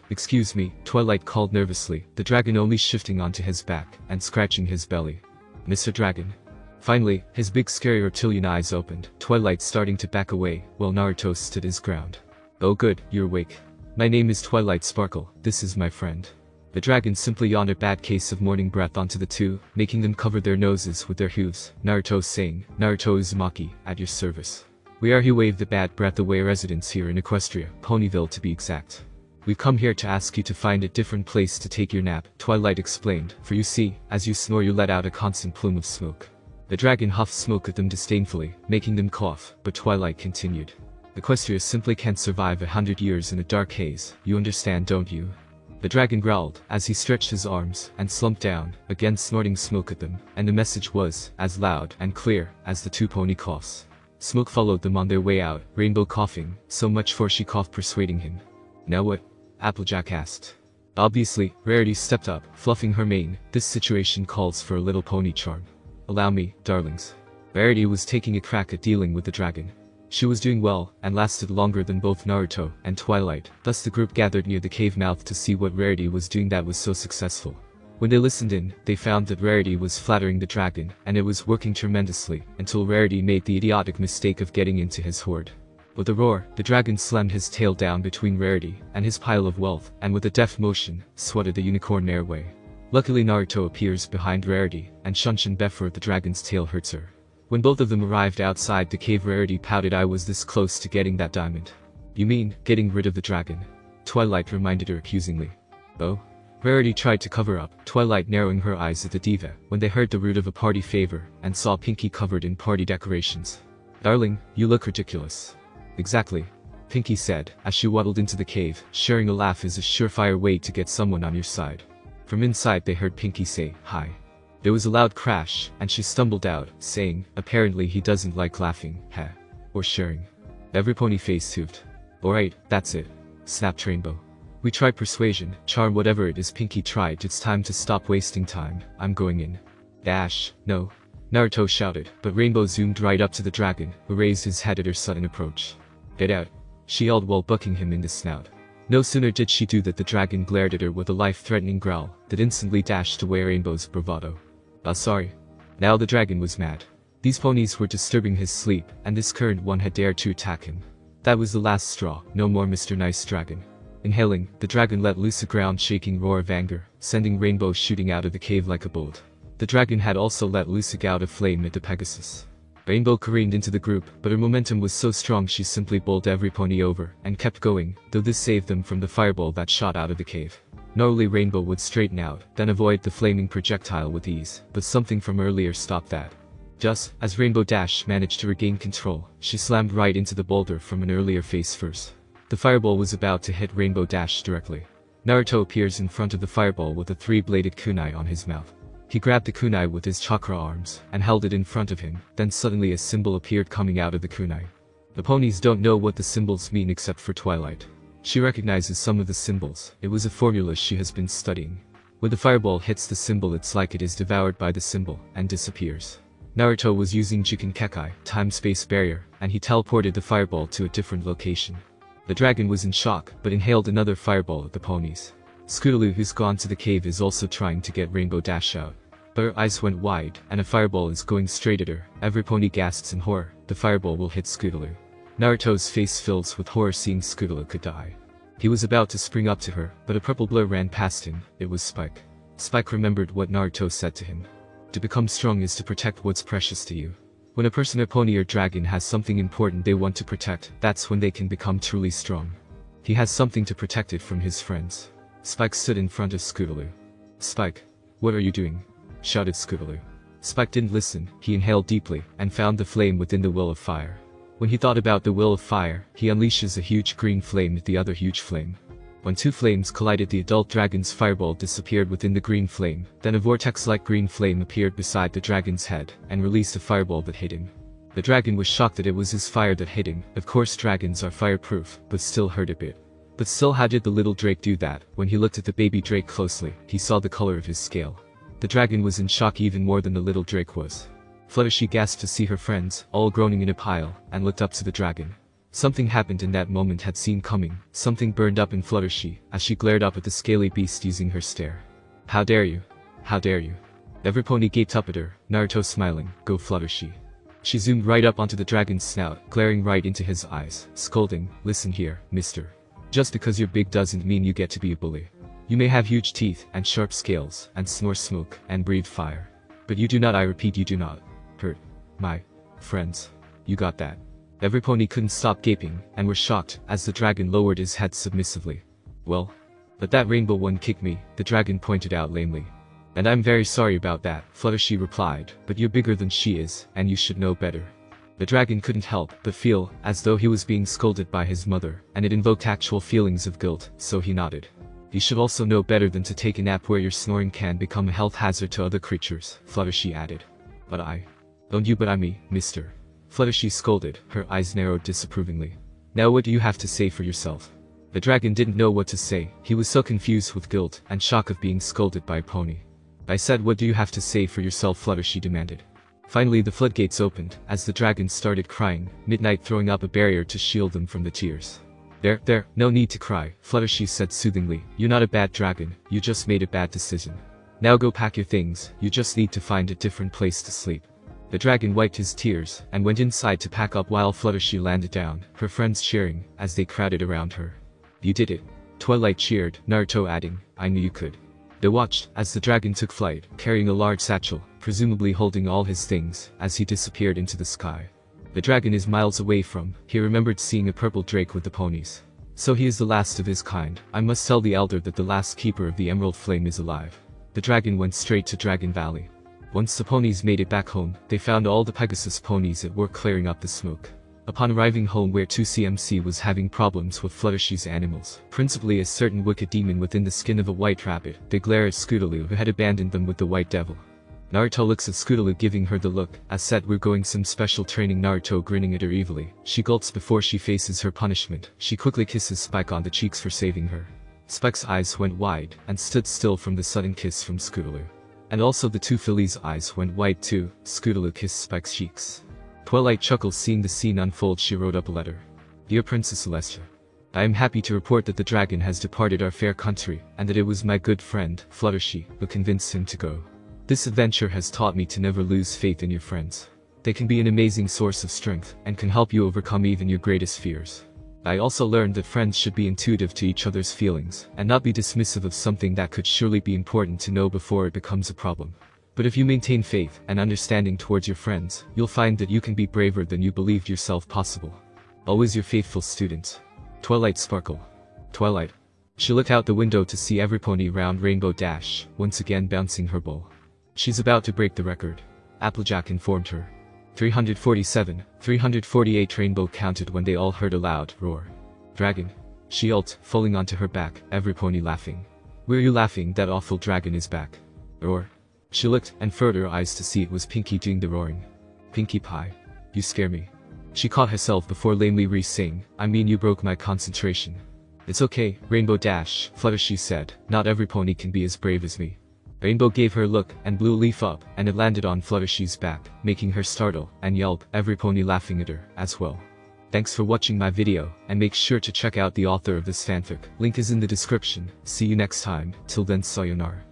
Excuse me, Twilight called nervously, the dragon only shifting onto his back and scratching his belly. Mr. Dragon. Finally, his big scary reptilian eyes opened, Twilight starting to back away, while Naruto stood his ground. Oh good, you're awake. My name is Twilight Sparkle, this is my friend. The dragon simply yawned a bad case of morning breath onto the two, making them cover their noses with their hooves, Naruto saying, Naruto Uzumaki, at your service. We are here waved the bad breath away residents here in Equestria, Ponyville to be exact. We've come here to ask you to find a different place to take your nap, Twilight explained, for you see, as you snore you let out a constant plume of smoke. The dragon huffed smoke at them disdainfully, making them cough, but Twilight continued. Equestria simply can't survive 100 years in a dark haze, you understand don't you? The dragon growled, as he stretched his arms, and slumped down, again snorting smoke at them, and the message was, as loud and clear, as the two pony coughs. Smoke followed them on their way out, Rainbow coughing, so much for she coughed persuading him. Now what? Applejack asked. Obviously, Rarity stepped up, fluffing her mane, this situation calls for a little pony charm. Allow me, darlings. Rarity was taking a crack at dealing with the dragon. She was doing well, and lasted longer than both Naruto and Twilight, thus the group gathered near the cave mouth to see what Rarity was doing that was so successful. When they listened in, they found that Rarity was flattering the dragon, and it was working tremendously, until Rarity made the idiotic mistake of getting into his hoard. With a roar, the dragon slammed his tail down between Rarity and his pile of wealth, and with a deft motion, swatted the unicorn airway. Luckily Naruto appears behind Rarity, and Shunshin before the dragon's tail hurts her. When both of them arrived outside the cave, Rarity pouted, I was this close to getting that diamond. You mean, getting rid of the dragon? Twilight reminded her accusingly. Oh? Rarity tried to cover up, Twilight narrowing her eyes at the diva when they heard the root of a party favor and saw Pinky covered in party decorations. "Darling, you look ridiculous." "Exactly," Pinky said as she waddled into the cave. Sharing a laugh is a surefire way to get someone on your side. From inside they heard Pinky say, "Hi." There was a loud crash, and she stumbled out, saying, "Apparently he doesn't like laughing, heh, or sharing." Every pony face hooved. "Alright, that's it," snapped Rainbow. "We tried persuasion, charm, whatever it is Pinky tried. It's time to stop wasting time. I'm going in." "Dash, no," Naruto shouted, but Rainbow zoomed right up to the dragon, who raised his head at her sudden approach. "Get out," she yelled while bucking him in the snout. No sooner did she do that the dragon glared at her with a life-threatening growl that instantly dashed away Rainbow's bravado. Sorry." Now the dragon was mad. These ponies were disturbing his sleep, and this current one had dared to attack him. That was the last straw. No more Mr. Nice Dragon. Inhaling, the dragon let loose a ground-shaking roar of anger, sending Rainbow shooting out of the cave like a bolt. The dragon had also let loose a gout of flame at the Pegasus. Rainbow careened into the group, but her momentum was so strong she simply bowled every pony over and kept going, though this saved them from the fireball that shot out of the cave. Normally Rainbow would straighten out, then avoid the flaming projectile with ease, but something from earlier stopped that. Just as Rainbow Dash managed to regain control, she slammed right into the boulder from an earlier face first. The fireball was about to hit Rainbow Dash directly. Naruto appears in front of the fireball with a three-bladed kunai on his mouth. He grabbed the kunai with his chakra arms and held it in front of him, then suddenly a symbol appeared coming out of the kunai. The ponies don't know what the symbols mean except for Twilight. She recognizes some of the symbols. It was a formula she has been studying. When the fireball hits the symbol, it's like it is devoured by the symbol and disappears. Naruto was using Jikin-Kekai, time-space barrier, and he teleported the fireball to a different location. The dragon was in shock, but inhaled another fireball at the ponies. Scootaloo, who's gone to the cave, is also trying to get Rainbow Dash out. But her eyes went wide, and a fireball is going straight at her. Every pony gasps in horror. The fireball will hit Scootaloo. Naruto's face fills with horror seeing Scootaloo could die. He was about to spring up to her, but a purple blur ran past him. It was Spike. Spike remembered what Naruto said to him. To become strong is to protect what's precious to you. When a person or pony or dragon has something important they want to protect, that's when they can become truly strong. He has something to protect it from his friends. Spike stood in front of Scootaloo. "Spike, what are you doing?" shouted Scootaloo. Spike didn't listen. He inhaled deeply and found the flame within the will of fire. When he thought about the will of fire, he unleashes a huge green flame at the other huge flame. When two flames collided, the adult dragon's fireball disappeared within the green flame, then a vortex-like green flame appeared beside the dragon's head and released a fireball that hit him. The dragon was shocked that it was his fire that hit him. Of course dragons are fireproof, but still hurt a bit. But still, how did the little drake do that? When he looked at the baby drake closely, he saw the color of his scale. The dragon was in shock even more than the little drake was. Fluttershy gasped to see her friends, all groaning in a pile, and looked up to the dragon. Something happened in that moment had seen coming. Something burned up in Fluttershy as she glared up at the scaly beast using her stare. "How dare you? How dare you?" Every pony gaped up at her, Naruto smiling. "Go Fluttershy." She zoomed right up onto the dragon's snout, glaring right into his eyes, scolding, "Listen here, mister. Just because you're big doesn't mean you get to be a bully. You may have huge teeth and sharp scales and snore smoke and breathe fire. But you do not, I repeat, you do not, hurt my friends. You got that?" Every pony couldn't stop gaping and were shocked as the dragon lowered his head submissively. "Well, but that rainbow one kicked me," the dragon pointed out lamely. "And I'm very sorry about that," Fluttershy replied, "but you're bigger than she is, and you should know better." The dragon couldn't help but feel as though he was being scolded by his mother, and it invoked actual feelings of guilt, so he nodded. "You should also know better than to take a nap where your snoring can become a health hazard to other creatures," Fluttershy added. "But don't you but I me, mister." Fluttershy scolded, her eyes narrowed disapprovingly. "Now what do you have to say for yourself?" The dragon didn't know what to say. He was so confused with guilt and shock of being scolded by a pony. "I said, what do you have to say for yourself?" Fluttershy demanded. Finally the floodgates opened as the dragon started crying, Midnight throwing up a barrier to shield them from the tears. There, no need to cry," Fluttershy said soothingly. "You're not a bad dragon, you just made a bad decision. Now go pack your things, you just need to find a different place to sleep." The dragon wiped his tears and went inside to pack up while Fluttershy landed down, her friends cheering as they crowded around her. "You did it," Twilight cheered, Naruto adding, "I knew you could." They watched as the dragon took flight, carrying a large satchel, presumably holding all his things, as he disappeared into the sky. The dragon is miles away from, he remembered seeing a purple drake with the ponies. So he is the last of his kind. I must tell the elder that the last keeper of the Emerald Flame is alive. The dragon went straight to Dragon Valley. Once the ponies made it back home, they found all the Pegasus ponies at work clearing up the smoke. Upon arriving home where 2CMC was having problems with Fluttershy's animals, principally a certain wicked demon within the skin of a white rabbit, they glare at Scootaloo who had abandoned them with the white devil. Naruto looks at Scootaloo giving her the look, as said we're going some special training. Naruto grinning at her evilly. She gulps before she faces her punishment. She quickly kisses Spike on the cheeks for saving her. Spike's eyes went wide, and stood still from the sudden kiss from Scootaloo. And also the two fillies' eyes went wide too. Scootaloo kissed Spike's cheeks. Twilight chuckles seeing the scene unfold. She wrote up a letter. Dear Princess Celestia, I am happy to report that the dragon has departed our fair country, and that it was my good friend, Fluttershy, who convinced him to go. This adventure has taught me to never lose faith in your friends. They can be an amazing source of strength, and can help you overcome even your greatest fears. I also learned that friends should be intuitive to each other's feelings, and not be dismissive of something that could surely be important to know before it becomes a problem. But if you maintain faith and understanding towards your friends, you'll find that you can be braver than you believed yourself possible. Always your faithful student, Twilight Sparkle. Twilight. She looked out the window to see every pony round Rainbow Dash, once again bouncing her ball. She's about to break the record, Applejack informed her. 347, 348 Rainbow counted when they all heard a loud roar. Dragon. She yelped, falling onto her back, every pony laughing. Were you laughing? That awful dragon is back. Roar. She looked and furrowed her eyes to see it was Pinkie doing the roaring. Pinkie Pie. You scare me. She caught herself before lamely re-saying, I mean you broke my concentration. It's okay, Rainbow Dash, Fluttershy said, not every pony can be as brave as me. Rainbow gave her a look and blew a leaf up, and it landed on Fluttershy's back, making her startle and yelp, every pony laughing at her, as well. Thanks for watching my video, and make sure to check out the author of this fanfic. Link is in the description. See you next time. Till then, sayonara.